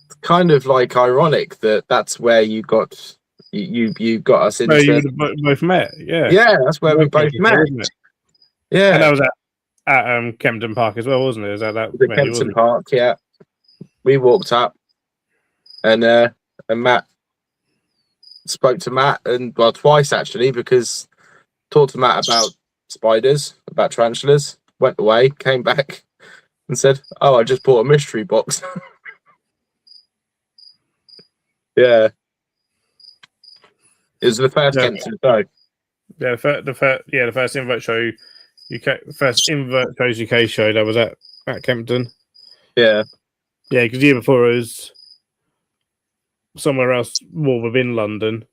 it's kind of like ironic that that's where you got you got us into. You both met, yeah. Yeah, that's where we both met. Yeah, and that was at Kempton Park as well, wasn't it? Was that the Kempton Park? Yeah, we walked up, and Matt spoke to Matt, and well, twice actually, because talked to Matt about spiders, about tarantulas. Went away, came back, and said, "Oh, I just bought a mystery box." Yeah, it was the first Kempton show. Yeah, the first invert show, first invert shows UK show that was at Kempton. Yeah, because the year before it was somewhere else, more within London.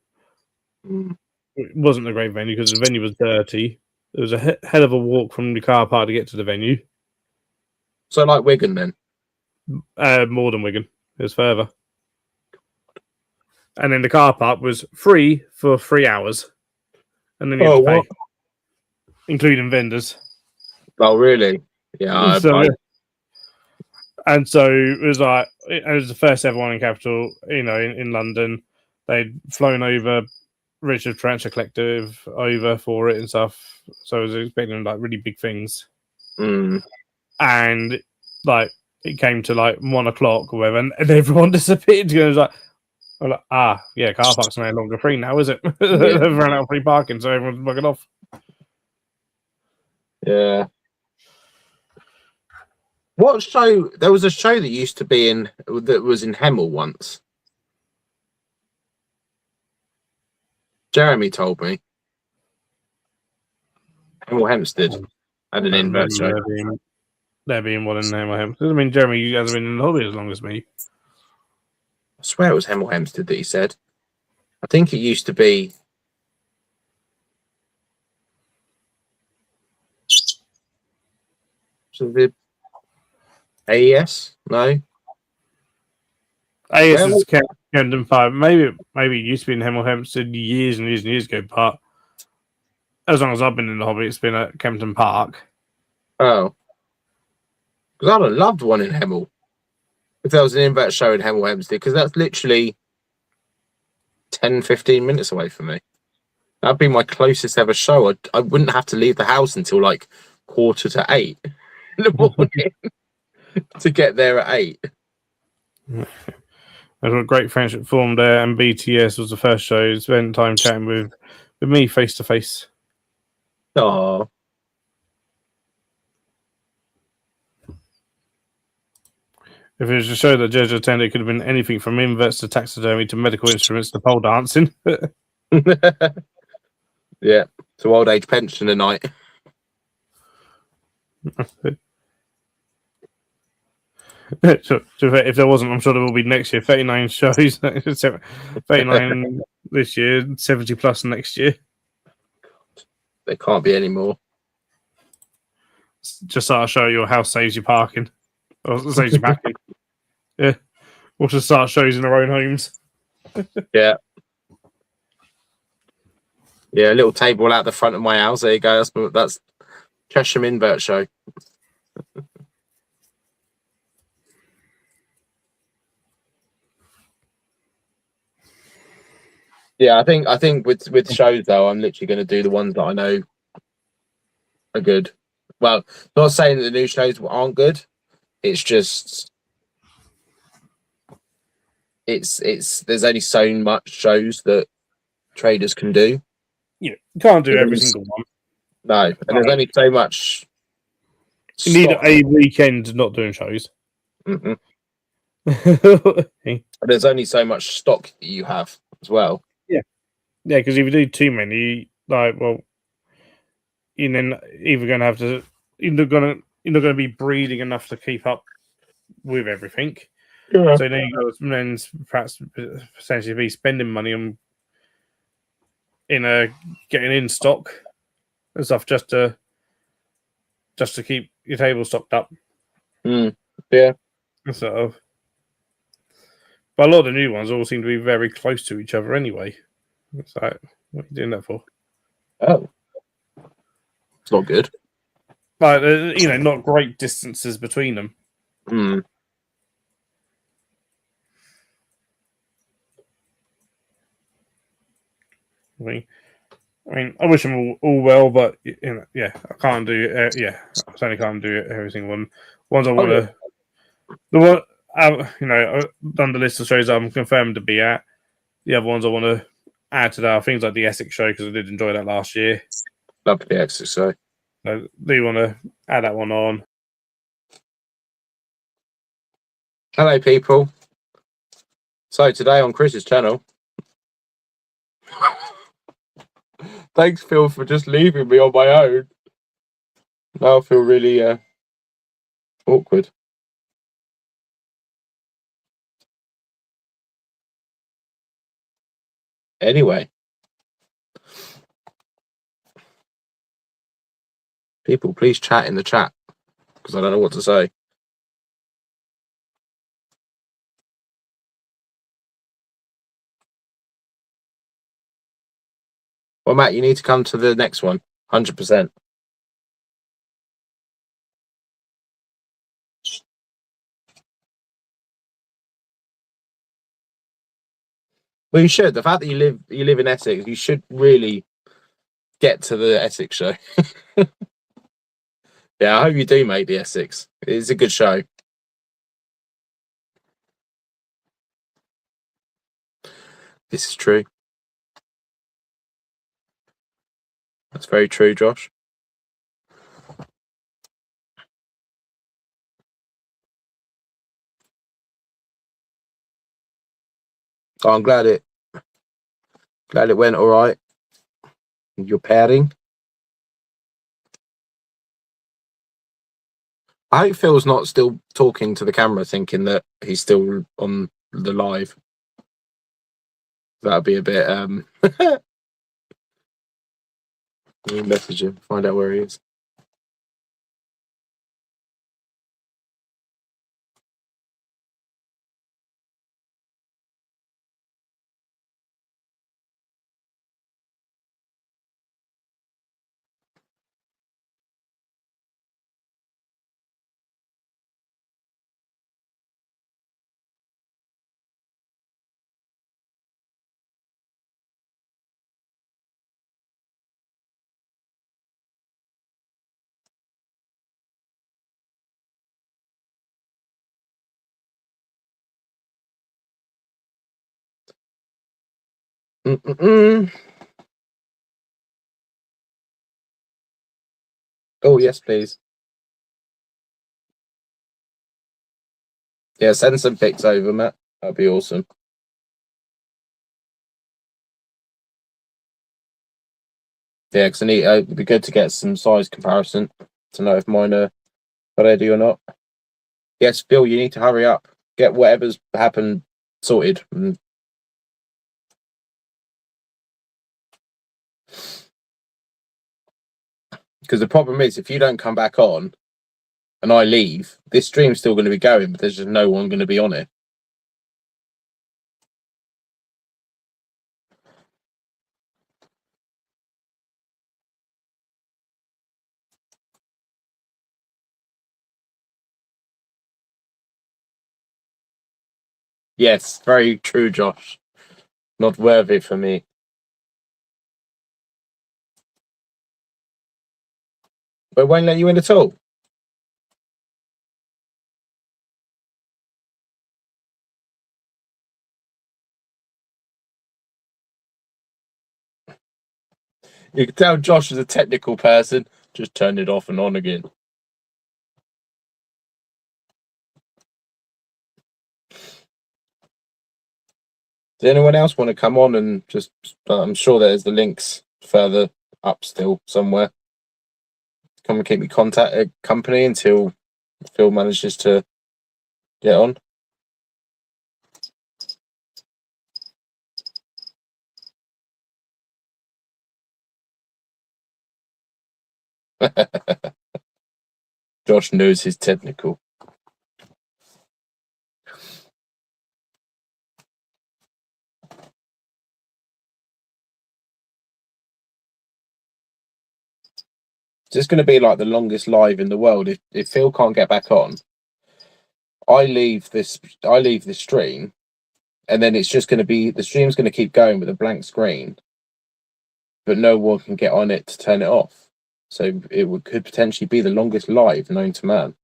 It wasn't a great venue because the venue was dirty. It was a hell of a walk from the car park to get to the venue. So like Wigan then? More than Wigan. It was further. And then the car park was free for 3 hours. And then you had to pay. Including vendors. Oh, really? Yeah. And so it was like, it was the first ever one in Capital, in London. They'd flown over Richard Tarantula Collective over for it and stuff. So I was expecting like really big things. And like it came to like 1 o'clock or whatever, and everyone disappeared. It was like, car park's no longer free now, is it? They've run out of free parking, so everyone's bugging off. Yeah. What show? There was a show that used to be that was in Hemel once. Jeremy told me. Hemel Hempstead had an invert show. There being one in Hemel Hempstead. I mean, Jeremy, you guys have been in the hobby as long as me. I swear it was Hemel Hempstead that he said. I think it used to be. So the AES? No. AES is Camden 5. Maybe it used to be in Hemel Hempstead years and years and years ago, but as long as I've been in the hobby, it's been at Kempton Park. Oh. Because I'd have loved one in Hemel. If there was an invert show in Hemel Hempstead, because that's literally 10, 15 minutes away from me. That'd be my closest ever show. I wouldn't have to leave the house until like 7:45 in the morning to get there at 8. There's a great friendship formed there, and BTS was the first show. Spent time chatting with me face to face. Oh. If it was a show that Judge attended, it could have been anything from inverts to taxidermy to medical instruments to pole dancing. Yeah, to old age pension tonight. So if there wasn't, I'm sure there will be next year. 39 shows, 39 this year, 70 plus next year. There can't be any more. Just start a show your house saves you parking. Or saves you parking. Yeah. Or just start shows in their own homes. Yeah. Yeah, a little table out the front of my house. There you go. That's Chesham Invert Show. Yeah, I think with shows though, I'm literally going to do the ones that I know are good. Well, not saying that the new shows aren't good. It's just it's there's only so much shows that traders can do. You can't do every There's- single one. No, and there's only so much. You need stock. a weekend not doing shows. Mhm. Yeah, There's only so much stock that you have as well. because if you do too many, like, well, you're then either going to have to, you're not going to be breeding enough to keep up with everything. Yeah. So then you got to then perhaps potentially be spending money on getting in stock and stuff just to keep your table stocked up. Yeah. Sort of. But a lot of the new ones all seem to be very close to each other anyway. It's like, what are you doing that for? Oh, it's not good. Like, not great distances between them. Mm. I mean, I wish them all well, but yeah, I can't do. I certainly can't do every single one. Ones I want to, the one, I've done the list of shows I'm confirmed to be at. The other ones I want to add to that are things like the Essex show because I did enjoy that last year. Love the exercise. So do you want to add that one on? Hello, people. So today on Chris's channel, thanks, Phil, for just leaving me on my own. Now I feel really awkward. Anyway, people, please chat in the chat because I don't know what to say. Well, Matt, you need to come to the next one, 100%. Well, you should. The fact that you live in Essex, you should really get to the Essex show. Yeah, I hope you do make the Essex. It's a good show. This is true. That's very true, Josh. Oh, I'm glad it went all right. Your pairing. I hope Phil's not still talking to the camera, thinking that he's still on the live. That'd be a bit. Let me message him, find out where he is. Oh yes, please. Yeah, send some pics over, Matt. That'd be awesome. Yeah, because I need. It'd be good to get some size comparison to know if mine are ready or not. Yes, Bill, you need to hurry up. Get whatever's happened sorted. Because the problem is, if you don't come back on and I leave, this stream's still going to be going, but there's just no one going to be on it. Yes, very true, Josh. Not worthy for me. But won't let you in at all. You can tell Josh is a technical person. Just turn it off and on again. Does anyone else want to come on and just? I'm sure there's the links further up still somewhere. Come and keep me company until Phil manages to get on. Josh knows his technical. It's going to be like the longest live in the world. If Phil can't get back on, I leave this stream, and then it's just going to be the stream's going to keep going with a blank screen, but no one can get on it to turn it off. So could potentially be the longest live known to man.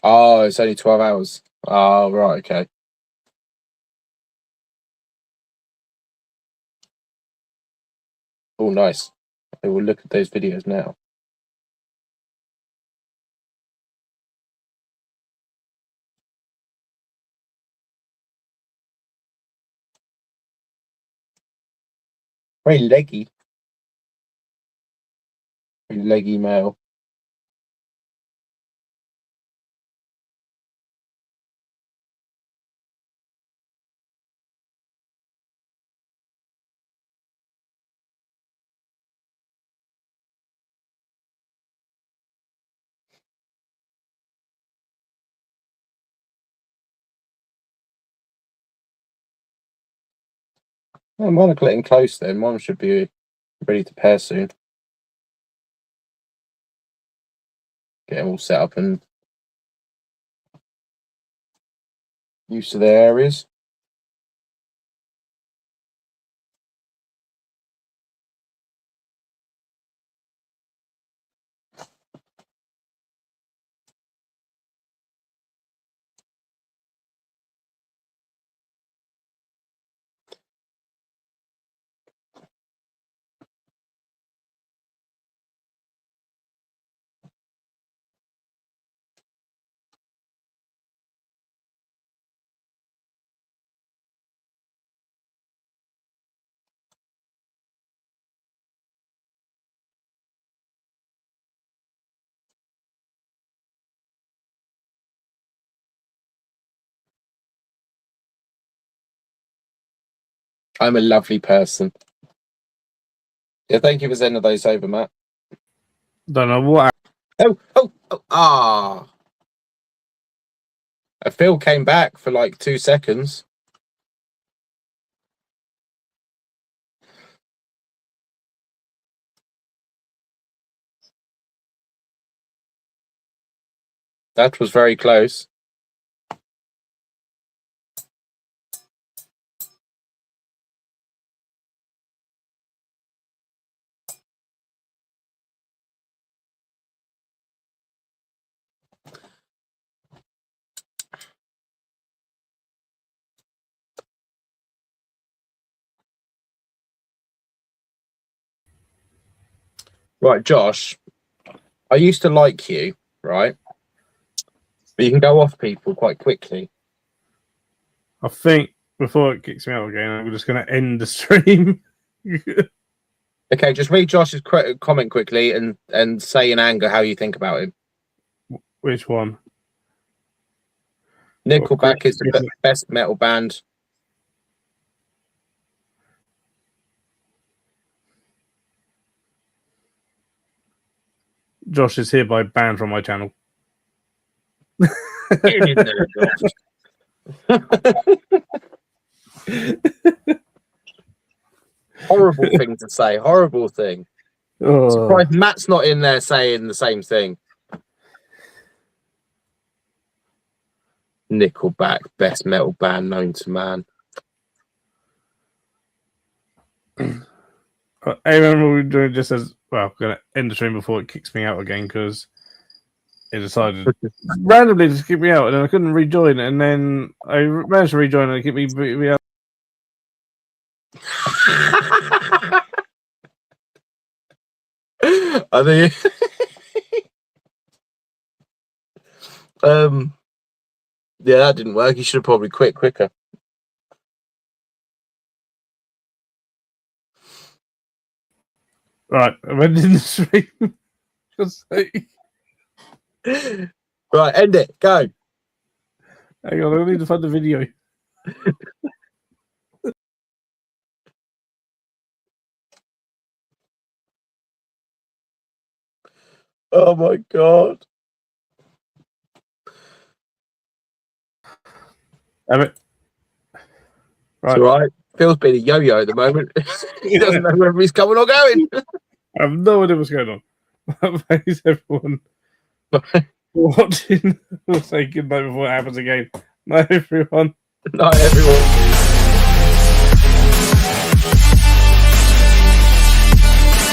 Oh, it's only 12 hours. Oh, right, okay. Oh, nice. I will look at those videos now. Very leggy. Very leggy male. Oh, mine are getting close then. Mine should be ready to pair soon. Get them all set up and used to their areas. I'm a lovely person. Yeah, thank you for sending those over, Matt. Don't know what. Ah. Phil came back for like 2 seconds. That was very close. Right, Josh, I used to like you, right? But you can go off people quite quickly. I think before it kicks me out again, I'm just going to end the stream. Okay, just read Josh's comment quickly and say in anger how you think about him. Which one? Nickelback is the best metal band. Josh is hereby banned from my channel. Get in there, Josh. Horrible thing to say. Horrible thing. Oh. Surprised Matt's not in there saying the same thing. Nickelback, best metal band known to man. I remember we were doing just as well. I'm gonna end the stream before it kicks me out again because it decided randomly to kick me out, and I couldn't rejoin. And then I managed to rejoin, and it kicked me out. I think. Yeah, that didn't work. You should have probably quit quicker. Right, I'm ending the stream. Right, end it. Go. Hang on, I need to find the video. Oh my god. Damn it. It's all right. Phil's being a yo-yo at the moment. He doesn't know whether he's coming or going. I have no idea what's going on. Thanks everyone for watching. We'll say goodnight before it happens again. Night everyone. Night everyone.